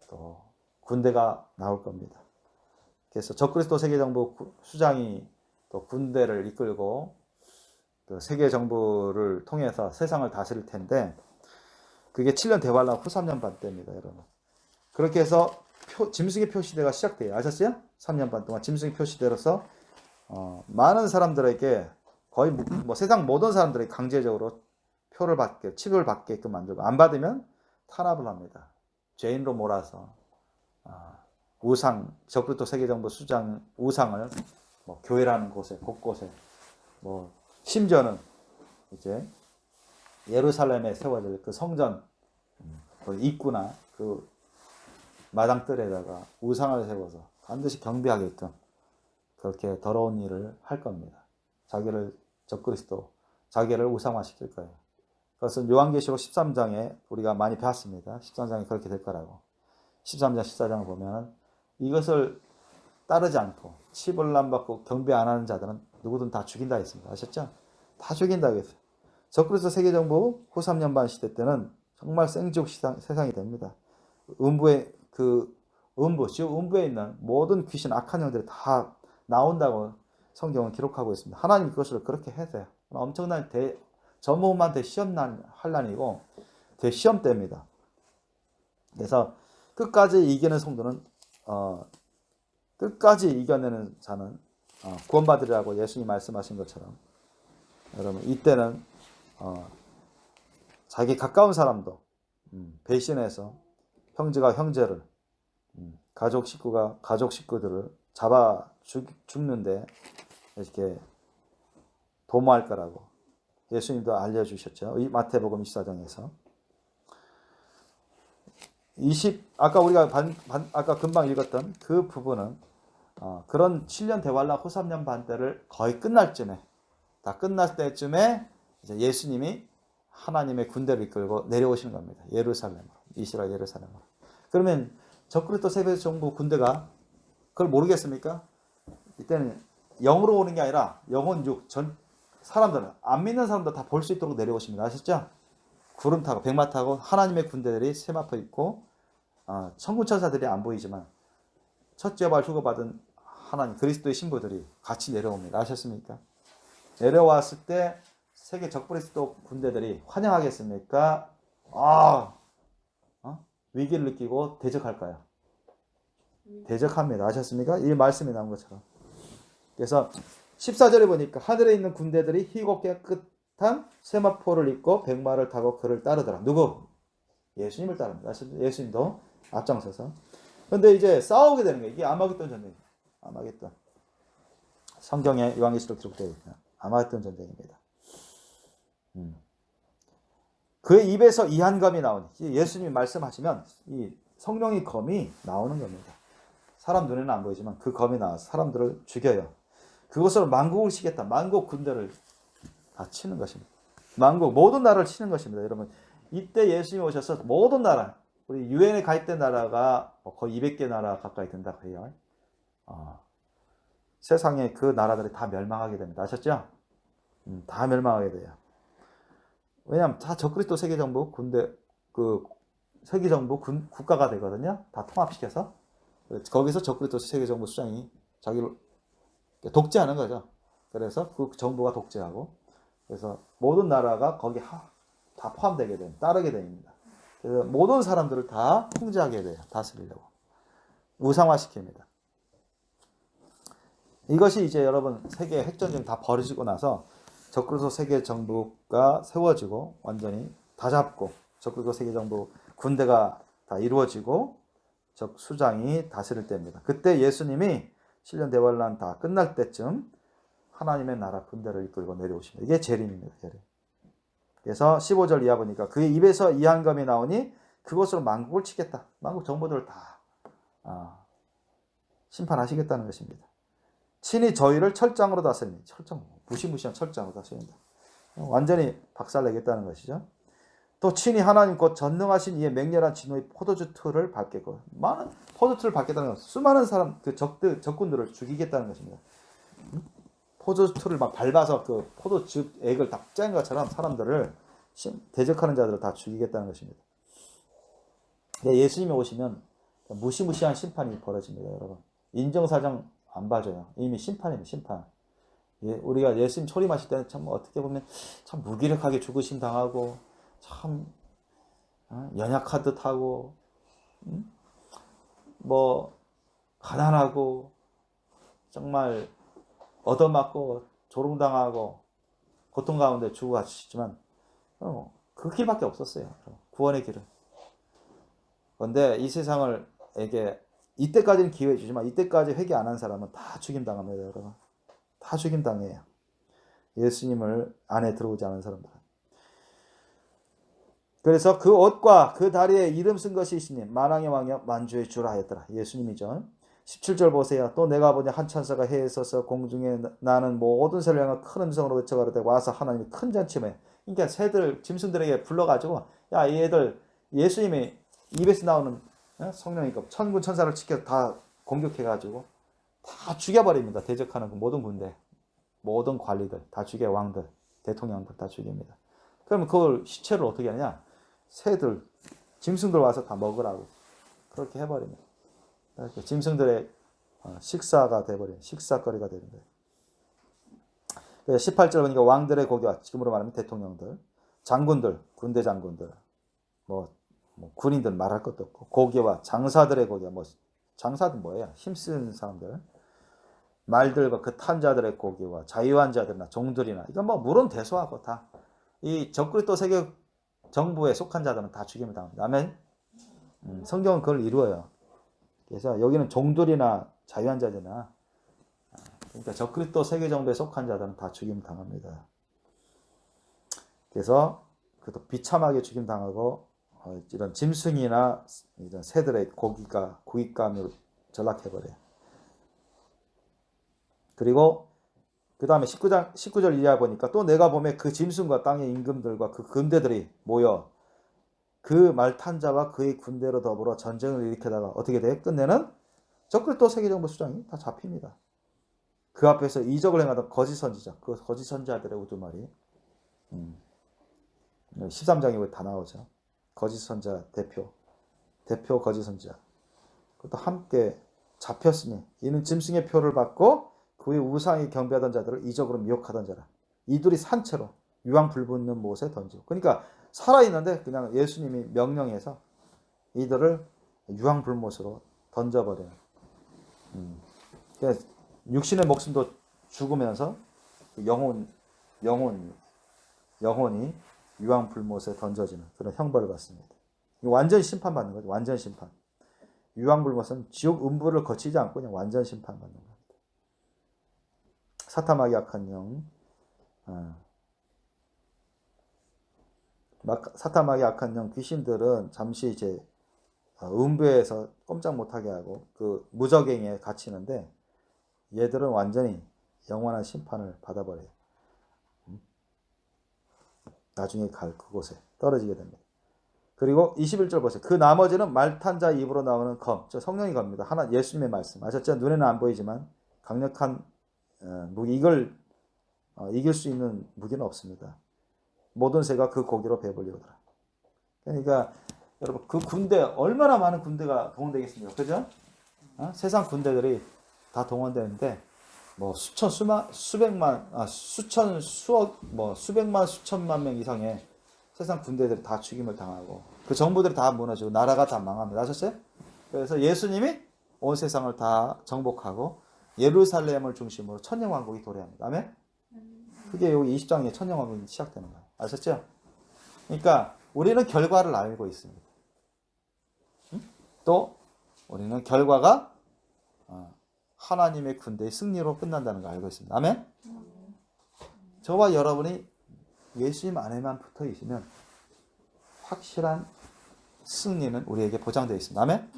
또 군대가 나올 겁니다. 그래서 적그리스도 세계정부 수장이 또 군대를 이끌고 그 세계정부를 통해서 세상을 다스릴 텐데 그게 7년 대환란 후 3년 반 때입니다. 여러분. 그렇게 해서 짐승의 표시대가 시작돼요. 아셨어요? 3년 반 동안 짐승의 표시대로서 많은 사람들에게 거의 뭐 세상 모든 사람들에게 강제적으로 칩을 받게끔 만들고 안 받으면 탄압을 합니다. 죄인으로 몰아서 적그리스도 세계정부 수장 우상을 뭐 교회라는 곳에 곳곳에 뭐 심지어는 이제 예루살렘에 세워질 그 성전 그 입구나 그 마당뜰에다가 우상을 세워서 반드시 경배하게끔 그렇게 더러운 일을 할 겁니다. 자기를 우상화시킬 거예요. 그것은 요한계시록 13장에 우리가 많이 배웠습니다. 13장에 그렇게 될 거라고. 13장, 14장을 보면 이것을 따르지 않고 칩을 안 받고 경배 안 하는 자들은 누구든 다 죽인다 했습니다. 아셨죠? 다 죽인다 했어요. 적그리스도 세계정부 후 3년 반 시대 때는 정말 생지옥 세상이 됩니다. 음부에 있는 모든 귀신 악한 영들이 다 나온다고 성경은 기록하고 있습니다. 하나님 그것을 그렇게 해서요. 엄청난 전무후무한 대시험난이고 대시험 때입니다. 그래서 끝까지 이기는 성도는 끝까지 이겨내는 자는 구원받으리라고 예수님이 말씀하신 것처럼 여러분 이때는 자기 가까운 사람도 배신해서 형제가 형제를 가족 식구가 가족 식구들을 잡아 죽는데 이렇게 도모할 거라고 예수님도 알려주셨죠. 마태복음 24장에서 아까 우리가 아까 금방 읽었던 그 부분은 그런 7년 대환란 후 3년 반 때를 거의 끝날 쯤에, 다 끝날 때쯤에 이제 예수님이 하나님의 군대를 이끌고 내려오시는 겁니다. 예루살렘으로, 이스라엘 예루살렘으로. 그러면 적그리스도 세계 정부 군대가 그걸 모르겠습니까? 이때는 영으로 오는 게 아니라 영혼 육, 사람들은 안 믿는 사람도 다 볼 수 있도록 내려오십니다. 아셨죠? 구름 타고 백마 타고 하나님의 군대들이 세마포 입고 천군 천사들이 안 보이지만 첫째 발 휴거받은 하나님 그리스도의 신부들이 같이 내려옵니다. 아셨습니까? 내려왔을 때 세계 적그리스도 군대들이 환영하겠습니까? 위기를 느끼고 대적할까요? 대적합니다. 아셨습니까? 이 말씀이 나온 것처럼. 그래서 14절에 보니까 하늘에 있는 군대들이 희고 깨끗한 세마포를 입고 백마를 타고 그를 따르더라. 누구? 예수님을 따릅니다. 예수님도 앞장서서. 그런데 이제 싸우게 되는 거예요. 이게 아마겟돈 전쟁이에요. 아마겟돈. 성경에 요한계시록 기록되어 있다. 아마겟돈 전쟁입니다. 그의 입에서 이한검이 나오니 예수님이 말씀하시면 이 성령의 검이 나오는 겁니다. 사람 눈에는 안 보이지만 그 검이 나와서 사람들을 죽여요. 그것으로 만국을 치겠다. 만국 군대를 다 치는 것입니다. 만국 모든 나라를 치는 것입니다. 여러분 이때 예수님이 오셔서 모든 나라 우리 유엔에 가입된 나라가 거의 200개 나라 가까이 된다고 해요. 세상에 그 나라들이 다 멸망하게 됩니다. 아셨죠? 다 멸망하게 돼요. 왜냐하면 다 적그리스도 세계정부 군대 그 세계정부 국가가 되거든요. 다 통합시켜서 거기서 적그리스도 세계정부 수장이 자기를 독재하는 거죠. 그래서 그 정부가 독재하고 그래서 모든 나라가 거기 다 포함되게 됩니다. 따르게 됩니다. 그래서 모든 사람들을 다 통제하게 돼요. 다스리려고 우상화시킵니다. 이것이 이제 여러분 세계 핵전쟁 다 벌어지고 나서 적그리스도 세계 정부가 세워지고 완전히 다 잡고 적그리스도 세계 정부 군대가 다 이루어지고 적 수장이 다스릴 때입니다. 그때 예수님이 7년 대환란 다 끝날 때쯤 하나님의 나라 군대를 이끌고 내려오십니다. 이게 재림입니다. 재림. 그래서 15절 이하 보니까 그의 입에서 이한검이 나오니 그것으로 만국을 치겠다. 만국 정부들을 다 심판하시겠다는 것입니다. 친히 저희를 철장으로 다스립니다. 철장, 무시무시한 철장으로 다스립니다. 완전히 박살내겠다는 것이죠. 또 친히 하나님 곧 전능하신 이의 맹렬한 진노의 포도주 틀을 밟겠고 많은 포도주를 밟겠다는 것, 수많은 사람 그 적군들을 죽이겠다는 것입니다. 포도주 틀을 막 밟아서 그 포도주 액을 다 짠 것처럼 사람들을 대적하는 자들을 다 죽이겠다는 것입니다. 예수님이 오시면 무시무시한 심판이 벌어집니다, 여러분. 인정사정 안 봐줘요. 이미 심판입니다, 심판. 우리가 예수님 초림하실 때는 참 어떻게 보면 참 무기력하게 죽으심 당하고 참 연약한 듯하고 뭐 가난하고 정말 얻어맞고 조롱당하고 고통 가운데 죽어가시지만 그 길밖에 없었어요. 구원의 길은. 그런데 이 세상을 이때까지는 기회 주지만 이때까지 회개 안 한 사람은 다 죽임당합니다, 여러분. 다 죽임당해요. 예수님을 안에 들어오지 않은 사람들은. 그래서 그 옷과 그 다리에 이름 쓴 것이 있으니 만왕의 왕이여 만주의 주라 하였더라. 예수님이죠. 17절 보세요. 또 내가 보니 한 천사가 해에 서서 공중에 나는 모든 새를 향하여 큰 음성으로 외쳐가로되 와서 하나님이 큰 잔치에 그러니까 새들 짐승들에게 불러가지고 야 얘들 예수님의 입에서 나오는 성령이니까 천군 천사를 지켜 다 공격해가지고 다 죽여버립니다. 대적하는 그 모든 군대 모든 관리들 다 죽여 왕들 대통령들 다 죽입니다. 그러면 그걸 시체를 어떻게 하냐 새들 짐승들 와서 다 먹으라고 그렇게 해버립니다. 이렇게 짐승들의 식사가 돼버린 식사거리가 되는 거예요. 18절 보니까 왕들의 고기와 지금으로 말하면 대통령들, 장군들, 군대 장군들, 뭐 군인들 말할 것도 없고 고기와 장사들의 고기와 장사는 뭐예요? 힘쓰는 사람들, 말들과 그 탄 자들의 고기와 자유한 자들이나 종들이나 이건 물은 대소하고 다 이 적그리스도 세계 정부에 속한 자들은 다 죽임을 당합니다. 아멘. 성경은 그걸 이루어요. 그래서 여기는 종들이나 자유한 자들이나 그러니까 적그리스도 세계 정부에 속한 자들은 다 죽임 당합니다. 그래서 그것도 비참하게 죽임 당하고 이런 짐승이나 이런 새들의 고깃감으로 전락해버려요. 그리고 그 다음에 19절 이하에 보니까 또 내가 보면 그 짐승과 땅의 임금들과 그 군대들이 모여 그 말탄 자와 그의 군대로 더불어 전쟁을 일으키다가 어떻게 돼? 끝내는 적그리 또 세계정부 수장이 다 잡힙니다. 그 앞에서 이적을 행하던 거짓 선지자, 그 거짓 선지자들의 우두머리 13장에 다 나오죠. 거짓 선지자 대표 거짓 선지자 그것도 함께 잡혔으니 이는 짐승의 표를 받고 그의 우상이 경배하던 자들을 이적으로 미혹하던 자라. 이들이 산채로 유황 불붙는 못에 던지고 그러니까 살아있는데 그냥 예수님이 명령해서 이들을 유황 불못으로 던져버려요. 그러니까 육신의 목숨도 죽으면서 영혼이 유황 불못에 던져지는 그런 형벌을 받습니다. 완전 심판받는 거죠. 완전 심판. 유황 불못은 지옥 음부를 거치지 않고 그냥 완전 심판받는 겁니다. 사탐하기 악한 영, 사탐하기 악한 영 귀신들은 잠시 이제 음부에서 꼼짝 못하게 하고 그 무저갱에 갇히는데 얘들은 완전히 영원한 심판을 받아버려요. 나중에 갈 그곳에 떨어지게 됩니다. 그리고 21절 보세요. 그 나머지는 말탄 자 입으로 나오는 검, 저 성령이 겁니다. 하나 예수님의 말씀. 아셨죠? 눈에는 안 보이지만 강력한 무기, 이걸 이길 수 있는 무기는 없습니다. 모든 새가 그 고기로 배불리오더라. 그러니까 여러분 그 군대 얼마나 많은 군대가 동원되겠습니까? 그죠? 세상 군대들이 다 동원되는데 뭐 수백만 수천만 명 이상의 세상 군대들이 다 죽임을 당하고 그 정부들이 다 무너지고 나라가 다 망합니다. 아셨어요? 그래서 예수님이 온 세상을 다 정복하고 예루살렘을 중심으로 천년왕국이 도래합니다. 아멘? 그게 여기 20장에 천년왕국이 시작되는 거예요. 아셨죠? 그러니까 우리는 결과를 알고 있습니다. 또 우리는 결과가 하나님의 군대의 승리로 끝난다는 걸 알고 있습니다. 아멘? 저와 여러분이 예수님 안에만 붙어 있으면 확실한 승리는 우리에게 보장되어 있습니다. 아멘?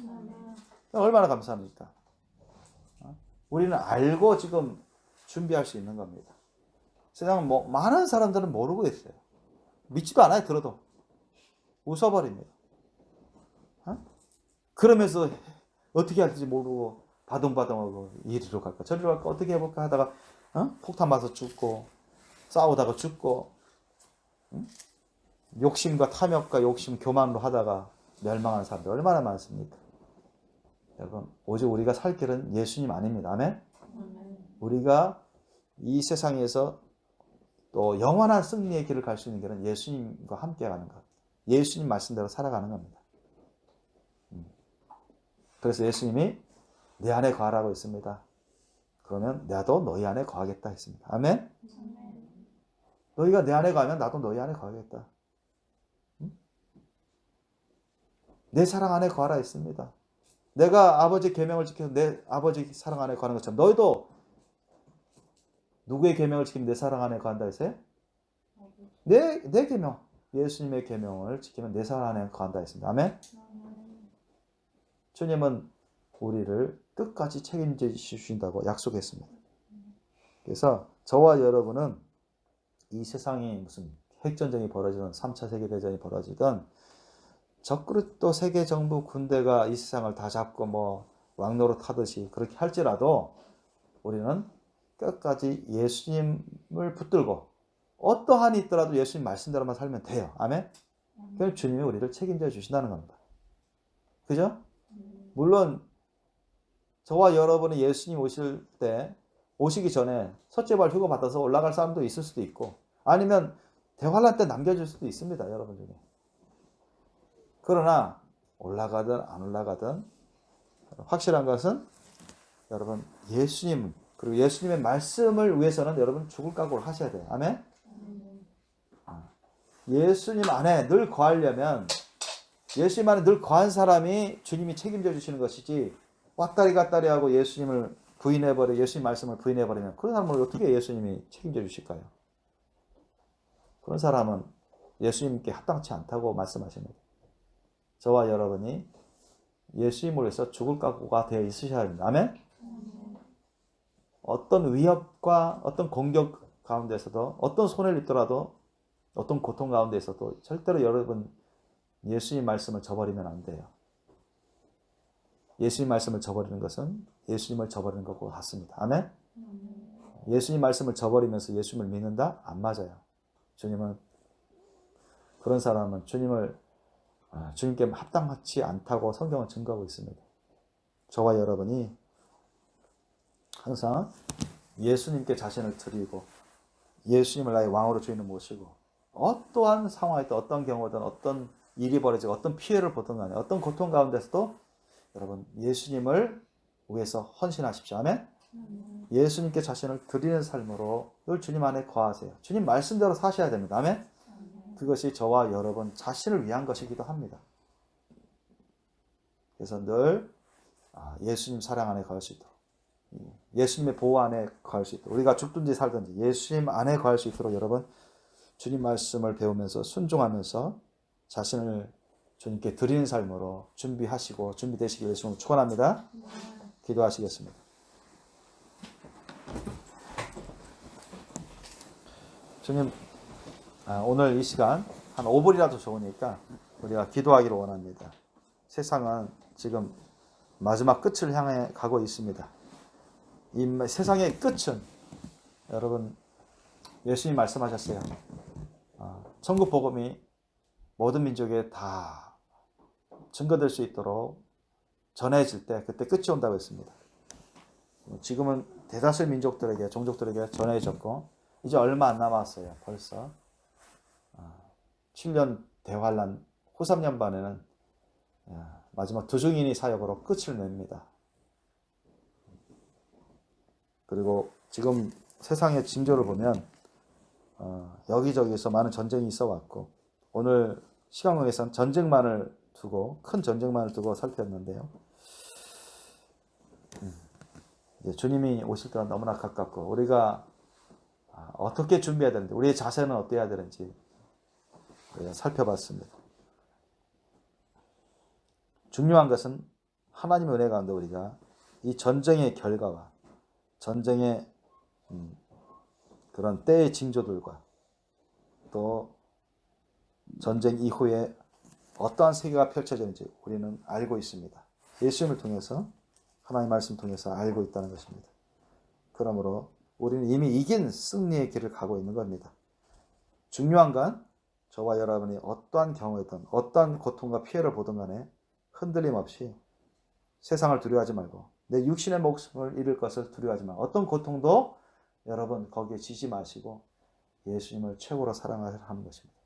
얼마나 감사합니까? 우리는 알고 지금 준비할 수 있는 겁니다. 세상은 많은 사람들은 모르고 있어요. 믿지도 않아요. 들어도 웃어버립니다. 그러면서 어떻게 할지 모르고 바둥바둥하고 이리로 갈까 저리로 갈까 어떻게 해볼까 하다가 폭탄 맞아 죽고 싸우다가 죽고 욕심과 탐욕과 욕심 교만으로 하다가 멸망하는 사람들 얼마나 많습니까? 여러분 오직 우리가 살 길은 예수님 아닙니다. 아멘? 우리가 이 세상에서 또 영원한 승리의 길을 갈 수 있는 길은 예수님과 함께 가는 것. 예수님 말씀대로 살아가는 겁니다. 그래서 예수님이 내 안에 거하라고 했습니다. 그러면 나도 너희 안에 거하겠다 했습니다. 아멘? 너희가 내 안에 거하면 나도 너희 안에 거하겠다. 내 사랑 안에 거하라 했습니다. 내가 아버지 계명을 지켜서 내 아버지 사랑 안에 거하는 것처럼 너희도 누구의 계명을 지키면 내 사랑 안에 거한다 했어요? 내 계명, 예수님의 계명을 지키면 내 사랑 안에 거한다 했습니다. 아멘? 주님은 우리를 끝까지 책임져 주신다고 약속했습니다. 그래서 저와 여러분은 이 세상이 무슨 핵전쟁이 벌어지든 3차 세계대전이 벌어지든 적그릇 또 세계정부 군대가 이 세상을 다 잡고 왕노릇 하듯이 그렇게 할지라도 우리는 끝까지 예수님을 붙들고 어떠한이 있더라도 예수님 말씀대로만 살면 돼요. 아멘? 그럼 주님이 우리를 책임져 주신다는 겁니다. 그죠? 물론 저와 여러분이 예수님 오시기 전에 첫째발 휴가 받아서 올라갈 사람도 있을 수도 있고 아니면 대환란 때 남겨질 수도 있습니다. 여러분 중에. 그러나 올라가든 안 올라가든 확실한 것은 여러분 예수님 그리고 예수님의 말씀을 위해서는 여러분 죽을 각오를 하셔야 돼요. 아멘? 예수님 안에 늘 거하려면 예수님 안에 늘 거한 사람이 주님이 책임져 주시는 것이지 왔다리 갔다리 하고 예수님을 부인해버려 예수님 말씀을 부인해버리면 그런 사람을 어떻게 예수님이 책임져 주실까요? 그런 사람은 예수님께 합당치 않다고 말씀하십니다. 저와 여러분이 예수님을 위해서 죽을 각오가 되어 있으셔야 합니다. 아멘? 어떤 위협과 어떤 공격 가운데서도 어떤 손해를 입더라도 어떤 고통 가운데서도 절대로 여러분 예수님 말씀을 저버리면 안 돼요. 예수님 말씀을 저버리는 것은 예수님을 저버리는 것과 같습니다. 아멘? 예수님 말씀을 저버리면서 예수님을 믿는다? 안 맞아요. 주님은 그런 사람은 주님께 합당하지 않다고 성경은 증거하고 있습니다. 저와 여러분이 항상 예수님께 자신을 드리고 예수님을 나의 왕으로 주인을 모시고 어떠한 상황이든 어떤 경우든 어떤 일이 벌어지고 어떤 피해를 보든 간에 어떤 고통 가운데서도 여러분 예수님을 위해서 헌신하십시오. 아멘? 예수님께 자신을 드리는 삶으로 늘 주님 안에 거하세요. 주님 말씀대로 사셔야 됩니다. 아멘? 그것이 저와 여러분 자신을 위한 것이기도 합니다. 그래서 늘 예수님 사랑 안에 거할 수 있도록 예수님의 보호 안에 거할 수 있도록 우리가 죽든지 살든지 예수님 안에 거할 수 있도록 여러분 주님 말씀을 배우면서 순종하면서 자신을 주님께 드리는 삶으로 준비하시고 준비되시길 예수님으로 축원합니다. 기도하시겠습니다. 주님 오늘 이 시간 한 5분이라도 좋으니까 우리가 기도하기를 원합니다. 세상은 지금 마지막 끝을 향해 가고 있습니다. 이 세상의 끝은 여러분 예수님 말씀하셨어요. 천국 복음이 모든 민족에 다 증거될 수 있도록 전해질 때 그때 끝이 온다고 했습니다. 지금은 대다수의 민족들에게 종족들에게 전해졌고 이제 얼마 안 남았어요. 벌써 7년 대환란 후 3년 반에는 마지막 두 증인이 사역으로 끝을 냅니다. 그리고 지금 세상의 징조를 보면 여기저기서 많은 전쟁이 있어 왔고 오늘 시간국에서는 전쟁만을 두고 큰 전쟁만을 두고 살폈는데요. 주님이 오실 때가 너무나 가깝고 우리가 어떻게 준비해야 되는지 우리의 자세는 어때야 되는지 우리가 살펴봤습니다. 중요한 것은 하나님의 은혜 가운데 우리가 이 전쟁의 결과와 전쟁의 그런 때의 징조들과 또 전쟁 이후에 어떠한 세계가 펼쳐지는지 우리는 알고 있습니다. 예수님을 통해서 하나님의 말씀 통해서 알고 있다는 것입니다. 그러므로 우리는 이미 이긴 승리의 길을 가고 있는 겁니다. 중요한 건 저와 여러분이 어떠한 경우에든 어떠한 고통과 피해를 보든 간에 흔들림 없이 세상을 두려워하지 말고 내 육신의 목숨을 잃을 것을 두려워하지 말고 어떤 고통도 여러분 거기에 지지 마시고 예수님을 최고로 사랑하는 것입니다.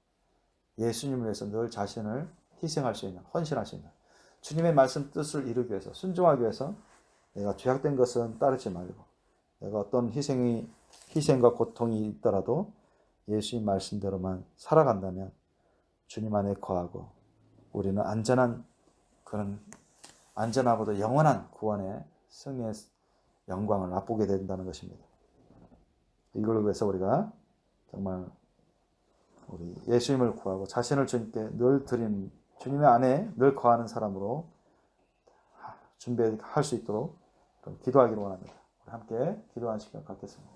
예수님을 위해서 늘 자신을 희생할 수 있는 헌신할 수 있는 주님의 말씀 뜻을 이루기 위해서 순종하기 위해서 내가 죄악된 것은 따르지 말고 내가 어떤 희생과 고통이 있더라도 예수님 말씀대로만 살아간다면 주님 안에 거하고 우리는 그런 안전하고도 영원한 구원의 승리의 영광을 맛보게 된다는 것입니다. 이걸 위해서 우리가 정말 우리 예수님을 구하고 자신을 주님께 늘 드린 주님의 안에 늘 거하는 사람으로 준비할 수 있도록 기도하기를 원합니다. 우리 함께 기도하는 시간 갖겠습니다.